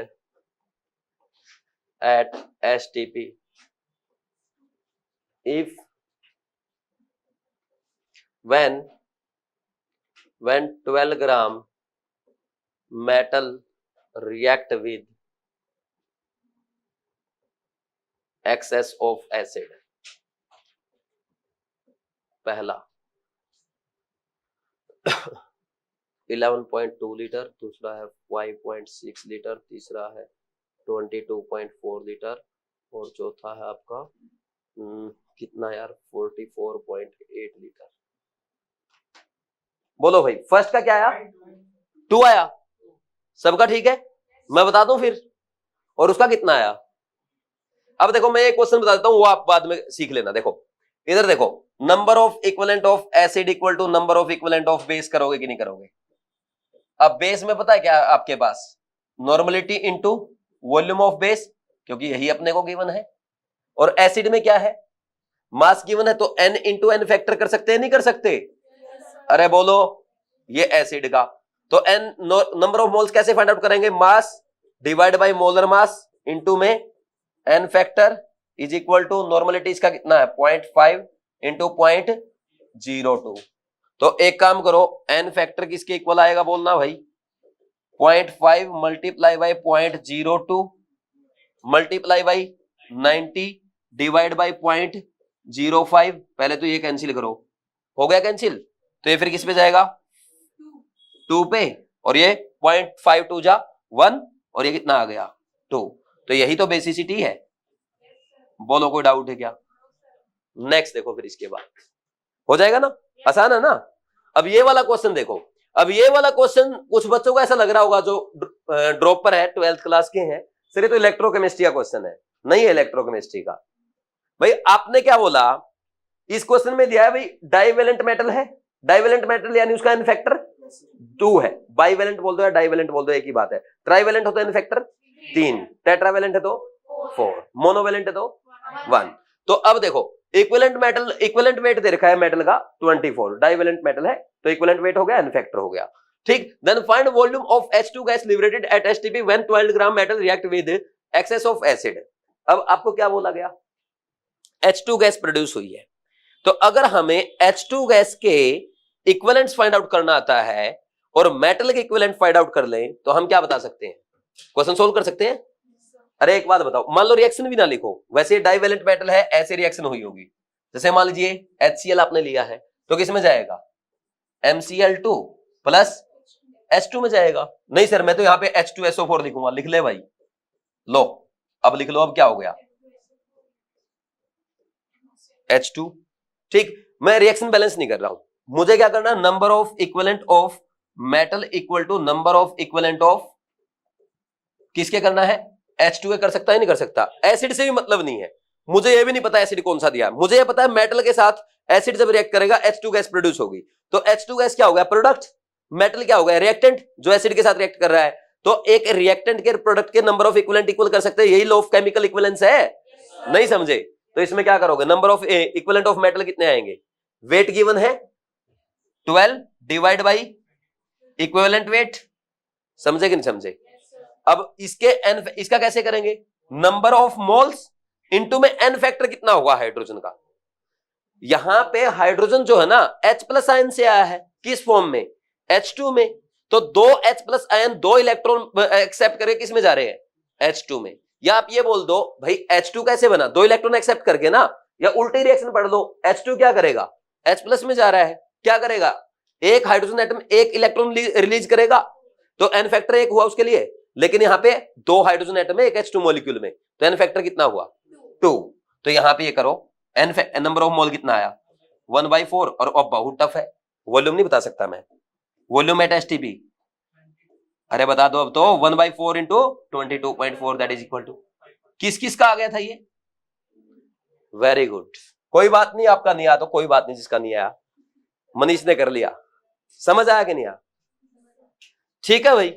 at STP if when 12 gram metal react with excess of acid। पहला 11.2 litre, दूसरा है 5.6 litre, तीसरा है 22.4 लीटर, और चौथा है आपका कितना यार 44.8 लीटर। बोलो भाई फर्स्ट का क्या आया, 2 आया, सबका ठीक है, मैं बता दूं फिर, और उसका कितना आया। अब देखो मैं एक क्वेश्चन बता देता हूं, वो आप बाद में सीख लेना। देखो इधर देखो, number of equivalent of acid equal to number of equivalent of base करोगे कि नहीं करोगे। अब बेस में पता है क्या आपके पास, normality into volume of base, क्योंकि यही अपने को गिवन है, और एसिड में क्या है, मास गिवन है, तो n इंटू एन फैक्टर कर सकते हैं नहीं कर सकते। अरे बोलो, ये एसिड का, तो n नंबर ऑफ मोल्स कैसे फाइंड आउट करेंगे, mass divide by molar mass into में n factor is equal to normality इसका कितना है 0.5 इंटू 0.02। तो एक काम करो, n फैक्टर किसके इक्वल आएगा बोलना भाई, 0.5 multiply by 0.02 multiply by 90 divide by 0.05। पहले तो ये कैंसिल करो, हो गया कैंसिल, तो ये फिर किस पे जाएगा 2 पे, और ये 0.52 जा 1, और ये कितना आ गया 2। तो यही तो बेसिसिटी है। बोलो कोई डाउट है क्या। नेक्स्ट देखो फिर इसके बाद हो जाएगा ना, आसान है ना। अब ये वाला क्वेश्चन देखो, अब ये वाला क्वेश्चन कुछ बच्चों को ऐसा लग रहा होगा जो ड्रॉप पर है, 12th क्लास के हैं, सर ये तो इलेक्ट्रोकेमिस्ट्री का क्वेश्चन है। नहीं है इलेक्ट्रोकेमिस्ट्री का भाई। आपने क्या बोला, इस क्वेश्चन में दिया है भाई डाइवेलेंट मेटल है, डाइवेलेंट मेटल यानी उसका एन फैक्टर 2 है, बाइवेलेंट बोल दो या डाइवेलेंट बोल दो एक ही बात है। ट्राइवेलेंट हो तो एन फैक्टर 3, टेट्रावेलेंट है तो 4, मोनोवेलेंट है तो 1। तो अब देखो इक्विवेलेंट मेटल, इक्विवेलेंट वेट दे रखा है मेटल का 24, डाइवेलेंट मेटल है तो इक्विवेलेंट वेट हो गया, एन फैक्टर हो गया। ठीक, then find volume of H2 gas liberated at STP when 12 gram metal react with excess of acid. अब आपको क्या बोला गया, H2 गैस प्रोड्यूस हुई है, तो अगर हमें H2 गैस के इक्विवेलेंट्स फाइंड आउट करना आता है और मेटल के इक्विवेलेंट फाइंड आउट कर लें, तो हम क्या बता सकते हैं, क्वेश्चन सोल्व कर सकते हैं। अरे एक बात बताओ, मान लो रिएक्शन भी ना लिखो, वैसे डाइवेलेंट मेटल है, ऐसे रिएक्शन हुई होगी। जैसे मान लीजिए HCl आपने लिया है, तो किस में जाएगा, MCl2 प्लस H2 में जाएगा। नहीं सर मैं तो यहाँ पे H2SO4 लिखूंगा, लिख ले भाई, लो अब लिख लो, अब क्या हो गया H2। ठीक, मैं रिएक्शन बैलेंस नहीं कर रहा हूं, मुझे क्या करना, number of equivalent of metal equal to number of equivalent of किसके करना है, H2 कर सकता है नहीं कर सकता। एसिड से भी मतलब नहीं है, मुझे ये भी नहीं पता एसिड कौन सा दिया, मुझे ये पता है मेटल के साथ एसिड जब रिएक्ट करेगा H2 गैस प्रोड्यूस होगी। तो H2 गैस क्या हो गया, प्रोडक्ट, मेटल क्या हो गया, रिएक्टेंट जो एसिड के साथ रिएक्ट कर रहा है। तो एक रिएक्टेंट के प्रोडक्ट के नंबर ऑफ इक्विवेलेंट इक्वल कर सकते हैं, यही लॉ ऑफ केमिकल इक्विवेलेंस है। नहीं समझे, तो इसमें क्या करोगे, number of equivalent of metal कितने आएंगे, वेट गिवन है 12 डिवाइड बाई इक्विवेलेंट वेट, समझे कि नहीं समझे। अब इसके एन, इसका कैसे करेंगे, नंबर ऑफ मोल्स इनटू में एन फैक्टर कितना होगा हाइड्रोजन का। यहां पे हाइड्रोजन जो है ना H प्लस आयन से आया है, किस फॉर्म में, H2 में, तो 2 H plus ion 2 electron accept करके किस में जा रहे हैं, H2 में। या आप ये बोल दो भाई H2 कैसे बना, 2 इलेक्ट्रॉन एक्सेप्ट करके ना, या उल्टी रिएक्शन पढ़ लो, H2 क्या करेगा, H प्लस में जा रहा है, क्या करेगा, एक हाइड्रोजन एटम 1 इलेक्ट्रॉन रिलीज करेगा, तो एन फैक्टर 1 हुआ उसके लिए। लेकिन यहाँ पे 2 हाइड्रोजन एटम है एक H2 मॉलिक्यूल में, तो एन फैक्टर कितना हुआ 2। तो यहाँ पे ये करो, एन नंबर ऑफ मोल कितना आया 1/4 और अब बहुत टफ है, वॉल्यूम नहीं बता सकता मैं, वॉल्यूम एट एसटीपी, अरे बता दो अब तो, 1/4 into 22.4 that is equal to, किस किस का आ गया था ये? वेरी गुड, कोई बात नहीं, आपका नहीं आया तो कोई बात नहीं, जिसका नहीं आया मनीष ने कर लिया, समझ आया कि नहीं आया? ठीक है भाई,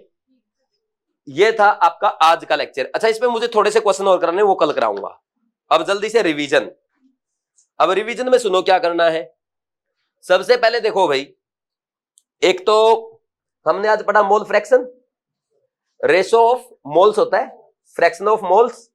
ये था आपका आज का लेक्चर। अच्छा, इसमें मुझे थोड़े से क्वेश्चन और कराने, वो कल कराऊंगा। अब जल्दी से रिवीजन। अब रिवीजन में सुनो क्या करना है। सबसे पहले देखो भाई, एक तो हमने आज पढ़ा mole fraction, ratio of moles होता है, फ्रैक्शन ऑफ मोल्स,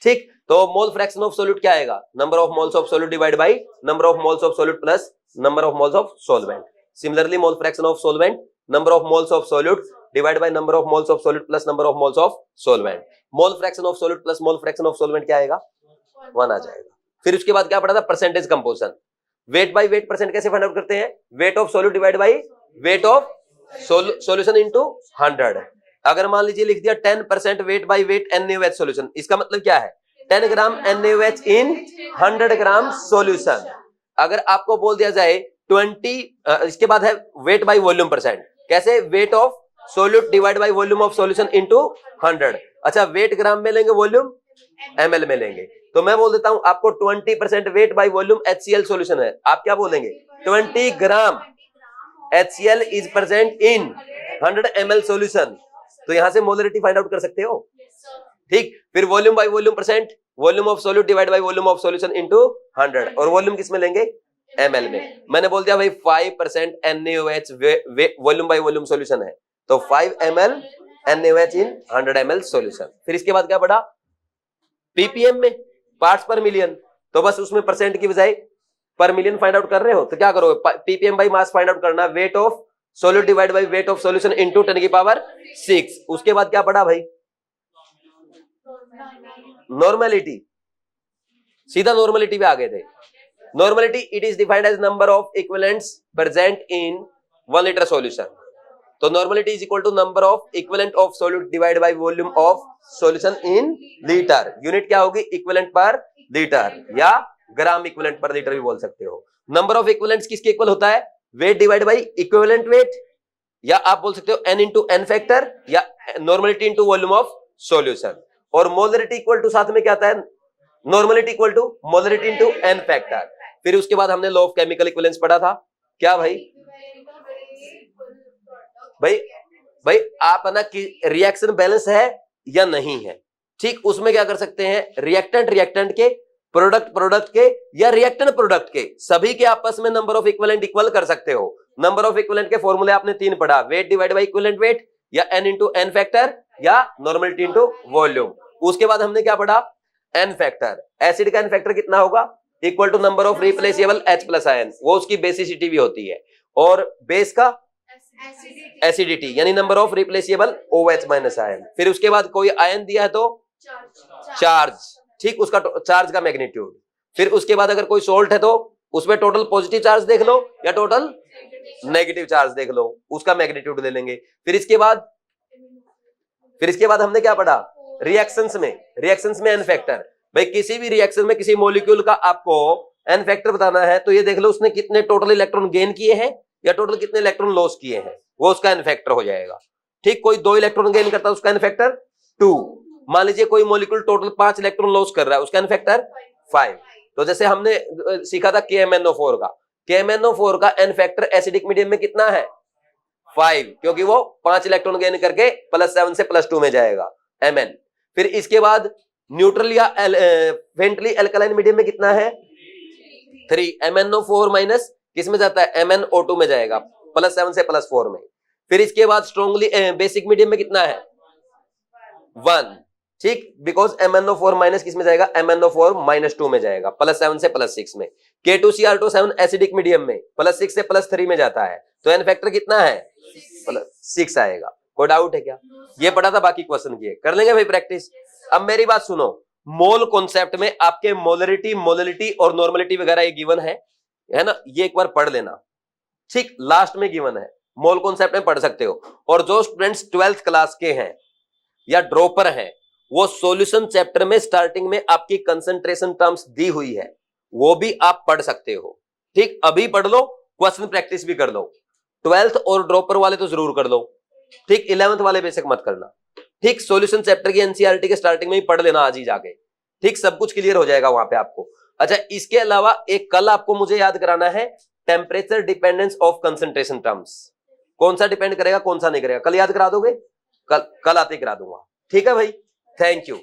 ठीक। तो मोल फ्रैक्शन ऑफ सोल्यूट क्या आएगा? Number of moles of solute divide by number of moles of solute plus number of moles of solvent. Similarly mole fraction of solvent, number of moles of solute divide by number of moles of solute plus number of moles of solvent. Mole fraction of solute plus mole fraction of solvent क्या आएगा? 1 आ जाएगा। फिर उसके बाद क्या पढ़ा था? Percentage composition. Weight by weight percent कैसे फाइंड आउट करते हैं? Wait of solute divide by weight of solution into 100। अगर मान लीजिए लिख दिया 10% weight by weight NaOH solution, इसका मतलब क्या है? 10 ग्राम NaOH इन 100 ग्राम सॉल्यूशन। अगर आपको बोल दिया जाए 20, इसके बाद है वेट बाय वॉल्यूम परसेंट, कैसे? Wait of solute divide by volume of solution into 100। अच्छा, वेट ग्राम में लेंगे, वॉल्यूम ml में लेंगे, तो मैं बोल देता हूं आपको 20% weight by volume HCl solution है, आप क्या बोलेंगे? 20 ग्राम HCl is present in 100 ml solution. तो यहां से मोलरिटी फाइंड आउट कर सकते हो, ठीक। फिर volume by volume percent, volume of solute divide by volume of solution into 100, और वॉल्यूम किस में लेंगे? ml में। मैंने बोल दिया भाई 5% NaOH volume by volume solution है, तो 5 ml NaOH इन 100 ml सॉल्यूशन। फिर इसके बाद क्या पढ़ा? ppm में, पार्ट्स पर मिलियन, तो बस उसमें परसेंट की बजाय पर मिलियन फाइंड आउट कर रहे हो, तो क्या करोगे? ppm by mass find out करना, weight of solute divide by weight of solution into 10 की पावर 6। उसके बाद क्या पढ़ा भाई? नॉर्मेलिटी, सीधा नॉर्मेलिटी पे आ गए थे। Normality, it is defined as number of equivalents present in 1 litre solution. तो normality is equal to number of equivalent of solute divide by volume of solution in litre. Unit क्या होगी? Equivalent पर litre, या gram equivalent पर litre भी बोल सकते हो। नंबर ऑफ इक्विवेलेंट्स किसके इक्वल होता है? Weight divide by equivalent weight, या आप बोल सकते हो n इंटू n फैक्टर, या normality into volume of solution. और मोलरिटी इक्वल टू साथ में क्या आता है? Normality equal to molarity into n factor. फिर उसके बाद हमने लॉ ऑफ केमिकल इक्विवेलेंस पढ़ा था, क्या भाई? भाई आप ना कि रिएक्शन बैलेंस है या नहीं है, ठीक। उसमें क्या कर सकते हैं? रिएक्टेंट के, प्रोडक्ट के, या रिएक्टेंट प्रोडक्ट के, सभी के आपस में नंबर ऑफ इक्विवेलेंट इक्वल कर सकते हो। नंबर ऑफ इक्विवेलेंट के फॉर्मूले आपने 3 पढ़ा, weight divide by equivalent weight, या n इंटू n फैक्टर, या नॉर्मेलिटी इंटू वॉल्यूम। उसके बाद हमने क्या पढ़ा? n factor. एसिड का n फैक्टर कितना होगा? Equal to number of replaceable H plus ion, वो उसकी बेसिसिटी भी होती है। और बेस का एसिडिटी, यानी number of replaceable OH minus ion. फिर उसके बाद कोई आयन दिया है तो चार्ज, ठीक, उसका चार्ज का मैग्नीट्यूड। फिर उसके बाद अगर कोई सोल्ट है तो उसमें टोटल पॉजिटिव चार्ज देख लो या टोटल नेगेटिव चार्ज देख लो, उसका मैग्नीट्यूड ले लेंगे। फिर इसके बाद हमने क्या पढ़ा? रिएक्शंस में n फैक्टर। भाई किसी भी रिएक्शन में किसी मॉलिक्यूल का आपको n फैक्टर बताना है, तो ये देख लो उसने कितने टोटल इलेक्ट्रॉन गेन किए हैं या टोटल कितने इलेक्ट्रॉन लॉस किए हैं, वो उसका n फैक्टर हो जाएगा, ठीक। कोई 2 इलेक्ट्रॉन गेन करता है, उसका n फैक्टर 2। मान लीजिए कोई मॉलिक्यूल टोटल 5 इलेक्ट्रॉन लॉस कर रहा है, उसका n फैक्टर 5। तो जैसे हमने सीखा था KMnO4 का, KMnO4 का n फैक्टर एसिडिक मीडियम में कितना है? 5, क्योंकि वो 5 इलेक्ट्रॉन गेन करके +7 से +2 में जाएगा, Mn। फिर इसके बाद न्यूट्रल या फेंटली एल्कलाइन मीडियम में कितना है? 3। MnO4 माइनस किस में जाता है? MnO2 में जाएगा, +7 से +4 में। फिर इसके बाद स्ट्रॉन्गली बेसिक मीडियम में कितना है? 1, ठीक, बिकॉज MnO4 माइनस किस में जाएगा? MnO4 -2 में जाएगा, +7 से +6 में। K2Cr2 एसिडिक मीडियम में +6 से +3 में जाता है, तो n फैक्टर कितना है? 6 आएगा। कोई डाउट है क्या? ये पढ़ा था, बाकी क्वेश्चन किए, कर लेंगे भाई प्रैक्टिस। अब मेरी बात सुनो, मोल कॉन्सेप्ट में आपके मोलरिटी, मोललिटी और नॉर्मलिटी वगैरह ये गिवन है ना, ये एक बार पढ़ लेना, ठीक। लास्ट में गिवन है, मोल कॉन्सेप्ट में पढ़ सकते हो। और जो स्टूडेंट्स 12th क्लास के हैं या ड्रॉपर हैं, वो सॉल्यूशन चैप्टर में स्टार्टिंग में आपकी कंसंट्रेशन टर्म्स दी हुई है, वो भी आप पढ़ सकते हो, ठीक, अभी पढ़ लो, क्वेश्चन प्रैक्टिस भी कर लो। 12th और ड्रॉपर वाले तो जरूर कर लो, ठीक। 11th वाले बेसिक मत करना, ठीक। सॉल्यूशन चैप्टर की एनसीईआरटी के स्टार्टिंग में ही पढ़ लेना आज ही जाके, ठीक। सब कुछ क्लियर हो जाएगा वहां पे आपको। अच्छा, इसके अलावा एक कल आपको मुझे याद कराना है, temperature dependence of concentration terms. कौन सा डिपेंड करेगा, कौन सा नहीं करेगा, कल याद करा दोगे? कल आते करा दूंगा, ठीक है भाई। Thank you.